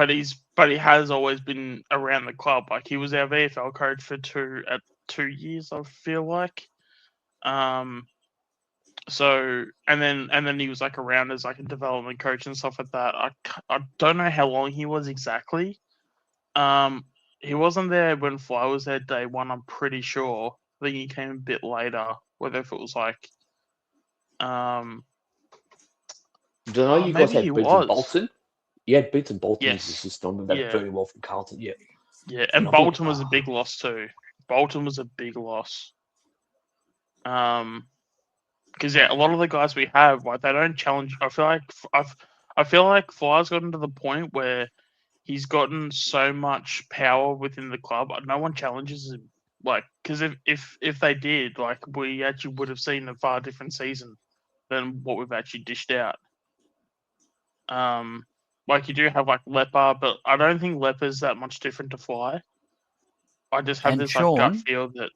S5: he has always been around the club. He was our VFL coach for 2 at 2 years, I feel like. So and then he was like around as like a development coach and stuff like that. I don't know how long he was exactly. He wasn't there when Fly was there day one, I'm pretty sure. I think he came a bit later, whether if it was like
S7: Don't know, you guys
S5: maybe
S7: had
S5: he
S7: Benton
S5: was.
S7: Bolton. You had Benton Bolton as
S5: Yes.
S7: assistant. I remember that
S5: Yeah.
S7: very well from Carlton. Yeah.
S5: Yeah,
S7: And
S5: and
S7: I think-
S5: Bolton was a big loss too. Bolton was a big loss. Because yeah, a lot of the guys we have, like they don't challenge. I feel like Fly's gotten to the point where he's gotten so much power within the club. No one challenges him. Like, because if they did, like we actually would have seen a far different season than what we've actually dished out. Like you do have like Leper, but I don't think Leper's that much different to Fly. I just have
S3: And
S5: this like gut
S3: Sean-
S5: feel that,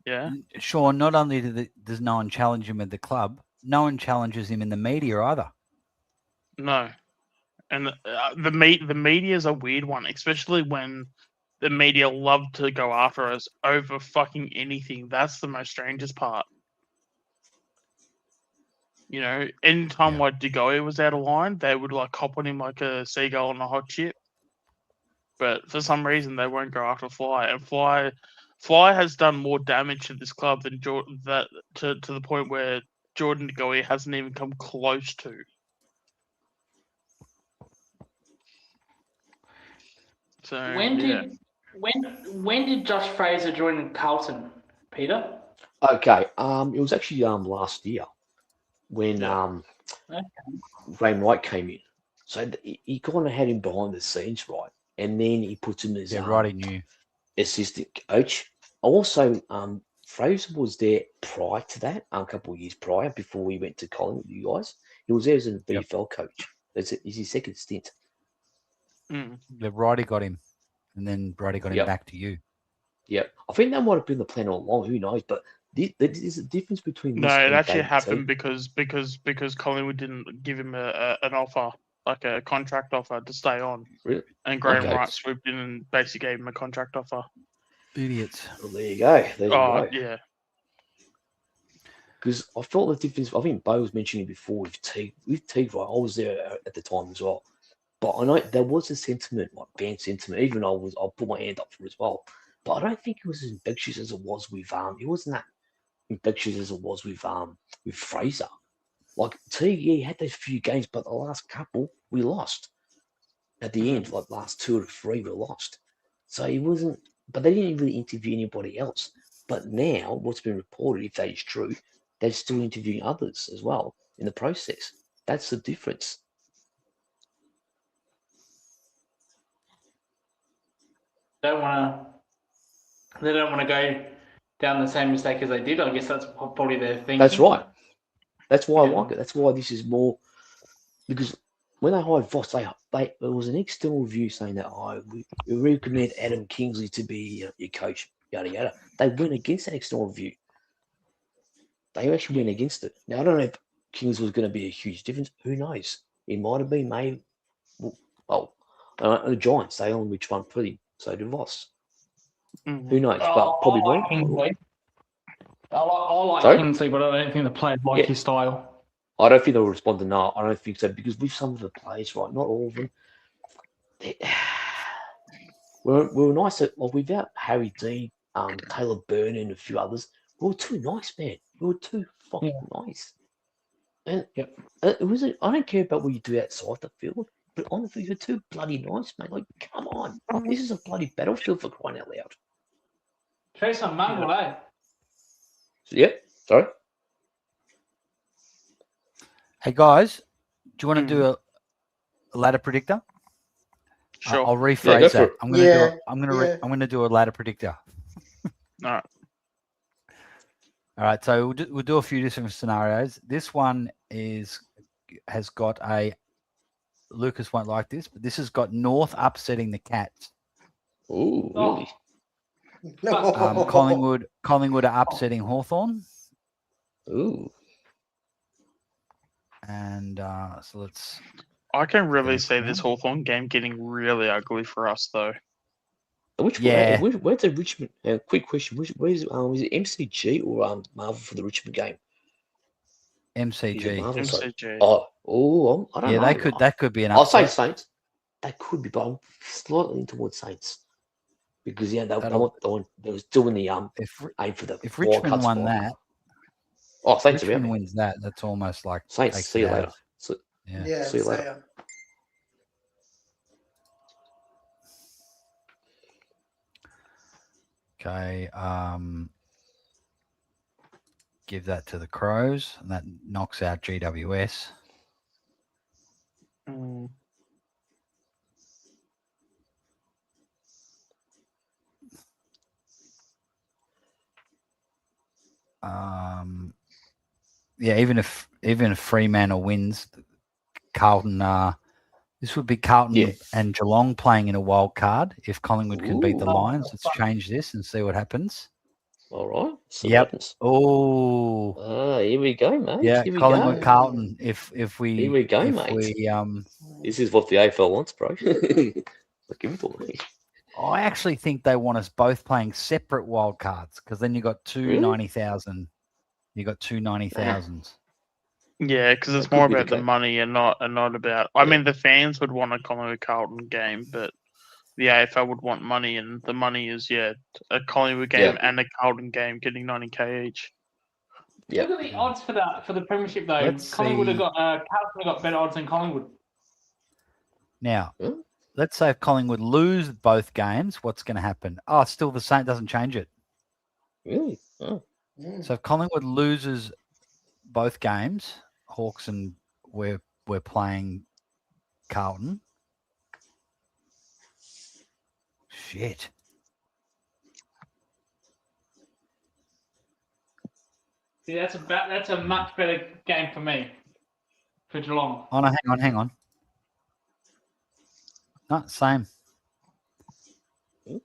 S5: yeah.
S3: Sean, not only does no one challenge him at the club, no one challenges him in the media either.
S5: No, and the media is a weird one, especially when the media love to go after us over fucking anything. That's the most strangest part. You know, anytime like DeGoey was out of line, they would like hop on him like a seagull on a hot chip. But for some reason, they won't go after Fly, and Fly has done more damage to this club than Jordan. That to the point where Jordan DeGoey hasn't even come close to. So
S4: When
S5: yeah.
S4: when did Josh Fraser join Carlton, Peter?
S7: Okay. It was actually last year when
S4: Okay.
S7: Graham Wright came in. So he kind of had him behind the scenes, right? And then he puts him as
S3: Righty knew.
S7: assistant coach. Also, Fraser was there prior to that, a couple of years prior, before we went to Collingwood with you guys. He was there as a VFL coach. It's his second stint.
S3: The Righty got him, and then Righty got him
S7: Yep.
S3: back to you.
S7: Yeah, I think that might have been the plan all along. Who knows? But there's a difference between
S5: No,
S7: this
S5: it
S7: and
S5: actually
S7: David
S5: happened
S7: T.
S5: because Collingwood didn't give him an offer, like a contract offer to stay on.
S7: Really?
S5: And Graham
S7: Okay.
S5: Wright swooped in and basically gave him a contract offer.
S3: Idiots.
S7: Well, there you go. There you go.
S5: Yeah.
S7: Because I felt the difference. I think Bo was mentioning before with Teague. With Teague, right? I was there at the time as well. But I know there was a sentiment, like fan sentiment. Even I'll put my hand up for it as well. But I don't think it was as infectious as it was with It wasn't that infectious as it was with Fraser. Like Teague, yeah, he had those few games, but the last couple we lost. At the end, like last 2 or 3 we lost. So he wasn't. But they didn't really interview anybody else. But now, what's been reported, if that is true, they're still interviewing others as well in the process. That's the difference.
S4: They don't want to go down the same mistake as they did. I guess that's probably their thing.
S7: That's right. That's why I like it. That's why this is more because when they hired Voss, there was an external review saying that we recommend Adam Kingsley to be your coach, yada yada. They went against that external review. They actually went against it. Now I don't know if Kingsley was going to be a huge difference. Who knows? It might have been made. Well, the Giants they only which one put him. So did Voss. Who knows? But probably
S4: I like
S7: won't.
S4: Kingsley. I like
S7: Sorry?
S4: Kingsley, but I don't think the players like his style.
S7: I don't think they'll respond to no. I don't think so because with some of the players, right, not all of them, we're nice. Well, without Harry Dean, Taylor Byrne, and a few others, we were too nice, man. We were too fucking nice. And it wasn't. I don't care about what you do outside the field, but on the field, you're too bloody nice, mate. Like, come on, this is a bloody battlefield for crying out loud.
S4: Show some mangle, eh?
S7: Yeah, sorry.
S3: Hey guys, do you want to do a ladder predictor?
S5: Sure.
S3: I'll
S7: go
S3: rephrase
S7: for
S3: that.
S7: it.
S3: I'm gonna
S6: Yeah,
S3: do. I'm gonna do a ladder predictor.
S5: All right.
S3: All right, so we'll do a few different scenarios. This one has got a Lucas won't like this, but this has got North upsetting the Cats.
S7: Ooh,
S4: Oh.
S7: really?
S3: Collingwood are upsetting Hawthorn,
S7: Ooh.
S3: and so let's.
S5: I can really
S3: Goodness
S5: see this
S3: me.
S5: Hawthorn game getting really ugly for us, though.
S7: Which
S1: Yeah.
S7: where's the Richmond? Quick question: where's is it MCG or Marvel for the Richmond game? Is it
S1: MCG.
S7: Marvel? Sorry.
S5: MCG.
S7: I don't
S1: Yeah,
S7: know.
S1: that could be an
S7: I'll say
S1: upset.
S7: Saints. That could be, but I'm slightly leaning towards Saints because they
S1: That'll-
S7: was doing the
S1: If
S7: aim for the
S1: if
S7: wild
S1: Richmond
S7: card
S1: won
S7: spot.
S1: that,
S7: Oh, Saints are out.
S1: Richmond
S7: Man.
S1: wins that. That's almost like
S7: Saints.
S1: takes
S7: See
S1: it
S7: you
S1: out
S7: later.
S1: of-
S7: So,
S1: Yeah.
S6: Yeah,
S7: See you
S6: so,
S7: later.
S1: Okay. Give that to the Crows, and that knocks out GWS.
S5: Mm.
S1: Yeah, even if Fremantle wins, Carlton. This would be Carlton
S7: Yeah.
S1: and Geelong playing in a wild card. If Collingwood can beat the
S7: Ooh.
S1: Lions, let's change this and see what happens.
S7: all right. See
S1: Yep.
S7: what happens.
S1: Oh,
S7: Here we go, mate.
S1: yeah,
S7: Here we
S1: Collingwood,
S7: go.
S1: Carlton. If we
S7: Here we go,
S1: if
S7: mate.
S1: we
S7: This is what the AFL wants, bro. Like, give it to me.
S1: I actually think they want us both playing separate wild cards because then you got two
S7: Really?
S1: 90,000. You got two 90,000s.
S5: Yeah, because it's
S7: That could
S5: more
S7: be the
S5: about the
S7: case.
S5: money and not about. I mean, the fans would want a Collingwood Carlton game, but the AFL would want money, and the money is a Collingwood game and a Carlton game, getting 90k each.
S7: Yeah.
S4: Look at the odds for that for the premiership though.
S1: Let's
S4: Collingwood have
S1: see.
S4: got Carlton have got better odds than Collingwood.
S1: Now,
S7: Huh?
S1: let's say if Collingwood lose both games, what's going to happen? Oh, it's still the same. Doesn't change it.
S7: Really? Oh.
S1: So if Collingwood loses both games, Hawks and we're playing Carlton. Shit.
S4: See, that's a much better game for me, for Geelong.
S1: Oh no, hang on. Not same.
S7: Hmm?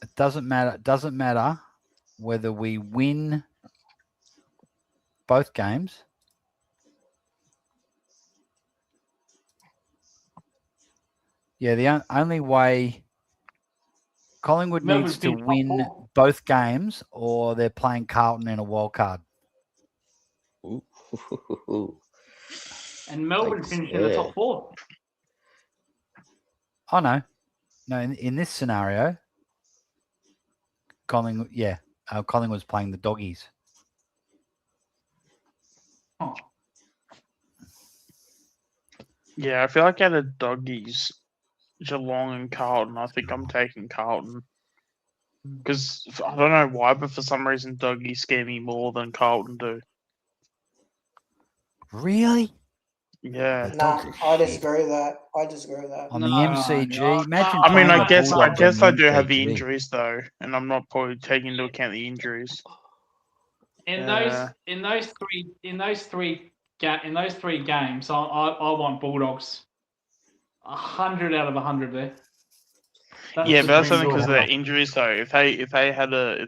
S1: It doesn't matter. It doesn't matter whether we win both games. Yeah, the only way Collingwood
S4: Melbourne's
S1: needs to
S4: been top
S1: win
S4: four.
S1: both games, or they're playing Carlton in a wild card.
S7: Ooh.
S4: And Melbourne
S7: Thanks,
S4: finished in the
S7: yeah.
S4: top 4.
S1: Oh no, in this scenario, Collingwood's playing the Doggies.
S4: Oh.
S5: Yeah, I feel like out of Doggies, Geelong and Carlton, I think I'm taking Carlton. Because I don't know why, but for some reason, Doggies scare me more than Carlton do.
S1: Really?
S5: Yeah.
S1: The
S6: Nah,
S1: Dogs are
S6: I
S1: shit.
S6: disagree with that. I disagree with that.
S1: On the
S4: No,
S1: MCG.
S4: no.
S1: Imagine.
S5: I mean,
S1: playing
S5: I
S1: the
S5: guess
S1: Bulldogs on
S5: I
S1: the
S5: do have the
S1: MCG.
S5: injuries though, and I'm not probably taking into account the injuries.
S4: In
S5: Yeah.
S4: those three games, I want Bulldogs. 100 out of 100 there.
S5: Yeah, but that's only
S4: between
S5: because of
S4: two.
S5: their injuries though. If they had a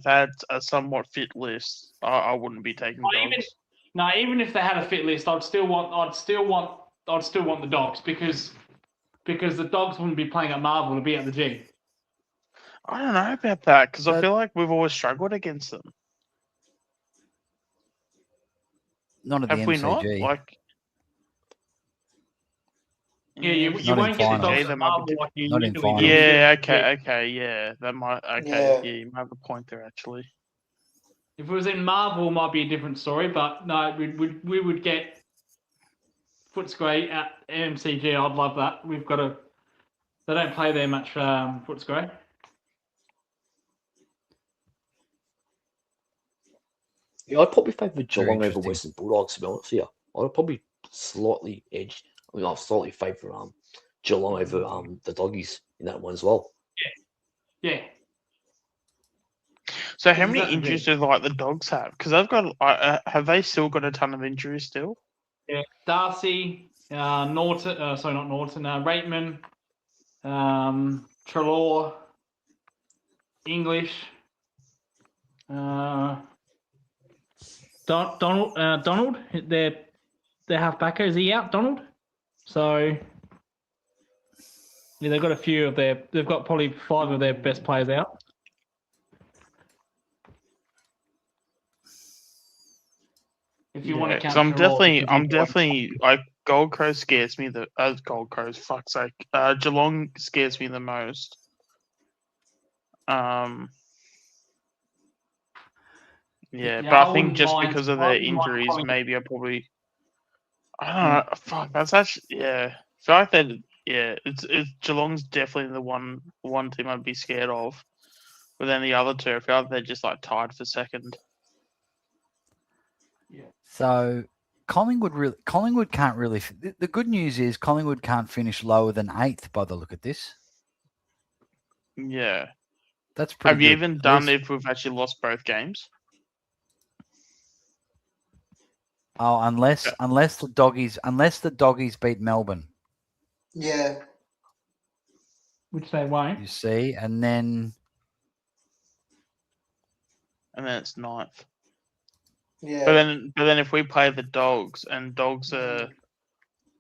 S5: somewhat fit list, I wouldn't be taking Dogs.
S4: Even if they had a fit list, I'd still want the Dogs because the Dogs wouldn't be playing at Marvel to be at the G.
S5: I don't know about that because I
S1: But-
S5: feel like we've always struggled against them.
S1: Not at the
S5: Have we not?
S1: MCG.
S5: Like,
S4: Yeah, you
S1: Not in
S4: won't get the
S1: finals.
S4: Dogs
S5: Yeah,
S4: at
S5: that might be
S4: Marvel like you
S1: Not in
S4: usually do.
S1: finals.
S5: yeah, okay, yeah, that might, okay,
S6: Yeah.
S5: you might have a point there actually.
S4: If it was in Marvel, it might be a different story. But no, we would get Footscray at MCG. I'd love that. We've got a. They don't play there much. Footscray.
S7: Yeah, I'd probably favour Geelong over
S1: interesting.
S7: Western Bulldogs, to be honest. Yeah, I'd probably slightly edge. I mean, I'll slightly favour Geelong over the Doggies in that one as well.
S4: Yeah.
S5: So how many
S4: Exactly.
S5: injuries do like the Dogs have? Because they've got, have they still got a ton of injuries still?
S4: Yeah. Darcy, Norton. Sorry, not Norton. Reitman, Trelaw, English. Donald, their halfbacker, is he out? Donald. So Yeah, they've got a few of their. They've got probably 5 of their best players out. If you want to count,
S5: I'm
S4: Treloar,
S5: definitely like Gold Coast scares me the Gold Coast. Fuck's sake, Geelong scares me the most. Yeah, but I think
S4: wouldn't
S5: just
S4: mind-
S5: because of
S4: I
S5: their
S4: wouldn't mind
S5: injuries,
S4: Collingwood.
S5: maybe I probably. I don't know. Fuck, that's actually I feel like that. Yeah, it's Geelong's definitely the one team I'd be scared of. But then the other two, I feel like they're just like tied for second.
S3: So Collingwood can't really. The good news is Collingwood can't finish lower than 8th by the look at this.
S5: Yeah.
S3: That's pretty
S5: Have you
S3: good.
S5: even
S3: At
S5: done
S3: least-
S5: if we've actually lost both games?
S3: Oh, unless the doggies beat Melbourne,
S6: Yeah.
S4: which they won't.
S3: you see, and then
S5: And then it's 9th.
S6: Yeah.
S5: But then if we play the Dogs and Dogs are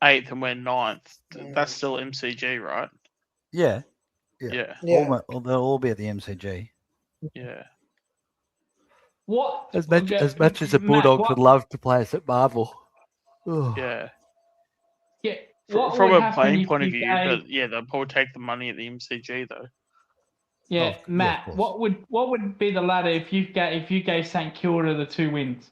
S5: 8th and we're 9th, that's still MCG, right?
S3: yeah,
S5: Yeah.
S6: Yeah.
S3: they'll all be at the MCG.
S5: Yeah.
S4: What?
S3: As much as the
S4: Matt,
S3: Bulldogs
S4: what-
S3: would love to play us at Marvel. Ugh.
S5: Yeah.
S4: Yeah. What
S5: From
S4: would
S5: a
S4: happen
S5: playing
S4: if
S5: point of
S4: you
S5: view,
S4: gave-
S5: but yeah, they'll probably take the money at the MCG though.
S4: Yeah,
S3: of
S4: Matt.
S3: course.
S4: What would be the ladder if you gave St Kilda the 2 wins?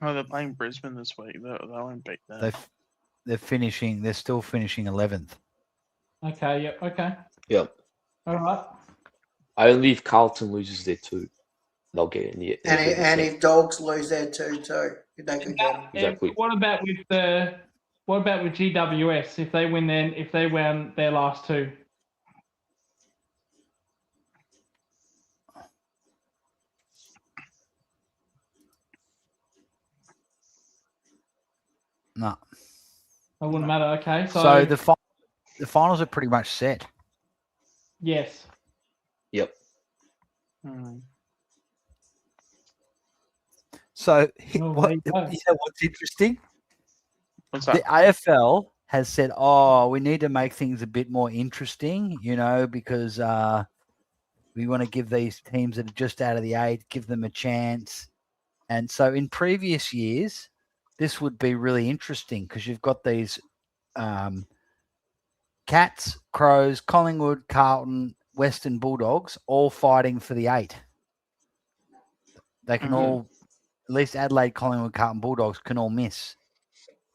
S5: Oh, they're playing Brisbane this week. They won't beat them.
S3: They're still finishing 11th.
S4: Okay. Yep. Okay.
S7: Yep.
S4: All right.
S7: Only if Carlton loses their 2, they'll get in the.
S6: And if Dogs lose their 2 too, if they could get them.
S7: Exactly.
S4: What about with GWS if they win their last 2?
S3: No.
S4: It wouldn't matter. Okay.
S3: So the finals are pretty much set.
S4: yes.
S7: Yep.
S3: So
S4: Well,
S3: what,
S4: there you go.
S3: what's interesting?
S5: What's
S3: The
S5: that?
S3: AFL has said, "Oh, we need to make things a bit more interesting, because we want to give these teams that are just out of the 8, give them a chance." And so, in previous years, this would be really interesting because you've got these Cats, Crows, Collingwood, Carlton, Western Bulldogs all fighting for the 8. They can all, at least Adelaide, Collingwood, Carlton, Bulldogs can all miss.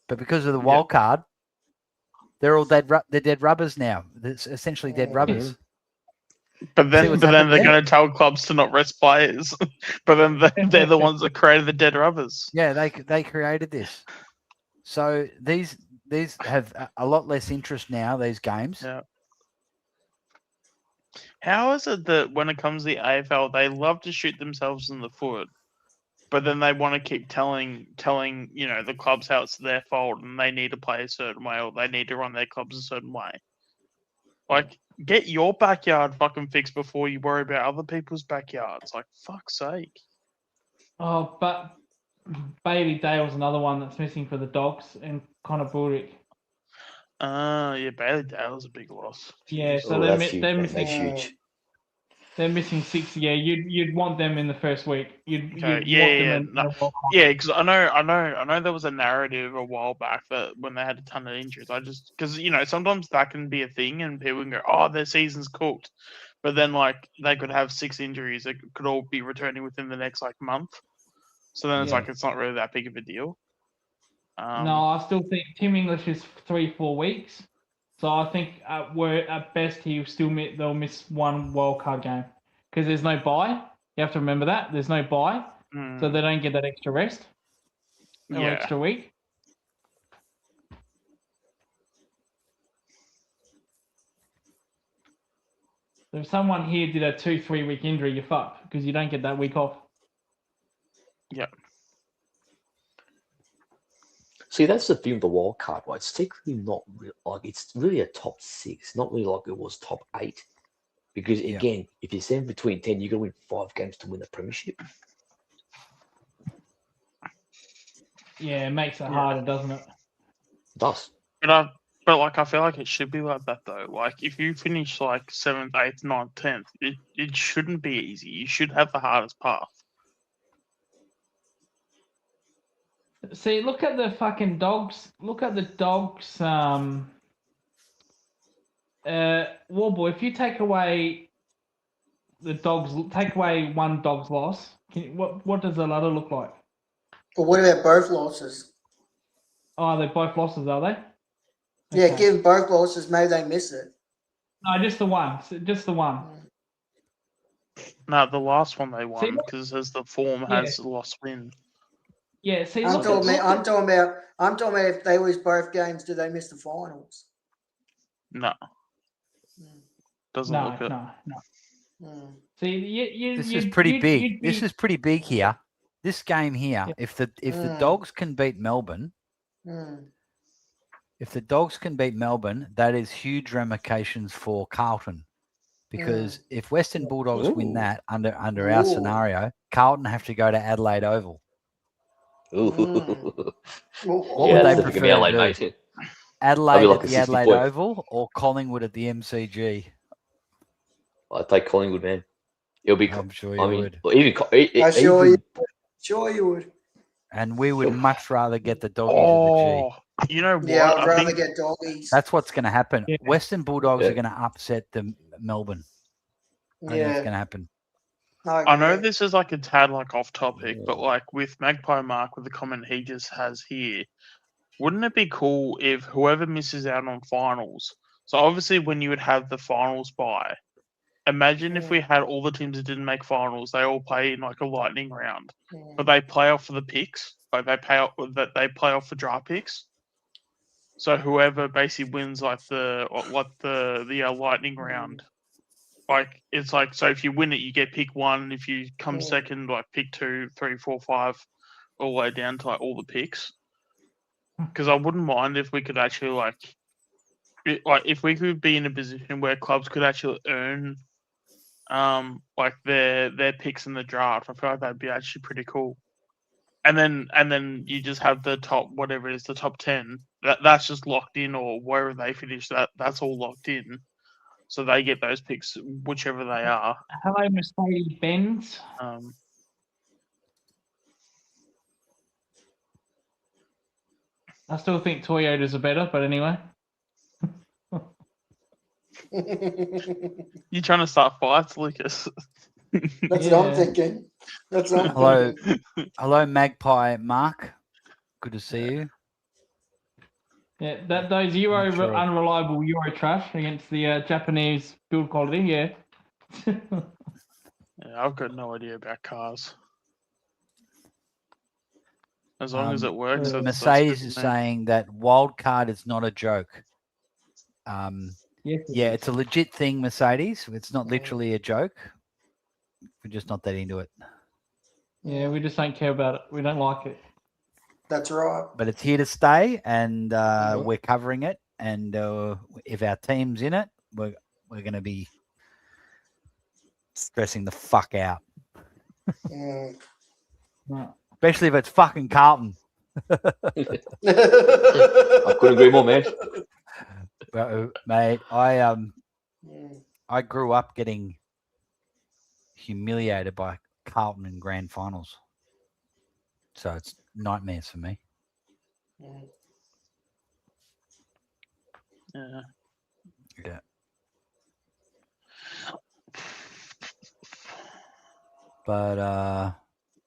S3: But because of the wild card, they're all dead. They're dead rubbers now. It's essentially dead rubbers.
S5: But then,
S3: what's
S5: they're
S3: happened there?
S5: going to tell clubs to not rest players. But then they're the ones that created the dead rubbers.
S3: Yeah, they created this. So these have a lot less interest now. These games.
S5: Yeah. How is it that when it comes to the AFL, they love to shoot themselves in the foot, but then they want to keep telling the clubs how it's their fault and they need to play a certain way or they need to run their clubs a certain way? Like, get your backyard fucking fixed before you worry about other people's backyards. Like, fuck's sake.
S4: Oh, but Bailey Dale's another one that's missing for the Dogs, and Connor Bullock.
S5: Yeah, Bailey Dale's a big loss.
S4: Yeah, so
S7: Oh,
S4: they're
S7: that's huge.
S4: they're
S7: mate.
S4: missing.
S7: That's huge.
S4: They're missing 6. Yeah, you'd want them in the first week. You'd
S5: Okay,
S4: want
S5: yeah,
S4: them in
S5: no.
S4: the World Cup.
S5: Yeah, because I know there was a narrative a while back that when they had a ton of injuries, because sometimes that can be a thing and people can go, oh, their season's cooked, but then like they could have 6 injuries that could all be returning within the next like month, so then it's
S4: Yeah.
S5: like it's not really that big of a deal.
S4: No, I still think Tim English is 3-4 weeks. So I think at best they'll miss 1 wildcard game because there's no bye. You have to remember that there's no bye, so they don't get that extra rest or
S5: Yeah.
S4: extra week. So if someone here did a 2-3 week injury, you're fucked because you don't get that week off.
S5: Yeah.
S7: See, that's the thing with the wild card, right? It's technically not like it's really a top 6, not really like it was top 8. Because
S3: Yeah.
S7: again, if you're 7 between 10, you got to win 5 games to win the premiership.
S4: Yeah, it makes it
S5: Yeah.
S4: harder, doesn't it?
S7: It does.
S5: But like I feel like it should be like that though. Like if you finish like 7th, 8th, 9th, 10th, it shouldn't be easy. You should have the hardest path.
S4: See, look at the fucking dogs. Look at the dogs. Warboy, if you take away the dogs, take away one dog's loss, what does the ladder look like?
S6: But what about both losses?
S4: Oh, they're both losses, are they?
S6: Yeah,
S4: Okay.
S6: give both losses, maybe they miss it.
S4: No, just the one. Just the one.
S5: No, the last one they
S4: See,
S5: won
S4: look-
S5: because as the form
S4: Yeah.
S5: has lost win.
S4: Yeah, see,
S6: I'm
S4: look
S6: talking
S4: at,
S6: about, I'm talking about if they lose both games, do they miss the finals?
S5: No. Doesn't
S4: no,
S5: look it.
S4: no.
S6: Mm.
S4: See, you
S3: This
S4: you,
S3: is pretty
S4: you'd-
S3: big.
S4: you'd
S3: This
S4: be-
S3: is pretty big here. This game here,
S4: Yeah.
S3: if the
S6: Mm.
S3: Dogs can beat Melbourne,
S6: Mm.
S3: if the Dogs can beat Melbourne, that is huge ramifications for Carlton. Because if Western Bulldogs win
S7: Ooh.
S3: that under our
S6: Ooh.
S3: scenario, Carlton have to go to Adelaide Oval.
S7: Ooh.
S6: Well,
S3: What
S7: yeah,
S3: would they
S7: that's
S3: prefer
S7: gonna be LA,
S3: to do?
S7: mate.
S3: Adelaide
S7: like
S3: at
S7: a
S3: the
S7: 60
S3: Adelaide
S7: point.
S3: Oval or Collingwood at the MCG?
S7: I'd take Collingwood, man. It'll be.
S3: I'm sure you
S7: I mean,
S3: would.
S7: or even.
S6: I'm sure you
S7: even
S6: Sure you would.
S3: And we would much rather get the Doggies
S5: Oh, you know what?
S6: Yeah, I'd
S5: I
S6: rather
S5: think
S6: get doggies.
S3: That's what's going to happen.
S4: Yeah.
S3: Western Bulldogs
S7: Yeah.
S3: are going to upset the Melbourne. I think that's
S6: Yeah,
S3: going to happen.
S5: I know
S6: agree.
S5: this is like a tad like off topic, but like with Magpie Mark with the comment he just has here, wouldn't it be cool if whoever misses out on finals? So obviously, when you would have the finals bye, imagine if we had all the teams that didn't make finals, they all play in like a lightning round, but they play off for the picks, like they play off for draft picks. So whoever basically wins like the lightning round, like it's like, so if you win it, you get pick 1. If you come second, like pick 2, 3, 4, 5, all the way down to like all the picks. Because I wouldn't mind if we could actually like if we could be in a position where clubs could actually earn like their picks in the draft. I feel like that'd be actually pretty cool. And then you just have the top, whatever it is, the top 10. That's just locked in, or wherever they finish, that's all locked in. So they get those picks, whichever they are.
S4: Hello, Mercedes Benz. I still think Toyotas are better, but anyway.
S5: You trying to start fights, Lucas?
S6: That's what I'm thinking. That's what I'm
S3: Hello.
S6: thinking.
S3: Hello, Magpie Mark. Good to see you.
S4: Yeah, those Euro
S3: Not sure.
S4: unreliable Euro trash against the Japanese build quality. Yeah.
S5: Yeah, I've got no idea about cars. As long as it works, that's
S3: Mercedes
S5: good
S3: is
S5: to me.
S3: saying that wild card is not a joke.
S4: Yes,
S3: Yeah, it's a legit thing, Mercedes. It's not literally a joke. We're just not that into it.
S4: Yeah, we just don't care about it. We don't like it.
S6: That's right.
S3: But it's here to stay, and we're covering it. And if our team's in it, we're going to be stressing the fuck out,
S6: Mm.
S4: Right.
S3: especially if it's fucking Carlton.
S7: I couldn't agree more, man.
S3: Mate, I grew up getting humiliated by Carlton in grand finals, so it's nightmares for me.
S5: Yeah.
S3: Yeah. But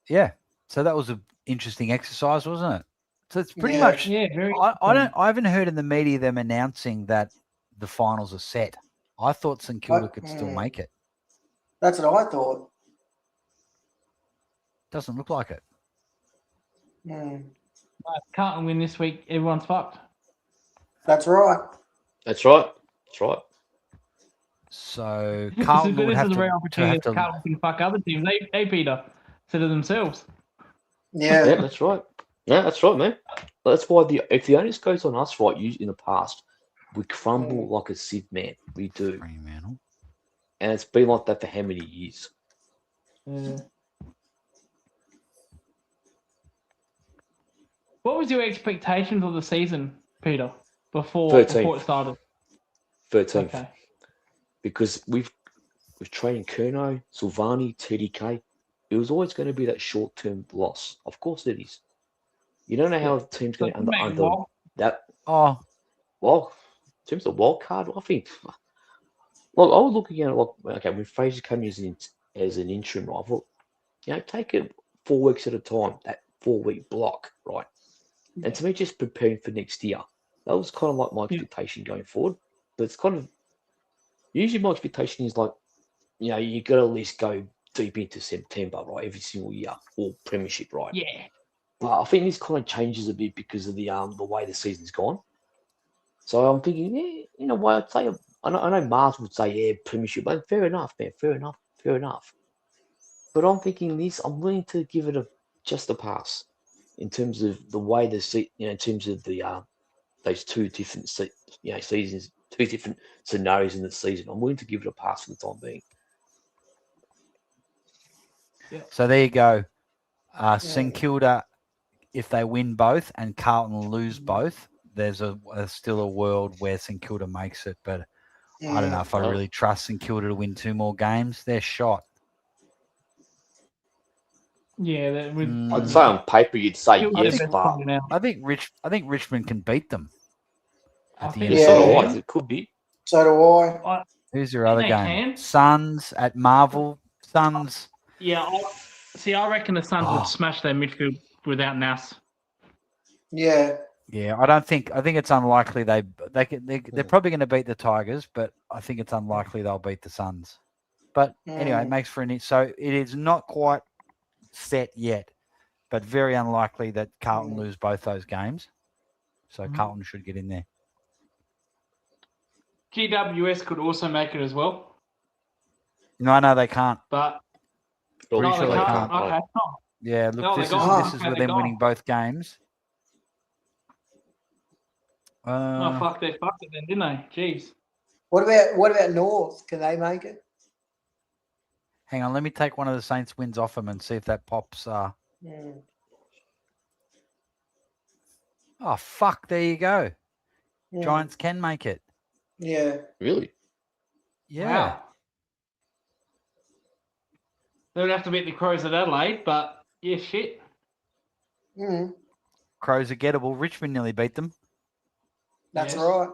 S3: yeah, so that was an interesting exercise, wasn't it? So it's pretty
S6: Yeah.
S3: much.
S4: Yeah, very.
S3: I haven't heard in the media them announcing that the finals are set. I thought St Kilda could still make it.
S6: That's what I thought.
S3: Doesn't look like it.
S6: Mm.
S4: Carlton win this week. Everyone's fucked.
S6: That's right.
S7: That's right. That's right.
S3: So
S4: This
S3: Carlton
S4: is
S3: would have
S4: a rare
S3: to
S4: opportunity
S3: have
S4: that
S3: to.
S4: Carlton can fuck other teams. Hey, Peter, instead of themselves.
S6: Yeah.
S7: Yeah, that's right. Yeah, that's right, man. That's why if the onus goes on us, right, in the past, we crumble like a sieve, man. We do.
S1: Fremantle.
S7: And it's been like that for how many years?
S4: What was your expectations of the season, Peter, before
S7: 13th.
S4: it started?
S7: 13th.
S4: Okay.
S7: Because we've trained Kerno, Silvani, TDK. It was always going to be that short-term loss. Of course it is. You don't know how the team's going to under that.
S1: Oh,
S7: Well, in terms of wild card, I think. Well, I was looking at it like, okay, when Fraser came in as an interim rival, take it 4 weeks at a time, that 4-week block, right? And to me, just preparing for next year, that was kind of like my expectation going forward. But it's kind of, usually my expectation is like, you got to at least go deep into September, right? Every single year, or premiership, right?
S4: Yeah.
S7: But I think this kind of changes a bit because of the way the season's gone. So I'm thinking, in a way, I'd say, I know Mars would say, yeah, premiership, but fair enough, man, fair enough. But I'm thinking this, I'm willing to give it just a pass in terms of the way in terms of the those two different seasons, two different scenarios in the season. I'm willing to give it a pass for the time being.
S1: so there you go. St Kilda, if they win both and Carlton lose both, there's still a world where St Kilda makes it. But I don't know if I really trust St Kilda to win 2 more games. They're shot.
S4: Yeah, that would.
S7: I'd say on paper you'd say
S4: Kilda
S7: yes,
S4: the best
S7: but
S4: team now.
S1: I think Richmond can beat them.
S4: I
S1: At the
S4: think
S1: end
S7: yeah,
S1: of
S7: so
S1: the
S7: do
S1: year.
S7: I. It could be.
S6: So do I.
S1: Who's your other
S4: they
S1: game?
S4: can.
S1: Suns at Marvel. Suns.
S4: Yeah, I reckon the Suns
S1: Oh.
S4: would smash their midfield without Nas.
S6: Yeah.
S1: Yeah, I think it's unlikely they're probably going to beat the Tigers, but I think it's unlikely they'll beat the Suns. But anyway, it makes for so it is not quite set yet, but very unlikely that Carlton lose both those games. So Carlton should get in there.
S4: GWS could also make it as well,
S1: No, they can't.
S4: but
S1: Pretty sure they can't.
S4: Okay.
S1: Yeah, look,
S4: No,
S1: this
S4: they're
S1: is
S4: gone.
S1: this is
S4: Okay,
S1: with
S4: they're
S1: them winning
S4: gone.
S1: both games.
S4: Oh fuck! They fucked it then, didn't they? Jeez.
S6: What about North? Can they make it?
S1: Hang on, let me take one of the Saints wins off them and see if that pops. Oh fuck! There you go. Giants can make it.
S6: Yeah.
S7: Really?
S1: Yeah.
S4: Wow. They would have to beat the Crows at Adelaide, but yeah, shit.
S1: Crows are gettable. Richmond nearly beat them.
S6: That's
S4: Yes.
S6: right.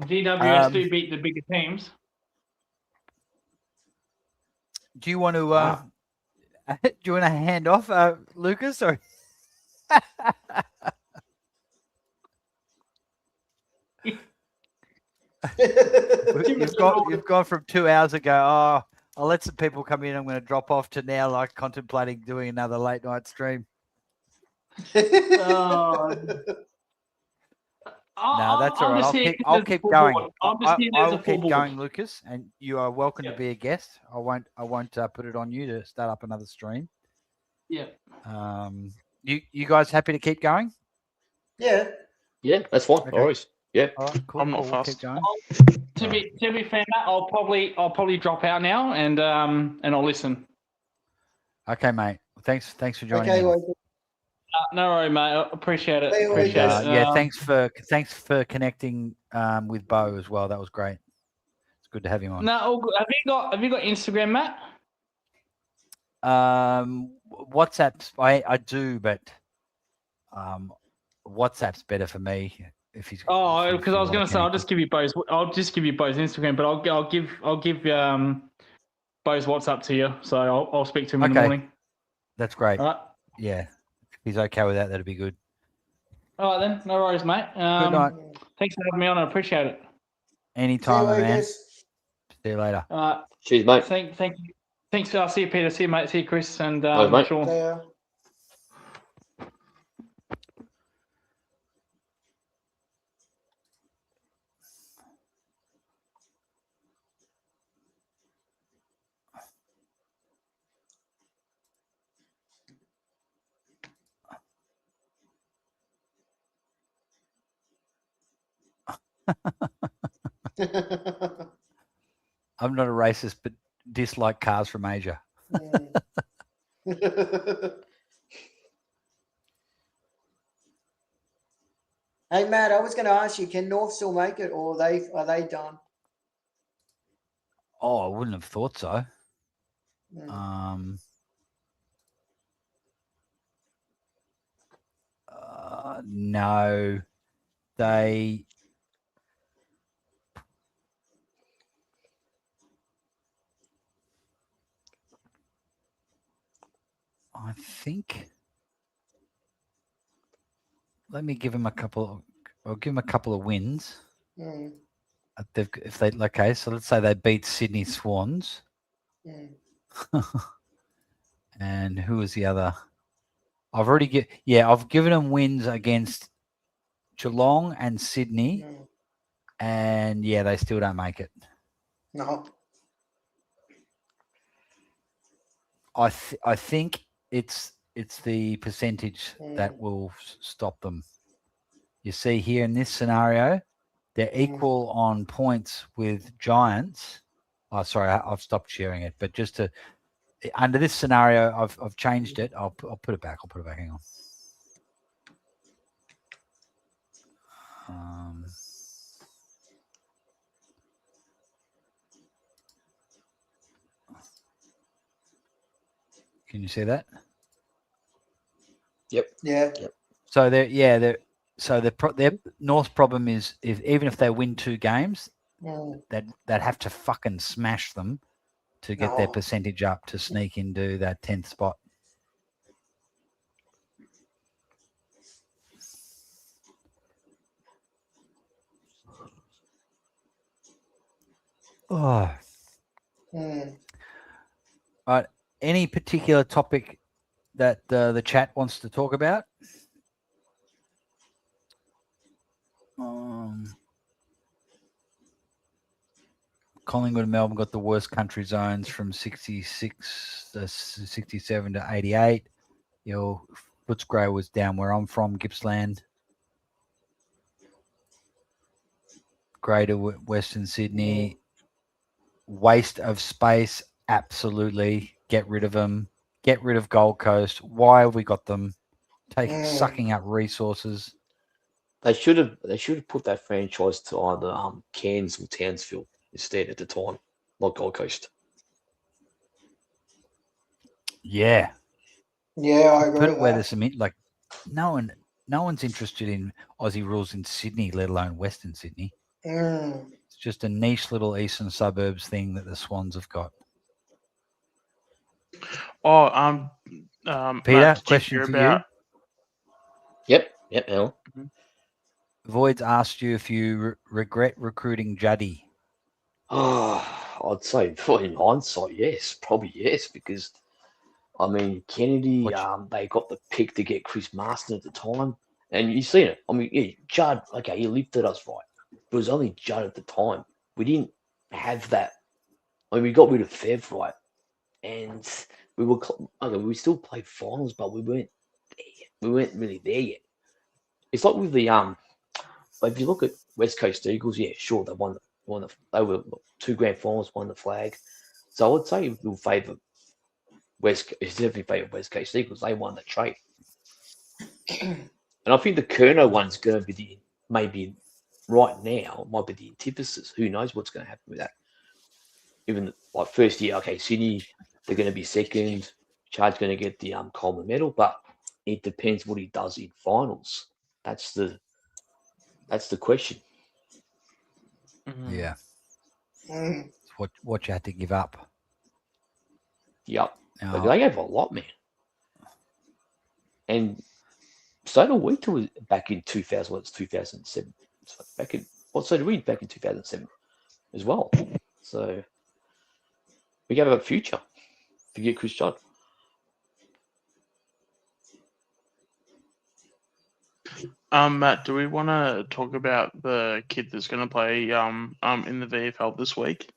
S4: GWS do beat the bigger teams.
S1: Do you want to do you want to hand off, Lucas? Or you've gone from 2 hours ago. Oh, I'll let some people come in. I'm going to drop off to now, like contemplating doing another late night stream. No, that's all right. I'll keep going. I will keep going, Lucas, and you are welcome to be a guest. I won't put it on you to start up another stream.
S4: Yeah.
S1: You guys happy to keep going?
S6: Yeah.
S7: Yeah, that's fine.
S1: Okay.
S7: Always. Yeah.
S1: All right, cool.
S5: I'm not
S1: We'll
S5: fast.
S1: keep going.
S4: To be fair, Matt, I'll probably drop out now and I'll listen.
S1: Okay, mate. Thanks for joining.
S6: Okay,
S1: in.
S6: well,
S4: No worry, mate. I appreciate it.
S6: See you
S4: Appreciate
S6: later.
S4: it.
S1: Thanks for connecting with Bo as well. That was great. It's good to have him on.
S4: No, all good. Have you got Instagram, Matt?
S1: WhatsApp's I do, but WhatsApp's better for me if he's.
S4: Oh, because I was going to say I'll just give you Bo's Instagram, but I'll give Bo's WhatsApp to you. So I'll speak to him in the morning.
S1: That's great.
S4: All right.
S1: Yeah, if he's okay with that, that'd be good.
S4: All right then. No worries, mate.
S1: Good night.
S4: Thanks for having me on. I appreciate it.
S1: Anytime, my man.
S6: Lucas.
S1: See you later.
S7: Cheers, mate.
S4: Thank you. Thanks. I'll see you, Peter. See you, mate. See you, Chris, and
S7: Bye, mate.
S4: Sean.
S6: Yeah.
S3: I'm not a racist, but dislike cars from Asia.
S6: Hey Matt, I was going to ask you, can North still make it, or are they done?
S3: Oh, I wouldn't have thought so. No, they. I think. Let me give them a couple. I'll give them a couple of wins. If they okay, so let's say they beat Sydney Swans. And who was the other? I've given them wins against Geelong and Sydney, and they still don't make it.
S6: No.
S3: I think it's the percentage that will stop them. You see here in this scenario, they're equal on points with Giants. Oh, sorry, I've stopped sharing it. But just to under this scenario, I've changed it. I'll put it back. Hang on. Can you see that?
S7: Yep.
S6: Yeah.
S7: Yep.
S3: So their North's problem is even if they win 2 games, they'd have to fucking smash them to get their percentage up to sneak into that 10th spot. Oh. All right. Any particular topic that the chat wants to talk about? Collingwood and Melbourne got the worst country zones from 66 to 67 to 88. Footscray was down where I'm from, Gippsland. Greater Western Sydney. Waste of space, absolutely. Get rid of them. Get rid of Gold Coast. Why have we got them? Sucking up resources.
S7: They should have put that franchise to either Cairns or Townsville instead at the time, like Gold Coast.
S6: Yeah, I agree.
S3: Put it where there's some no one's interested in Aussie rules in Sydney, let alone Western Sydney. It's just a niche little eastern suburbs thing that the Swans have got.
S5: Oh,
S3: Peter,
S5: Matt,
S3: question for you.
S7: Yep, Al.
S3: Void's asked you if you regret recruiting Juddy.
S7: Oh, I'd say in hindsight, yes, probably yes, because I mean Kennedy, they got the pick to get Chris Marston at the time, and you seen it. I mean, Judd, okay, he lifted us right, but it was only Judd at the time. We didn't have that. I mean, we got rid of Fev, right, and we still played finals, but we weren't really there yet. It's like with the if you look at West Coast Eagles, yeah, sure, they won. They were 2 grand finals, won the flag. So I would say we'll favour definitely favour West Coast Eagles. They won the trade, and I think the Kerno one's going to be maybe right now might be the antithesis. Who knows what's going to happen with that? Even like first year, okay, Sydney they're going to be second. Chad's going to get the Coleman medal, but it depends what he does in finals. That's the question.
S3: Yeah. It's what you had to give up.
S7: Yep. But they gave a lot, man. And so did we till back in 2000. It's 2007. So did we back in 2007 as well. So we gave up a future to get Chris Judd.
S5: Matt, do we want to talk about the kid that's going to play in the VFL this week?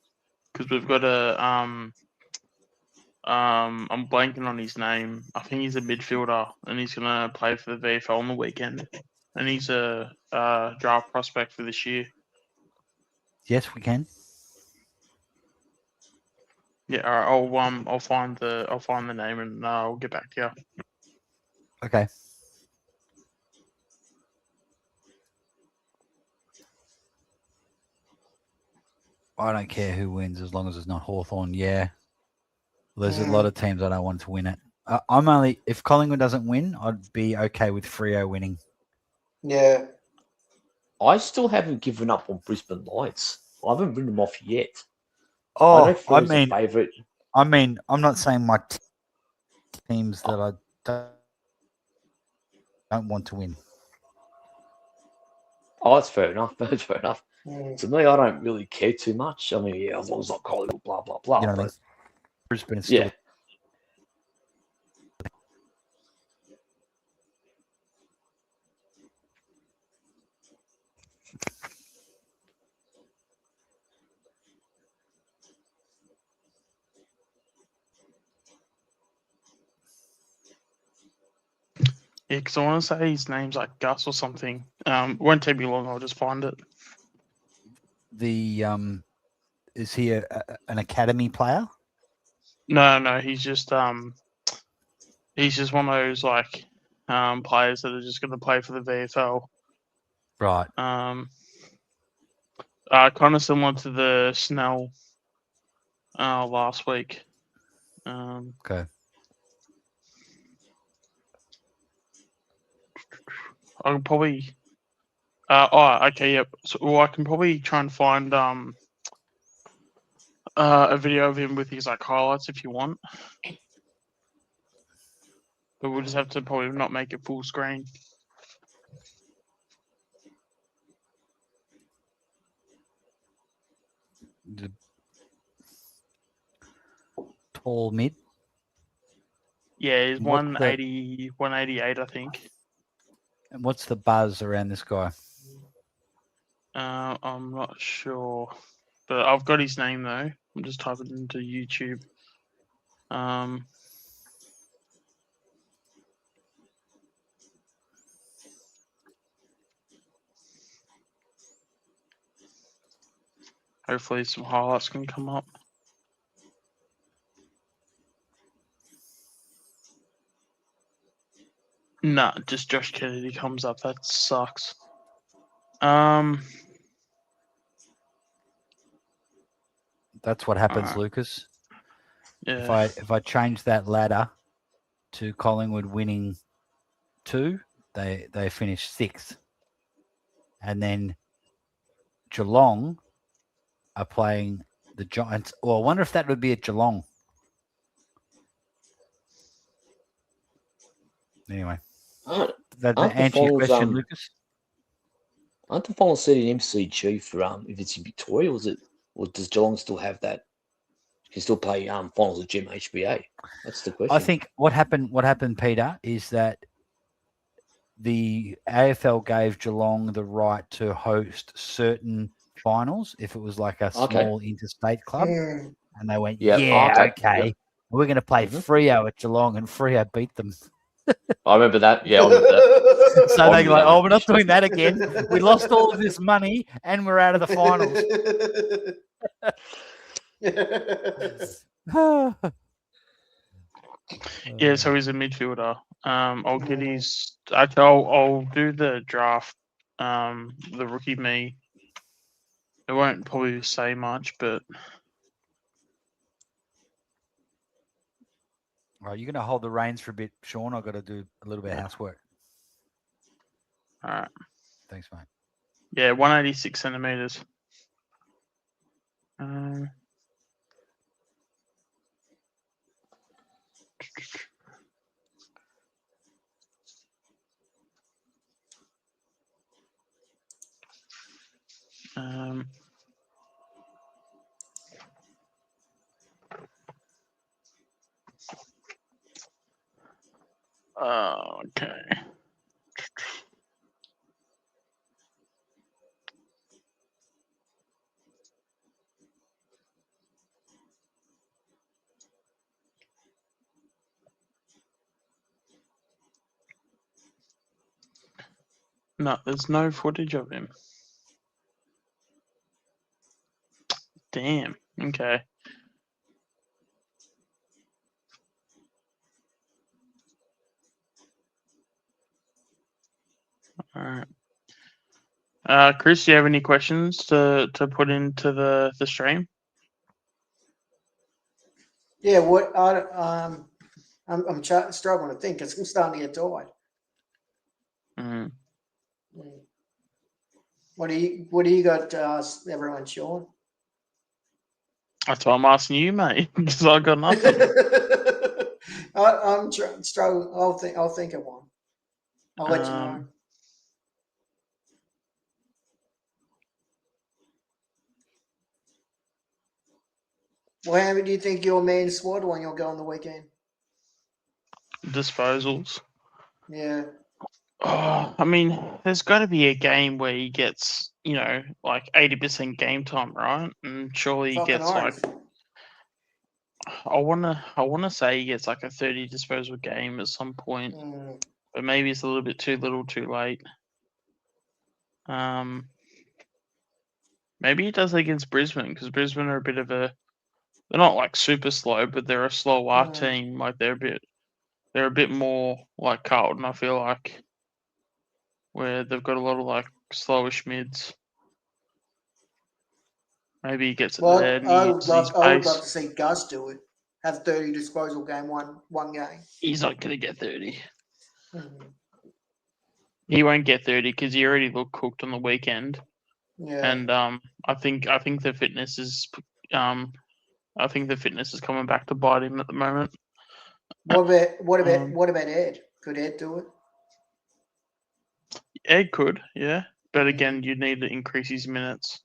S5: Because we've got I'm blanking on his name. I think he's a midfielder, and he's going to play for the VFL on the weekend. And he's a draft prospect for this year.
S3: Yes, we can.
S5: Yeah, all right, I'll find the name and I'll get back to you.
S3: Okay. I don't care who wins as long as it's not Hawthorn. Yeah. There's a lot of teams I don't want to win it. I'm only if Collingwood doesn't win, I'd be okay with Freo winning.
S6: Yeah.
S7: I still haven't given up on Brisbane Lights. I haven't written them off yet. I
S3: Oh,
S7: know Freo's a favourite.
S3: I mean, I'm not saying my teams that I don't want to win.
S7: Oh, that's fair enough. That's fair enough. To me, I don't really care too much. I mean, yeah, as long as not Collingwood, blah blah blah.
S3: You know what I mean? Brisbane is still
S7: Yeah.
S5: Yeah, because I want to say his name's like Gus or something. It won't take me long. I'll just find it.
S3: The is he an academy player?
S5: No, he's just one of those like players that are just going to play for the VFL.
S3: Right.
S5: Kind of similar to the Snell last week.
S3: Okay.
S5: I can probably. Okay, yep. So I can probably try and find a video of him with his like highlights if you want. But we'll just have to probably not make it full screen.
S3: The tall mid.
S5: Yeah, he's
S3: What's the-
S5: 180, 188, I think.
S3: And what's the buzz around this guy?
S5: I'm not sure, but I've got his name though. I'm just typing into YouTube. Hopefully some highlights can come up. Nah, just Josh Kennedy comes up. That sucks.
S3: That's what happens,
S5: Alright.
S3: Lucas.
S5: Yeah.
S3: If I change that ladder to Collingwood winning 2, they finish 6th, and then Geelong are playing the Giants. Well, I wonder if that would be at Geelong. Anyway,
S7: Aren't
S3: that
S7: aren't the
S3: answer your
S7: finals,
S3: question, Lucas.
S7: Aren't the finals set in MCG for if it's in Victoria, or does Geelong still have that? You can still play finals at Gem HBA. That's the question.
S3: I think what happened, Peter, is that the AFL gave Geelong the right to host certain finals if it was like a small interstate club, and they went, okay. We're going to play Freo at Geelong, and Freo beat them.
S7: I remember that. Yeah, I remember that.
S3: So they're like, oh, we're not doing that again. We lost all of this money, and we're out of the finals.
S5: Yeah, so he's a midfielder. I'll get his. I'll do the draft. The rookie me. It won't probably say much, but
S3: All right, you're going to hold the reins for a bit, Sean. I've got to do a little bit of housework.
S5: all right.
S3: Thanks, mate.
S5: Yeah, 186 centimeters. Okay. No, there's no footage of him. Damn. Okay. All right. Chris, do you have any questions to put into the stream?
S6: Yeah, I'm struggling to think because I'm starting to get tired.
S5: Mm.
S6: What do you got, everyone, Sean?
S5: That's why I'm asking you, mate, because I got nothing.
S6: I'm struggling. I'll think of one. I'll let you know. Well, how many do you think your man squad when you'll go on the weekend?
S5: Disposals.
S6: Yeah.
S5: Oh, I mean, there's got to be a game where he gets, like 80% game time, right? And surely he
S6: Fucking
S5: gets like,
S6: oath.
S5: I wanna say he gets like a 30 disposal game at some point, but maybe it's a little bit too little, too late. Maybe he does it against Brisbane because Brisbane are a bit of a, they're not like super slow, but they're a slower team. Like they're a bit more like Carlton, I feel like, where they've got a lot of like slowish mids. Maybe he gets it
S6: Well,
S5: there and
S6: I
S5: he
S6: would
S5: uses his
S6: love
S5: pace.
S6: to see Gus do it. Have 30 disposal game, one game.
S5: He's not going to get 30.
S6: Mhm.
S5: He won't get 30 because he already looked cooked on the weekend.
S6: Yeah.
S5: And I think the fitness is coming back to bite him at the moment.
S6: What about Ed? Could Ed do it?
S5: Ed could, yeah, but again, you need to increase his minutes.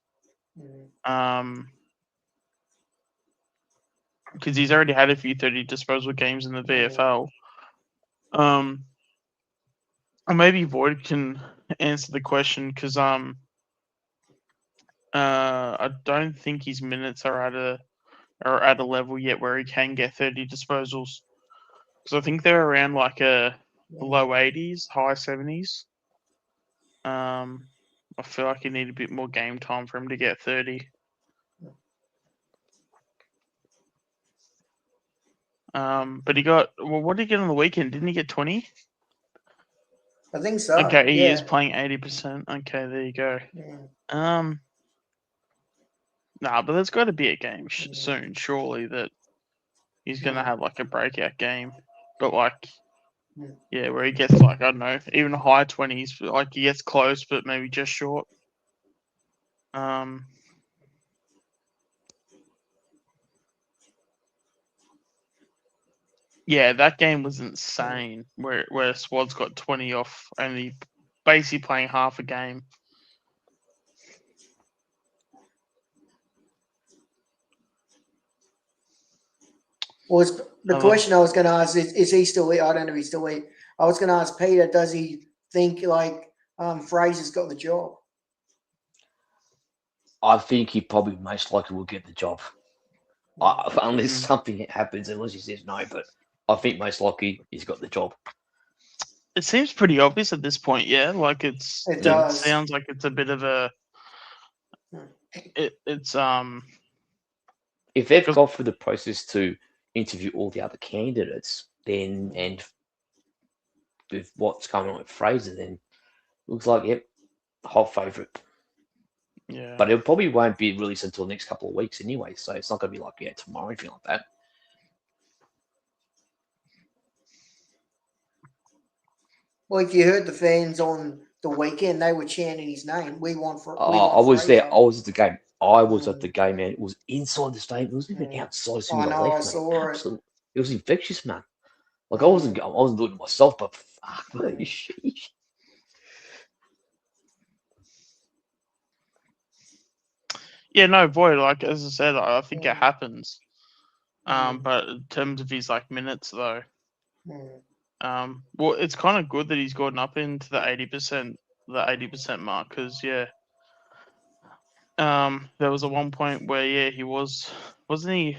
S5: Because he's already had a few 30 disposal games in the VFL. Or maybe Void can answer the question because I don't think his minutes are at a level yet where he can get 30 disposals. Because I think they're around like a low 80s, high 70s. I feel like you need a bit more game time for him to get 30. But he got, what did he get on the weekend? Didn't he get 20?
S6: I think so.
S5: Okay, he
S6: yeah.
S5: is playing 80%. Okay, there you go.
S6: Yeah.
S5: Nah, but there's got to be a game soon, surely, that he's going to have like a breakout game. But like, yeah, where he gets like, I don't know, even high 20s, like he gets close, but maybe just short. Yeah, that game was insane. Where Swad's got 20 off, only basically playing half a game.
S6: Well, the question I was going to ask is he still? I don't know if he's still. I was going to ask Peter, does he think like Fraser's got the job?
S7: I think he probably most likely will get the job, unless something happens. Unless he says no, but I think most likely he's got the job.
S5: It seems pretty obvious at this point, yeah. Like it sounds like it's a bit of a. It's
S7: If they've gone through the process to interview all the other candidates, then and with what's going on with Fraser, then looks like hot favourite.
S5: Yeah.
S7: But it probably won't be released until the next couple of weeks anyway, so it's not going to be like tomorrow, anything like that.
S6: Well, if you heard the fans on the weekend, they were chanting his name. We want for.
S7: I was there. I was at the game. I was at the game, man. It was inside the stadium. It wasn't even outside. As soon as I left,
S6: I saw it.
S7: It was infectious, man. Like I wasn't doing it myself, but fuck, man, sheesh.
S5: Yeah, no, Void. Like as I said, I think it happens. But in terms of his like minutes, though, well, it's kind of good that he's gotten up into the 80% mark. Because there was a one point where he wasn't it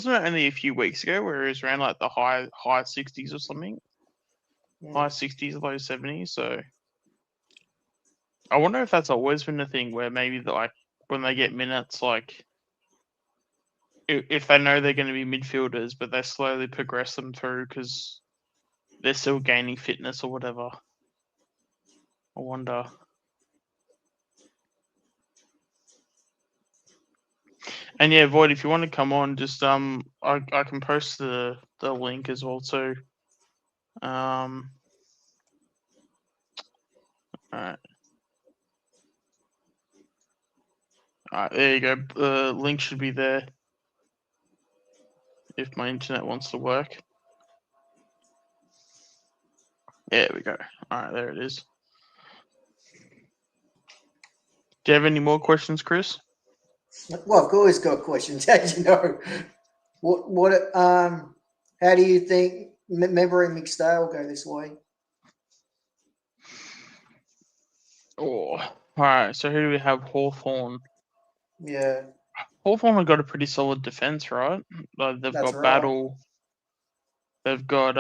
S5: only a few weeks ago where he was around like the high 60s or something, high 60s, low 70s. So I wonder if that's always been a thing where maybe like when they get minutes, like if they know they're going to be midfielders, but they slowly progress them through because they're still gaining fitness or whatever. I wonder. And yeah, Void, if you want to come on, just I can post the link as well too. All right. All right, there you go. The link should be there. If my internet wants to work. There we go. All right, there it is. Do you have any more questions, Chris?
S6: Well, I've always got questions, as you know. How do you think Membury and McStay will go this way?
S5: Oh, all right. So who do we have? Hawthorn.
S6: Yeah,
S5: Hawthorn have got a pretty solid defense, right? Like they've
S6: That's
S5: got
S6: right.
S5: Battle. They've got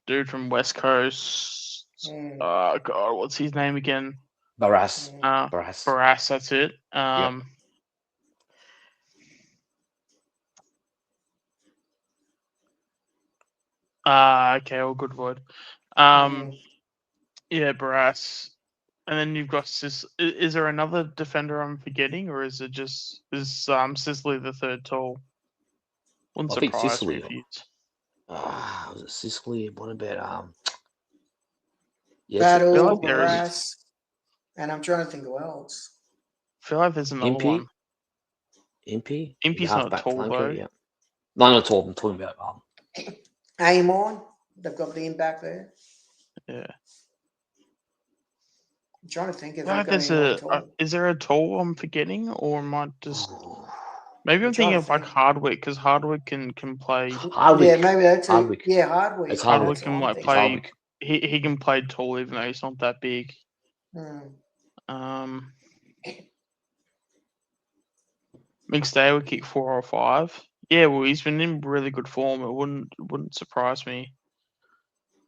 S5: dude from West Coast.
S6: Mm.
S5: God, what's his name again?
S7: Barras.
S5: Barras. That's it. Okay, all good word. Yeah, Barras. And then you've got Is there another defender I'm forgetting, or is it just Sicily the third tall? Wouldn't
S7: I think
S5: surprise
S7: Sicily.
S5: me if he's.
S7: Was it Sicily? What about
S6: Battle,
S5: feel like there is-
S6: Barras, and I'm trying to think who else.
S5: I feel like there's another
S7: Impey?
S5: one.
S7: Impey?
S5: Impey's
S7: The
S5: not
S7: halfback
S5: tall
S7: flanker,
S5: though.
S7: Yeah. No, not tall. I'm talking about
S6: Amon, they've got the impact there.
S5: Yeah.
S6: I'm trying to think if
S5: I feel like
S6: they've got
S5: there's
S6: anyone tall.
S5: is there a tall I'm forgetting, or am I just maybe I'm
S6: I'm trying
S5: thinking
S6: to
S5: of like
S6: think.
S5: Hardwick because Hardwick can play.
S7: Hardwick.
S6: Yeah, maybe that's it.
S7: Hardwick.
S6: Yeah, Hardwick.
S7: It's
S5: Hardwick
S7: Hardwick.
S6: That's
S5: can
S6: what I'm
S5: like
S6: thinking.
S5: play.
S7: Hardwick.
S5: He can play tall even though he's not that big.
S6: Hmm.
S5: McStay would kick 4 or 5. Yeah, well, he's been in really good form. It wouldn't surprise me.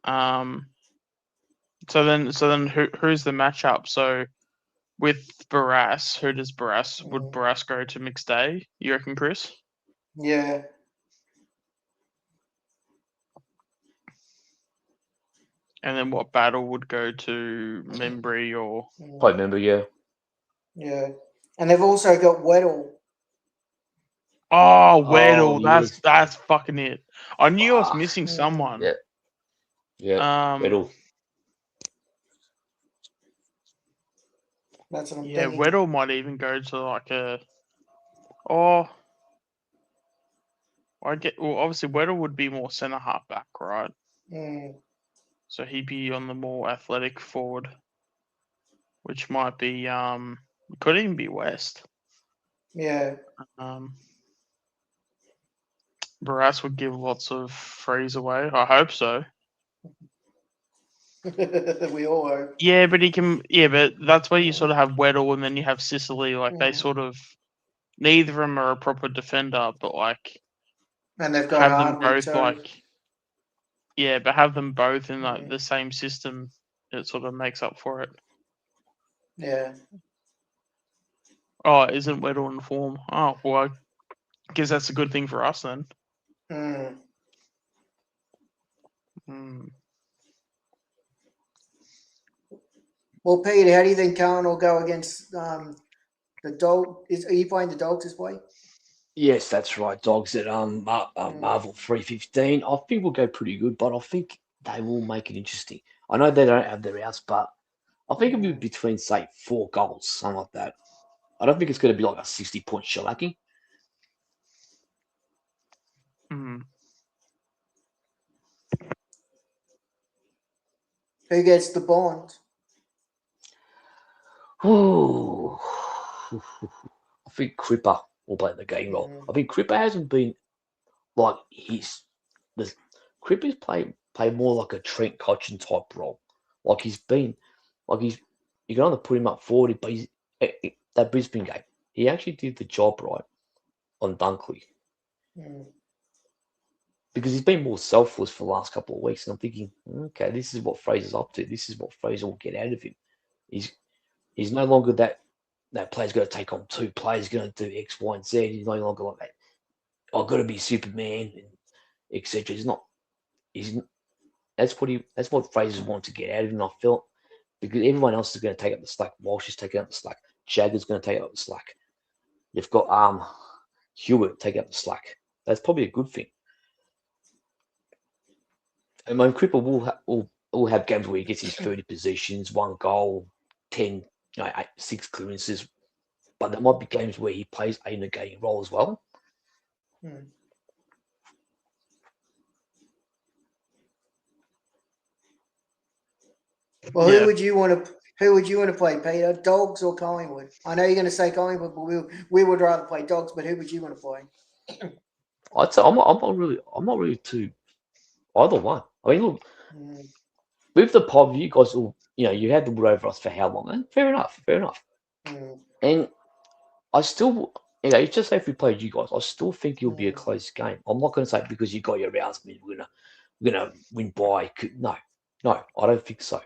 S5: So then who's the matchup? So with Barras, who does Barras? Would Barras go to McStay? You reckon, Chris?
S6: Yeah.
S5: And then what Battle would go to Membry or?
S7: Quite remember, yeah.
S6: Yeah. And they've also got Weddle.
S5: Oh, Weddle.
S7: yes.
S5: That's fucking it. I knew I was
S7: Fuck.
S5: missing someone.
S7: Yeah. Yeah. Weddle.
S6: That's what I'm
S5: Yeah,
S6: thinking.
S5: Weddle might even go to like a. Oh. Well, obviously Weddle would be more centre half back, right?
S6: Mm.
S5: So he'd be on the more athletic forward, which might be could even be West.
S6: Yeah.
S5: Barras would give lots of frees away. I hope so.
S6: We all hope.
S5: Yeah, but he can. Yeah, but that's where you sort of have Weddle and then you have Sicily. Like they
S6: Mhm.
S5: sort of, neither of them are a proper defender, but like
S6: And they've got
S5: have them
S6: Hardwick
S5: both
S6: too.
S5: like. Yeah, but have them both in like
S6: Mhm.
S5: the same system. It sort of makes up for it.
S6: Yeah.
S5: Oh, isn't Weddle in form? Oh, well, I guess that's a good thing for us then.
S6: Mm. Well, Peter, how do you think Cohen will go against the dog? Are you playing the Dogs this way?
S7: Yes, that's right. Dogs at Marvel 315. I think will go pretty good, but I think they will make it interesting. I know they don't have their outs, but I think it'll be between, say, 4 goals, something like that. I don't think it's going to be like a 60-point shellacking.
S6: Who gets the bond?
S7: Ooh. I think Cripper will play the game role. I think Cripper hasn't been like Cripper's played more like a Trent Cotchin type role. Like he's been, like you can only put him up 40, but that Brisbane game, he actually did the job right on Dunkley. Because he's been more selfless for the last couple of weeks, and I'm thinking, okay, this is what Fraser's up to. This is what Fraser will get out of him. He's no longer that player's going to take on 2 players, going to do X, Y, and Z. He's no longer like that. I've got to be Superman, etc. He's not. That's what Fraser's wanted to get out of him. I felt because everyone else is going to take up the slack. Walsh is taking up the slack. Jagger's going to take up the slack. You've got Hewitt take up the slack. That's probably a good thing. And my Cripple will have games where he gets his 30 possessions, 1 goal, 10, 6 clearances. But there might be games where he plays a negating role as well.
S6: Well, who would you want to play, Peter? Dogs or Collingwood? I know you're going to say Collingwood, but we would rather play Dogs. But who would you want to play?
S7: I'd say I'm not really too either one. I mean, look, with the pub, you guys all you had the wood over us for how long? And fair enough. And I still, it's just say if we played you guys, I still think it'll be a close game. I'm not going to say because you got your rounds, we're gonna win by. No, I don't think so.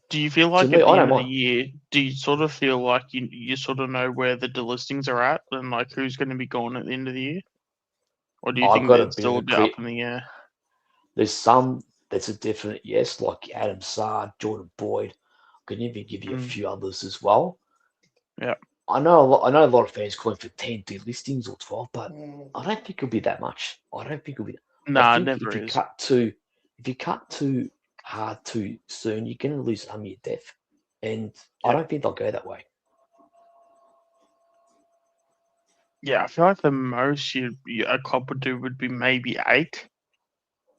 S5: Do you feel like
S7: To me,
S5: at the
S7: I
S5: end
S7: don't
S5: of the
S7: mind.
S5: year, do you sort of feel like you sort of know where the delistings are at and like who's going to be gone at the end of the year? Or do you
S7: I've
S5: think
S7: got
S5: that
S7: a
S5: it's
S7: bit
S5: still
S7: of
S5: a
S7: a
S5: bit up in the air?
S7: There's some that's a definite yes, like Adam Sard, Jordan Boyd. I can even give you a few others as well.
S5: Yeah.
S7: I know a lot of fans calling for 10 delistings or 12, but I don't think it'll be that much. I don't think it'll be.
S5: Nah,
S7: I
S5: it
S7: think
S5: never
S7: if you
S5: is.
S7: cut too hard too soon, you're going to lose some of your depth, and I don't think they'll go that way.
S5: Yeah, I feel like the most a club would do would be maybe 8.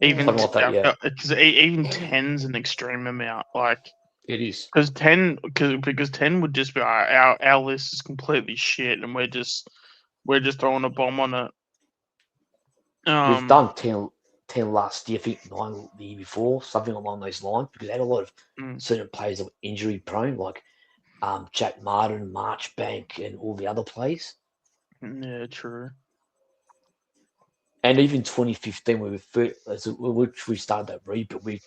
S5: Even
S7: Something like that, yeah.
S5: because even 10's an extreme amount. Like
S7: It is.
S5: because 10 would just be our list is completely shit and we're just throwing a bomb on it.
S7: We've done 10 last year, I think 9 the year before, something along those lines, because they had a lot of certain players that were injury prone, like Jack Martin, Marchbank, and all the other players.
S5: Yeah, true.
S7: And even 2015, which we started that rebuild, we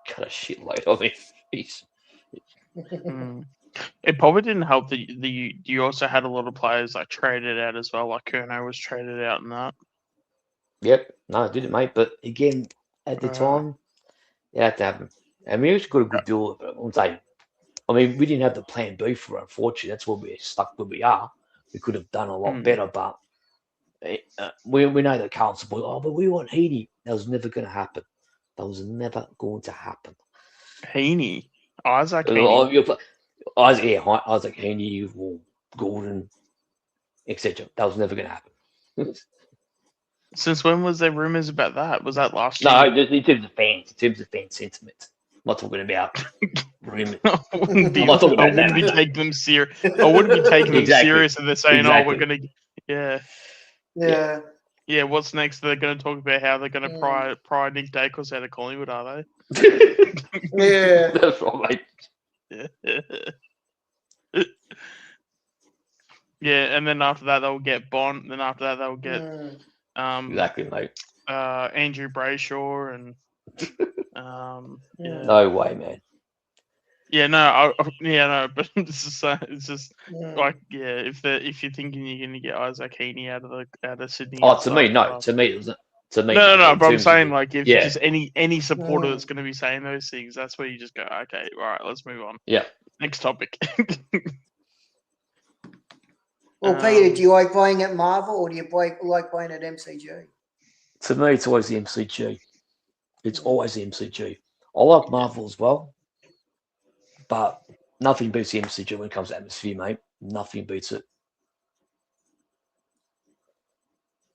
S7: cut a shitload of it.
S5: It probably didn't help that you also had a lot of players like traded out as well, like Curnow was traded out and that.
S7: Yep, no, I didn't, mate. But again, at the time, it had to happen. And we actually got a good deal of it. I'm saying, I mean, we didn't have the plan B for it, unfortunately. That's why we're stuck where we are. We could have done a lot better, but we know that Carlton support, but we want Heaney. That was never going to happen.
S5: Heaney? Isaac Heaney?
S7: Isaac Heaney or Gordon, etc. That was never going to happen.
S5: Since when was there rumors about that? Was that last year?
S7: No, in terms of fan sentiment. I'm not talking about rumors.
S5: I wouldn't be taking them serious. I wouldn't be taking them serious if they're saying, "Oh, we're gonna." Yeah. What's next? They're going to talk about how they're going to pry Nick Dacos out of Collingwood, are they?
S6: Yeah,
S7: that's right,
S5: mate. Yeah, and then after that they'll get Bond. Then after that they'll get
S7: exactly, mate.
S5: Andrew Brayshaw and
S7: No way, man.
S5: Yeah, no, but it's just like if you're thinking you're going to get Isaac Heaney out of Sydney.
S7: Oh, to me, it was to me.
S5: No, but I'm saying like if just any supporter that's going to be saying those things, that's where you just go, okay, all right, let's move on.
S7: Yeah.
S5: Next topic.
S6: Well, Peter, do you like playing at Marvel or do you like playing at MCG?
S7: To me, it's always the MCG. It's always the MCG. I like Marvel as well, but nothing beats the MCG when it comes to atmosphere, mate. Nothing beats it.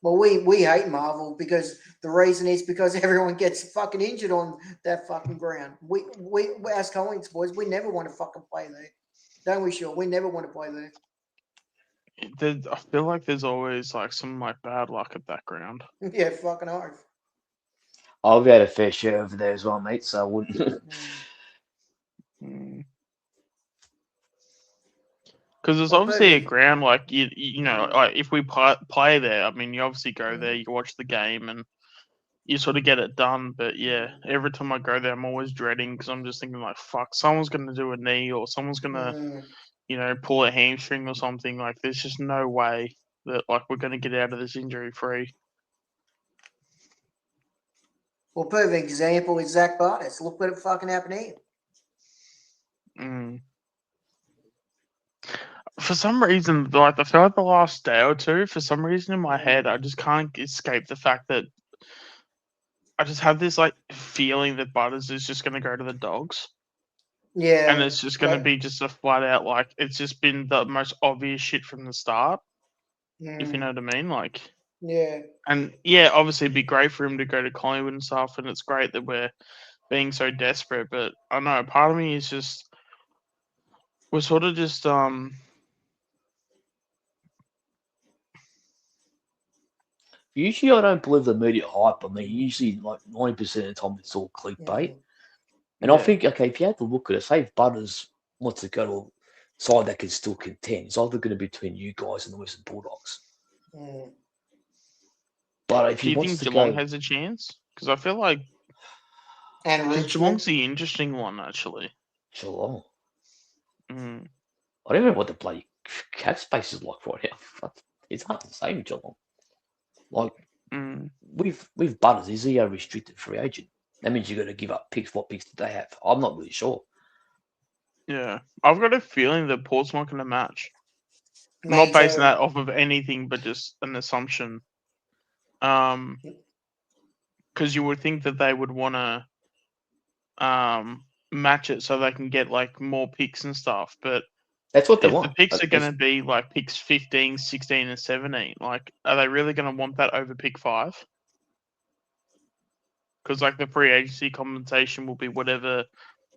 S6: Well, we hate Marvel because the reason is because everyone gets fucking injured on that fucking ground. We as Collins boys, we never want to fucking play there, don't we? Sure, we never want to play there.
S5: I feel like there's always like some like bad luck at that ground.
S6: Yeah, fucking oath.
S7: I've had a fair share over there as well, mate. So I wouldn't.
S5: Because it's obviously a ground like you know, like if we play there, I mean, you obviously go there, you watch the game, and you sort of get it done. But yeah, every time I go there, I'm always dreading because I'm just thinking like, fuck, someone's gonna do a knee or someone's gonna, pull a hamstring or something. Like, there's just no way that like we're going to get out of this injury free.
S6: Well, perfect example is Zach Butters. Look what fucking happened here.
S5: For some reason, like I feel like the last day or two, for some reason in my head, I just can't escape the fact that I just have this like feeling that Butters is just going to go to the Dogs.
S6: Yeah.
S5: And it's just going to be just a flat out, like, it's just been the most obvious shit from the start, if you know what I mean. Like,
S6: Yeah.
S5: and yeah, obviously it'd be great for him to go to Collingwood and stuff, and it's great that we're being so desperate, but I don't know, part of me is just, we're sort of just,
S7: Usually, I don't believe the media hype. I mean, usually, like 90% of the time, it's all clickbait. And I
S5: Yeah.
S7: think, okay, if you had to look at it, say if Butters wants to go to a side that can still contend, it's either going to be between you guys and the Western Bulldogs. But if
S5: do
S7: he
S5: you
S7: wants
S5: think
S7: to
S5: Geelong
S7: go,
S5: has a chance? Because I feel like
S6: And
S5: Geelong's
S6: Richmond.
S5: the interesting one, actually.
S7: Geelong.
S5: Mm.
S7: I don't know what the bloody cap space is like right now. It's hard to say with Geelong. Like, with Butters, is he a restricted free agent? That means you've got to give up picks. What picks do they have? I'm not really sure.
S5: Yeah, I've got a feeling that Port's not going to match. I'm
S6: Me
S5: not basing
S6: too.
S5: that off of anything, but just an assumption. Because you would think that they would want to match it so they can get like more picks and stuff. But
S7: That's what they
S5: if the
S7: want.
S5: picks are going to
S7: That's-
S5: be like picks 15, 16, and 17, like, are they really going to want that over pick 5? Because like the free agency compensation will be whatever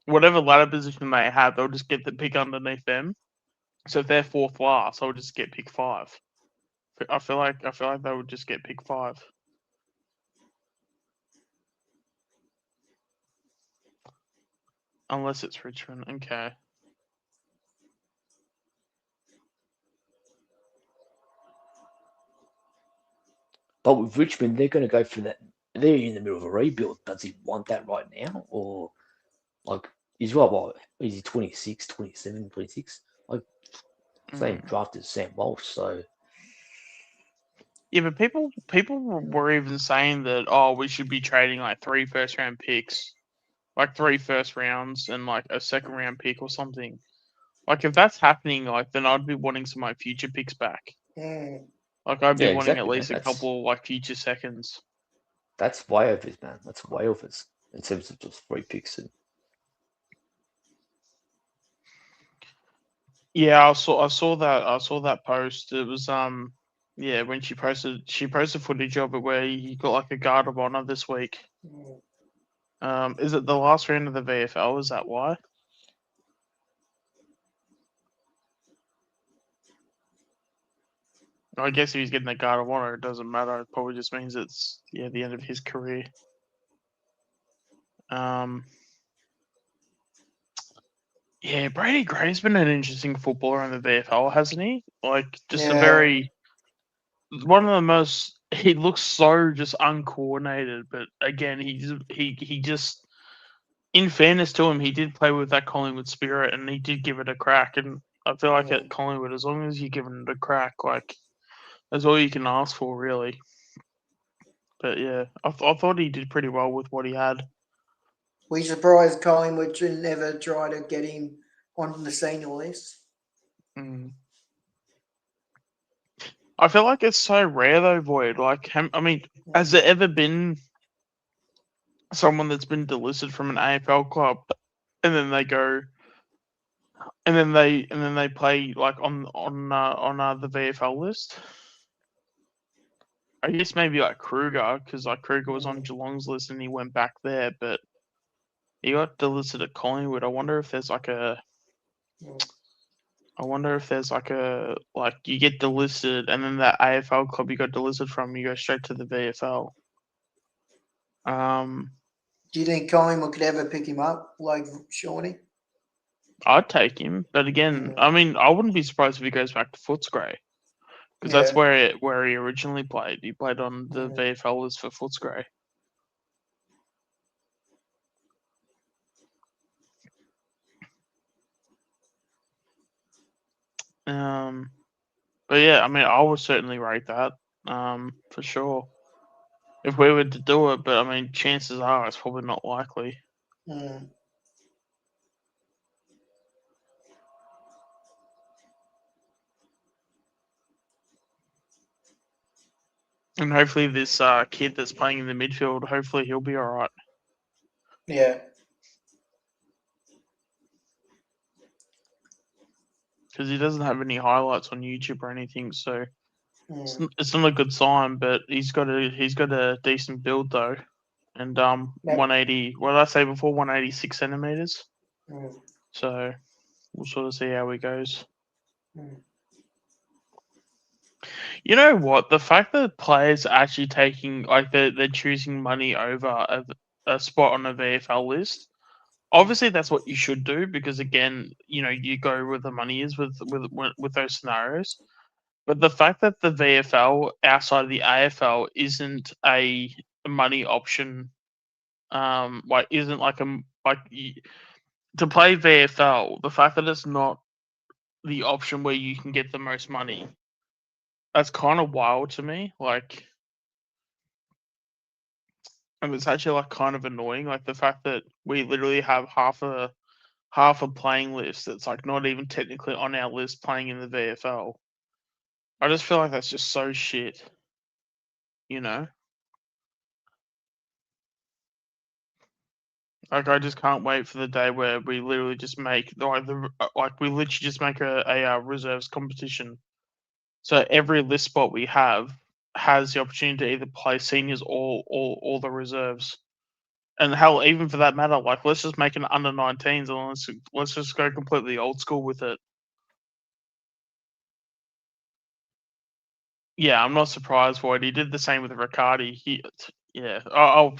S5: ladder position they have, they'll just get the pick underneath them. So if they're 4th last, I'll just get pick 5. I feel like they would just get pick 5. Unless it's Richmond. Okay.
S7: But with Richmond, they're going to go for that. They're in the middle of a rebuild. Does he want that right now? Or, like, he's what, is he 26, 27, 26? Like, they drafted Sam Walsh, so.
S5: Yeah, but people were even saying that, oh, we should be trading like 3 first-round picks, like 3 first rounds and like a second-round pick or something. Like, if that's happening, like, then I'd be wanting some of my future picks back. Like, I'd be
S7: Yeah,
S5: wanting
S7: exactly,
S5: at least
S7: man.
S5: a couple like future seconds.
S7: That's way over it, man. That's way over it in terms of just 3 picks. And
S5: Yeah, I saw that post. It was yeah, when she posted footage of it where he got like a guard of honor this week. Is it the last round of the VFL? Is that why? I guess if he's getting a guard of honor, it doesn't matter. It probably just means it's the end of his career. Yeah, Brady Gray's been an interesting footballer in the VFL, hasn't he? Like, just a very one of the most. He looks so just uncoordinated, but again, he just. In fairness to him, he did play with that Collingwood spirit, and he did give it a crack. And I feel like at Collingwood, as long as you're giving it a crack, like, that's all you can ask for, really. But yeah, I thought he did pretty well with what he had.
S6: We surprised Collingwood should never try to get him on the senior list.
S5: I feel like it's so rare though, Void. Like, I mean, has there ever been someone that's been delisted from an AFL club, and then they go, and then they play like on the VFL list? I guess maybe like Kruger, because like Kruger was on Geelong's list and he went back there, but he got delisted at Collingwood. I wonder if there's like a like you get delisted and then that AFL club you got delisted from, you go straight to the VFL.
S6: Do you think Collingwood could ever pick him up, like Shawnee?
S5: I'd take him, but again, I mean, I wouldn't be surprised if he goes back to Footscray, because that's where he originally played. He played on the VFL list for Footscray. But yeah, I mean, I would certainly rate that for sure if we were to do it. But I mean, chances are it's probably not likely.
S6: Mm.
S5: And hopefully, this kid that's playing in the midfield, hopefully he'll be all right.
S6: Yeah.
S5: Because he doesn't have any highlights on YouTube or anything, so
S6: Mm.
S5: it's not a good sign. But he's got a decent build though, and 180. What did I say before? 186 centimeters.
S6: Mm.
S5: So we'll sort of see how he goes.
S6: Mm.
S5: You know what? The fact that players are actually taking like they're choosing money over a spot on a VFL list. Obviously, that's what you should do because again, you know, you go where the money is with those scenarios. But the fact that the VFL outside of the AFL isn't a money option, like isn't like to play VFL, the fact that it's not the option where you can get the most money, that's kind of wild to me. Like, and it's actually like kind of annoying. Like the fact that we literally have half a playing list that's like not even technically on our list playing in the VFL. I just feel like that's just so shit. You know? Like I just can't wait for the day where we literally just make we literally just make a reserves competition. So every list spot we have has the opportunity to either play seniors or all the reserves. And hell, even for that matter, like let's just make an under 19s and let's just go completely old school with it. Yeah, I'm not surprised for it. He did the same with Riccardi. Yeah. I'll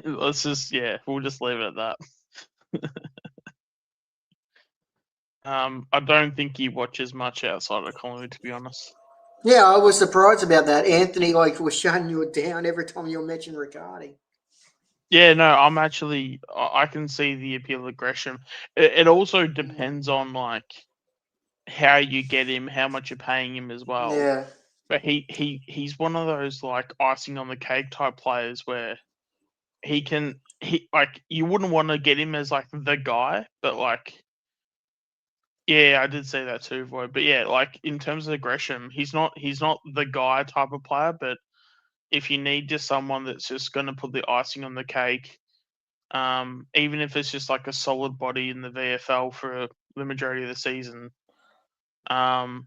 S5: let's just we'll just leave it at that. I don't think he watches much outside of Collingwood, to be honest.
S6: Yeah, I was surprised about that. Anthony was shutting you down every time you mentioned Riccardi.
S5: Yeah, no, I'm actually I can see the appeal of Gresham. It also depends on like how you get him, how much you're paying him as well.
S6: Yeah.
S5: But he's one of those like icing on the cake type players where he like you wouldn't want to get him as like the guy, but like yeah, I did say that too, Void. But yeah, like in terms of Gresham, he's not the guy type of player, but if you need just someone that's just going to put the icing on the cake, even if it's just like a solid body in the VFL for the majority of the season. And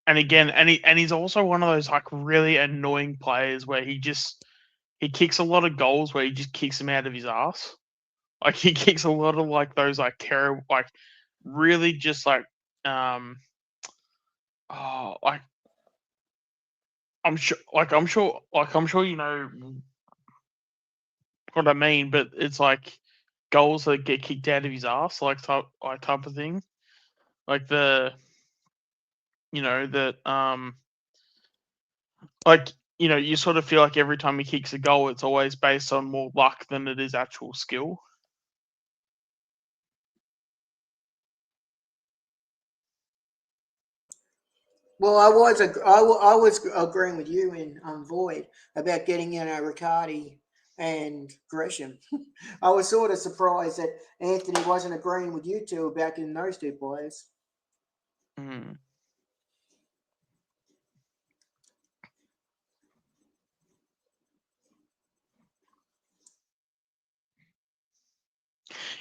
S5: again, and he's also one of those like really annoying players where he kicks a lot of goals where he just kicks them out of his ass. Like he kicks a lot of like those like terrible, like really just like like I'm sure you know what I mean, but it's like goals that get kicked out of his ass, like type of thing. Like the you know that like you know you sort of feel like every time he kicks a goal, it's always based on more luck than it is actual skill.
S6: Well, I was agreeing with you in Void about getting Riccardi and Gresham. I was sort of surprised that Anthony wasn't agreeing with you two about getting those two players.
S5: Mm.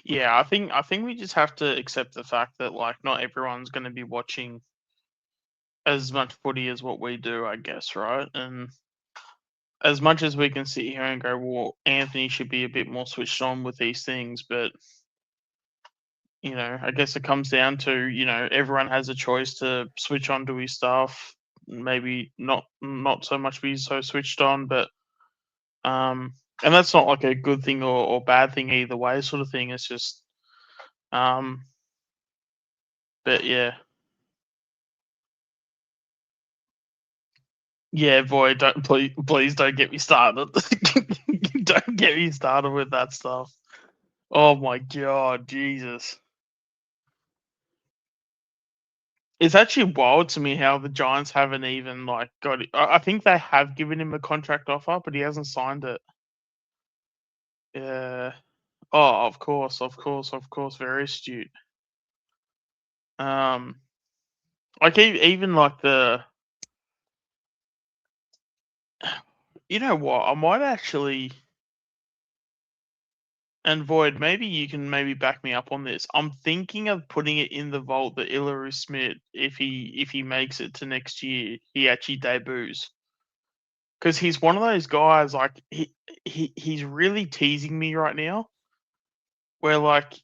S5: Yeah, I think we just have to accept the fact that like not everyone's going to be watching as much footy as what we do, I guess, right? And as much as we can sit here and go, well, Anthony should be a bit more switched on with these things, but you know, I guess it comes down to, you know, everyone has a choice to switch on to his stuff. Maybe not so much be so switched on, but and that's not like a good thing or bad thing either way, sort of thing. It's just but yeah. Yeah, boy, please don't get me started. Don't get me started with that stuff. Oh my god, Jesus. It's actually wild to me how the Giants haven't even like got it. I think they have given him a contract offer, but he hasn't signed it. Yeah. Oh, of course. Very astute. Like even like the. You know what? I might actually. And Void, maybe you can maybe back me up on this. I'm thinking of putting it in the vault that Ilary Smith, if he makes it to next year, he actually debuts. Because he's one of those guys like he's really teasing me right now. Where like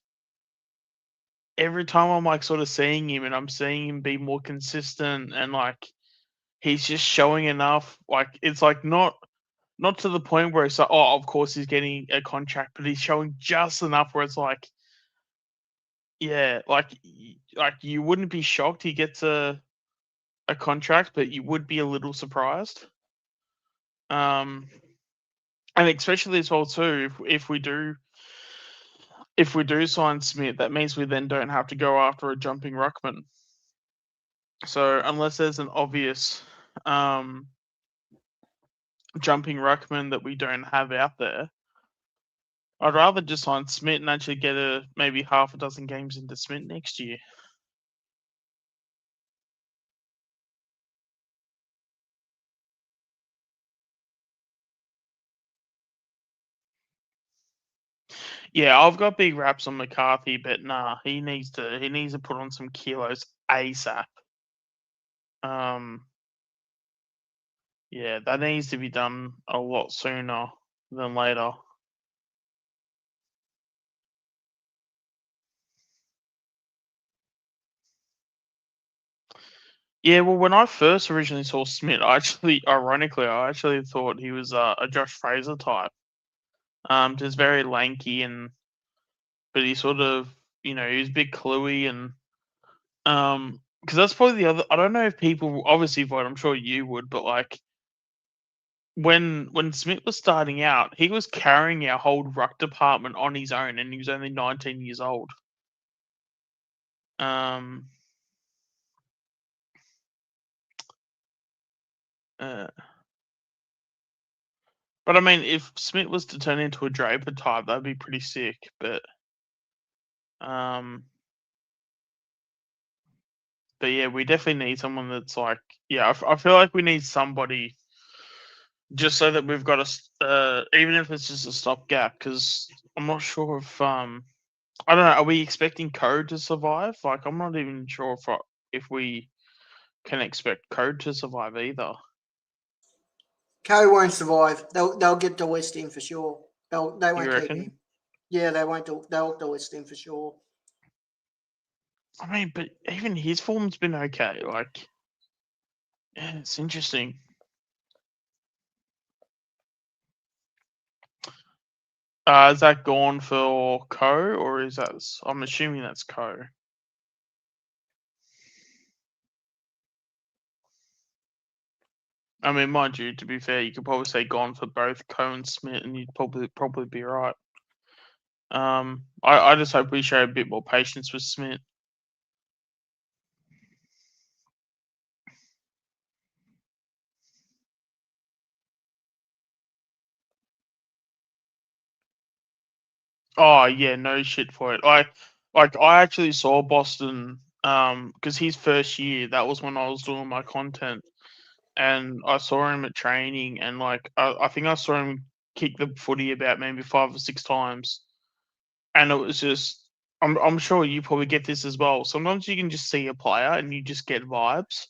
S5: every time I'm like sort of seeing him and I'm seeing him be more consistent and like he's just showing enough. Like it's like not to the point where it's like, oh, of course he's getting a contract, but he's showing just enough where it's like, yeah, like you wouldn't be shocked he gets a contract, but you would be a little surprised. And especially as well too, if we do sign Smith, that means we then don't have to go after a jumping ruckman. So unless there's an obvious jumping ruckman that we don't have out there, I'd rather just sign Smith and actually get maybe half a dozen games into Smith next year. Yeah, I've got big raps on McCarthy, but nah, he needs to put on some kilos ASAP. Yeah, that needs to be done a lot sooner than later. Yeah, well, when I first originally saw Smith, ironically, I actually thought he was a Josh Fraser type. Just very lanky but he sort of, he was a bit cluey and, because that's probably the other. I don't know if people obviously vote. I'm sure you would, but like when Smith was starting out, he was carrying our whole ruck department on his own, and he was only 19 years old. But I mean, if Smith was to turn into a Draper type, that'd be pretty sick. But yeah, we definitely need someone that's like, yeah, I feel like we need somebody just so that we've got even if it's just a stopgap, because I'm not sure if I don't know. Are we expecting Code to survive? Like, I'm not even sure if we can expect Code to survive either.
S6: Co won't survive. They'll get delist him for sure. They won't keep
S5: reckon?
S6: him. Yeah, they'll delist him for sure.
S5: I mean, but even his form's been okay. Like, yeah, it's interesting. Is that gone for Co, or is that? I'm assuming that's Co. I mean, mind you, to be fair, you could probably say gone for both Co and Smith, and you'd probably be right. I just hope we show a bit more patience with Smith. Oh yeah, no shit for it. I actually saw Boston because his first year, that was when I was doing my content, and I saw him at training, and like I think I saw him kick the footy about maybe 5 or 6 times, and it was just I'm sure you probably get this as well. Sometimes you can just see a player and you just get vibes.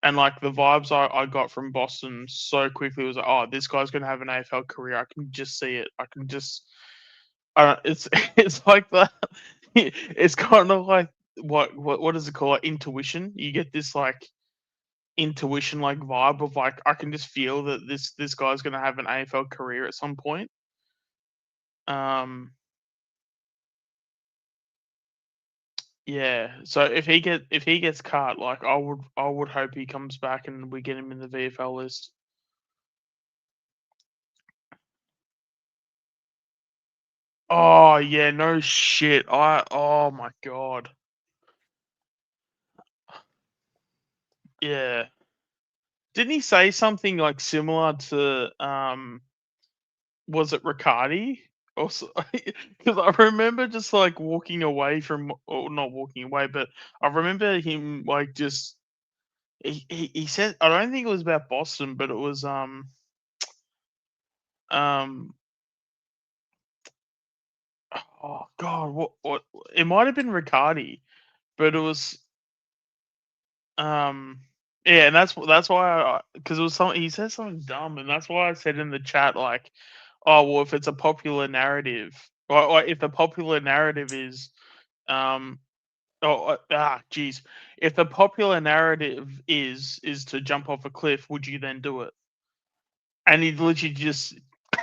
S5: And like the vibes I got from Boston so quickly was like, oh, this guy's gonna have an AFL career. I can just see it. I can just it's it's like that. It's kind of like what is it called? Like intuition. You get this like intuition like vibe of like I can just feel that this guy's gonna have an AFL career at some point. Yeah. So if he gets cut, like I would hope he comes back and we get him in the VFL list. Oh yeah, no shit. Oh my god. Yeah. Didn't he say something like similar to was it Riccardi? Also, because I remember just like walking away from, or not walking away, but I remember him like just he said, I don't think it was about Boston, but it was um oh god, what it might have been Riccardi, but it was yeah, and that's why because it was something he said something dumb, and that's why I said in the chat like, oh well, if it's a popular narrative, or if the popular narrative is um geez, if the popular narrative is to jump off a cliff, would you then do it? And he literally just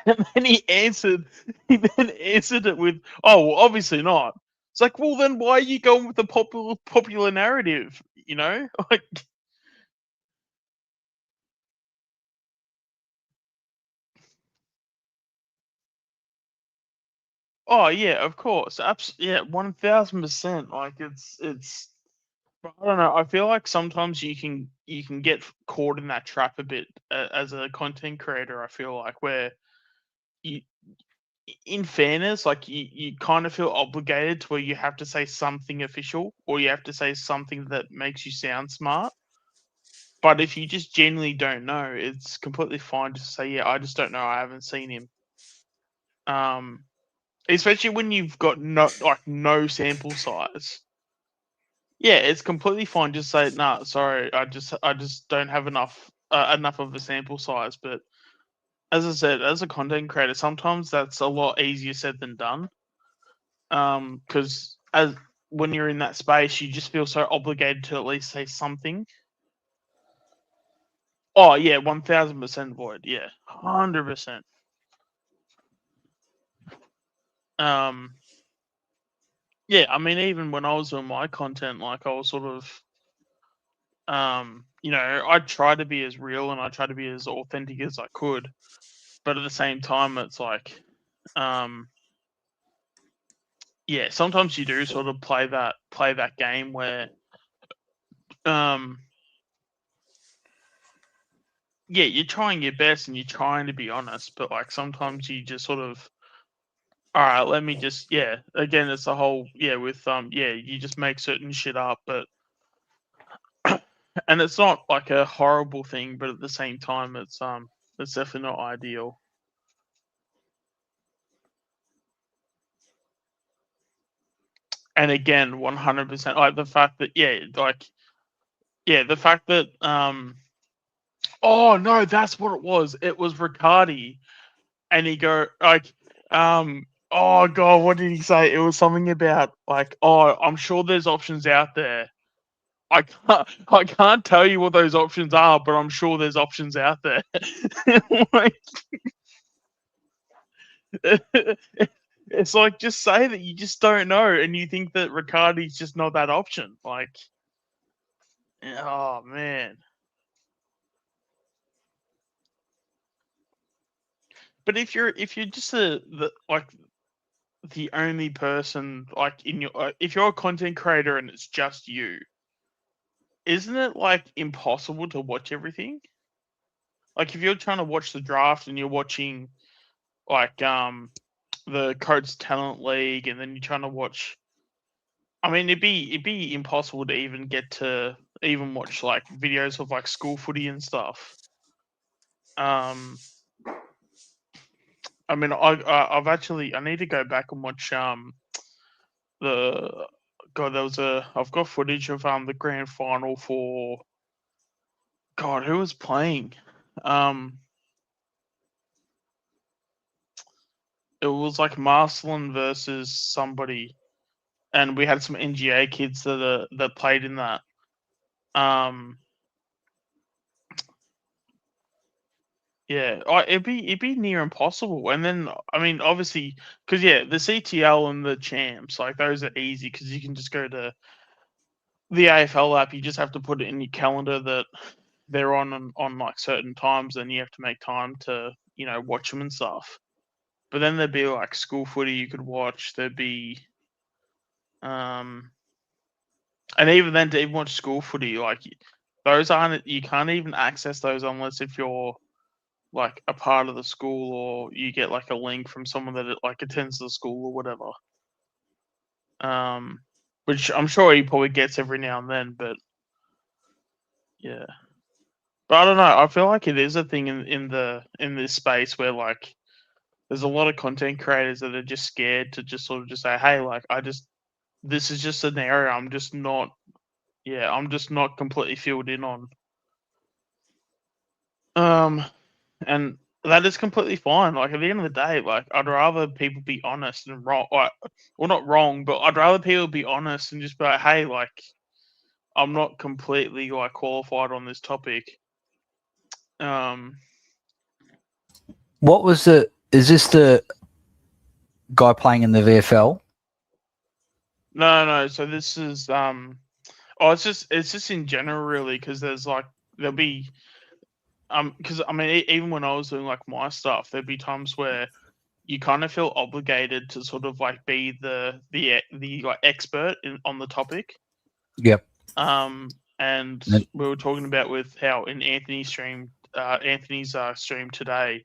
S5: and then he then answered it with, oh well, obviously not. It's like, well then why are you going with the popular narrative? You know? Like oh yeah, of course. Yeah, 1000%. Like it's but I don't know. I feel like sometimes you can get caught in that trap a bit as a content creator. I feel like where you, in fairness, like you kind of feel obligated to where you have to say something official or you have to say something that makes you sound smart. But if you just genuinely don't know, it's completely fine to say, yeah, I just don't know. I haven't seen him. Especially when you've got no sample size. Yeah, it's completely fine. Just say, nah, sorry, I just don't have enough of a sample size. But as I said, as a content creator, sometimes that's a lot easier said than done. Because as when you're in that space, you just feel so obligated to at least say something. Oh yeah, 1000% void. Yeah, 100%. Yeah, I mean, even when I was doing my content, like I was sort of you know, I try to be as real and I try to be as authentic as I could, but at the same time, it's like, yeah, sometimes you do sort of play that game where, yeah, you're trying your best and you're trying to be honest, but like sometimes you just sort of, all right, let me just, yeah, again, it's the whole, yeah, with yeah, you just make certain shit up, but and it's not like a horrible thing, but at the same time, it's definitely not ideal. And again, 100%, like the fact that, yeah, like, yeah, the fact that, oh no, that's what it was. It was Riccardi, and he go like, oh god, what did he say? It was something about like, oh, I'm sure there's options out there. I can't tell you what those options are, but I'm sure there's options out there. Like, it's like just say that you just don't know, and you think that Riccardi's just not that option. Like, oh man. But if you're just the only person like in your if you're a content creator and it's just you, isn't it like impossible to watch everything? Like if you're trying to watch the draft and you're watching like the Coates Talent League and then you're trying to watch, I mean it'd be impossible to even get to even watch like videos of like school footy and stuff. I mean I've actually I need to go back and watch the God, I've got footage of the grand final for God, who was playing? It was like Marcelin versus somebody, and we had some NGA kids that played in that. Yeah, it'd be near impossible. And then I mean, obviously, because yeah, the CTL and the champs, like those are easy because you can just go to the AFL app. You just have to put it in your calendar that they're on like certain times, and you have to make time to watch them and stuff. But then there'd be like school footy you could watch. There'd be, and even then to even watch school footy, like those aren't. You can't even access those unless if you're like a part of the school or you get like a link from someone that like attends the school or whatever. Which I'm sure he probably gets every now and then, but yeah. But I don't know. I feel like it is a thing in this space where like there's a lot of content creators that are just scared to just sort of just say, hey, like this is just an area I'm just not completely filled in on. And that is completely fine. Like at the end of the day, like I'd rather people be honest and wrong. Like, well, not wrong, but I'd rather people be honest and just be like, hey, like I'm not completely like qualified on this topic.
S3: What was is this the guy playing in the VFL?
S5: No. So this is it's just in general really, because there'll be because I mean even when I was doing like my stuff, there'd be times where you kind of feel obligated to sort of like be the like expert on the topic.
S3: Yep.
S5: And we were talking about with how in Anthony's stream today,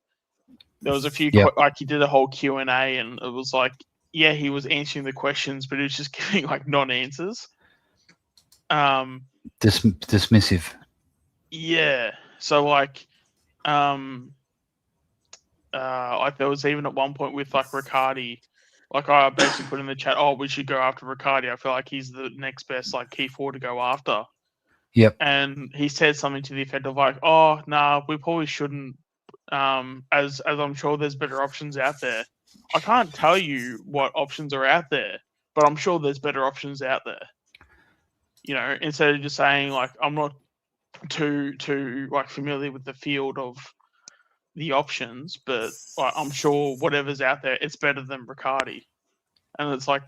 S5: there was a few like he did a whole Q&A, and it was like, yeah, he was answering the questions, but he was just giving like non-answers.
S3: Dismissive.
S5: Yeah. So like there was even at one point with like Riccardi, like I basically put in the chat, oh, we should go after Riccardi. I feel like he's the next best like key forward to go after.
S3: Yep.
S5: And he said something to the effect of like, oh, nah, we probably shouldn't, as I'm sure there's better options out there. I can't tell you what options are out there, but I'm sure there's better options out there. You know, instead of just saying like, I'm not too like familiar with the field of the options, but like, I'm sure whatever's out there, it's better than Riccardi. And it's like,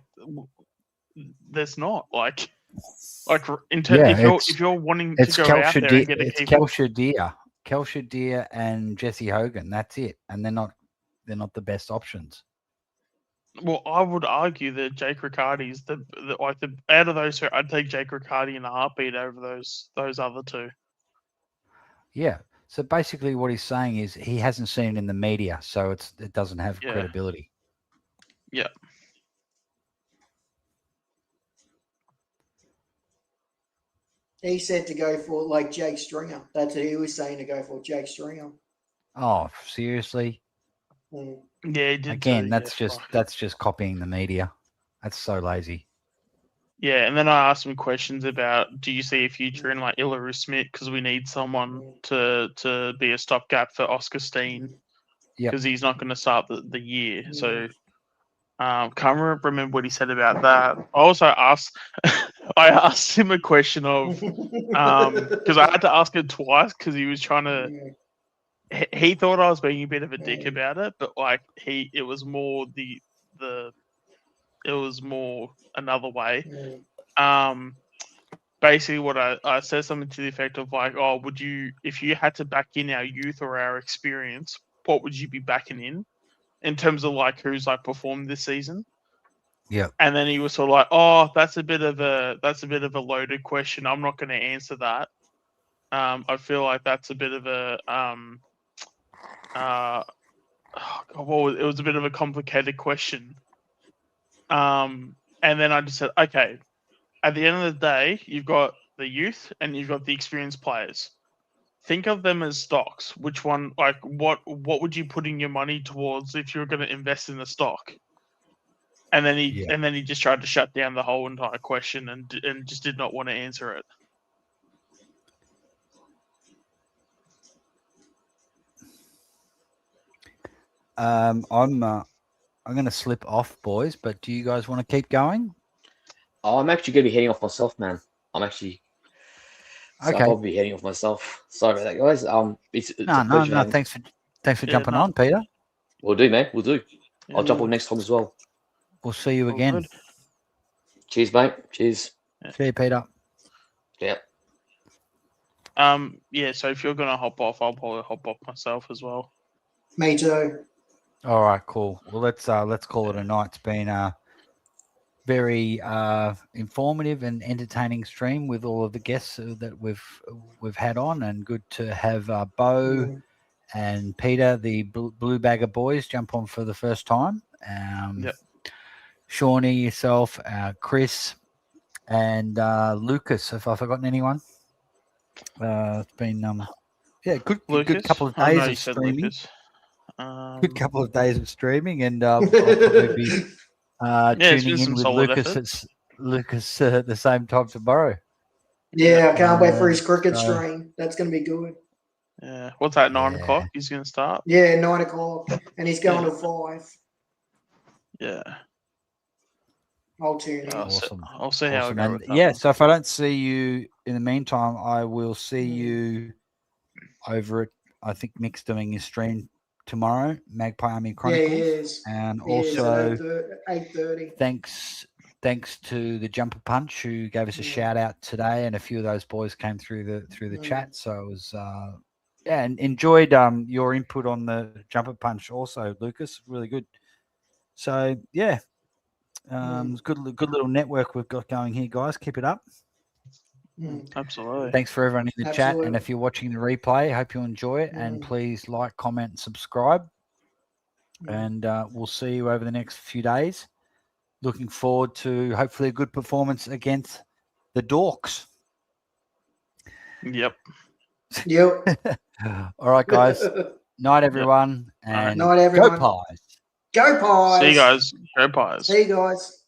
S5: there's not like if you're wanting to go out there and get a key,
S3: Kelsha Deer and Jesse Hogan. That's it, and they're not the best options.
S5: Well, I would argue that Jake Riccardi is the out of those two, I'd take Jake Riccardi in a heartbeat over those other two.
S3: Yeah. So basically, what he's saying is he hasn't seen it in the media, so it doesn't have credibility.
S5: Yeah.
S6: He said to go for like Jake Stringer. That's what he was saying, to go for Jake Stringer.
S3: Oh, seriously?
S6: Mm.
S5: Yeah, he did.
S3: Again, that's just copying the media. That's so lazy.
S5: Yeah, and then I asked him questions about, do you see a future in like Ilaru Smith, because we need someone to be a stopgap for Oscar Steen, because he's not going to start the year. So can't remember what he said about that. I also asked him a question of because I had to ask it twice because he was trying to. He thought I was being a bit of a dick about it, but like it was more it was more another way. Basically what I said something to the effect of like, oh, would you, if you had to back in our youth or our experience, what would you be backing in terms of like who's like performed this season?
S3: Yeah.
S5: And then he was sort of like, oh, that's a bit of a loaded question. I'm not going to answer that. I feel like that's a bit of a it was a bit of a complicated question. And then I just said, okay, at the end of the day, you've got the youth and you've got the experienced players. Think of them as stocks. Which one, like, what would you put in your money towards if you were going to invest in the stock? And then he just tried to shut down the whole entire question and just did not want to answer it.
S3: I'm going to slip off, boys, but do you guys want to keep going?
S7: I'm actually going to be heading off myself, man.
S3: Okay.
S7: I'll be heading off myself. Sorry about that, guys. It's
S3: no. Thanks for jumping on, Peter.
S7: We'll do, man. We'll do.
S5: Yeah.
S7: I'll jump on next time as well.
S3: We'll see you again.
S5: Good.
S7: Cheers, mate. Cheers.
S3: See you, Peter.
S7: Yeah.
S5: Yeah. So if you're gonna hop off, I'll probably hop off myself as well.
S6: Me too.
S3: All right, cool. Well, let's call it a night. It's very informative and entertaining stream with all of the guests that we've had on, and good to have Bo and Peter, the Blue Bagger boys, jump on for the first time.
S5: Yep.
S3: Shawnee, yourself, Chris, and Lucas. Have I forgotten anyone? It's been good couple of
S5: I know
S3: days
S5: you
S3: of
S5: said
S3: streaming.
S5: Lucas.
S3: Good couple of days of streaming, and I'll probably be
S5: it's been
S3: tuning in
S5: some
S3: with
S5: solid
S3: Lucas at the same time tomorrow.
S6: Yeah, I can't wait for his cricket
S3: so-
S6: stream. That's going to be good.
S5: Yeah. What's that? 9
S3: Yeah.
S5: o'clock. He's going to start.
S6: Yeah, 9 o'clock, and he's going
S5: Yeah.
S6: to 5.
S5: Yeah.
S6: I'll tune in.
S3: Awesome.
S5: I'll see how I
S3: Awesome.
S5: go
S3: And
S5: with that.
S3: yeah,
S5: one.
S3: so if I don't see you in the meantime, I will see you over at, I think Mick's doing his stream tomorrow, Magpie Army
S6: Yeah,
S3: Chronicles.
S6: he is.
S3: And
S6: He is
S3: also
S6: at 8:30.
S3: thanks to the Jumper Punch who gave us a
S6: Yeah.
S3: shout out today, and a few of those boys came through the chat. So it was and enjoyed your input on the Jumper Punch also, Lucas. Really good. So yeah. It's good little network we've got going here, guys. Keep it up.
S5: Absolutely.
S3: Thanks for everyone in the chat, and
S6: Absolutely.
S3: if you're watching the replay, hope you enjoy it, and please like, comment, and subscribe. And we'll see you over the next few days. Looking forward to hopefully a good performance against the Dorks.
S5: Yep.
S6: Yep.
S3: All right, guys. Night, everyone, and
S6: Night, everyone.
S3: go Pies.
S6: Go Pies.
S5: See you guys. Go Pies.
S6: See you guys.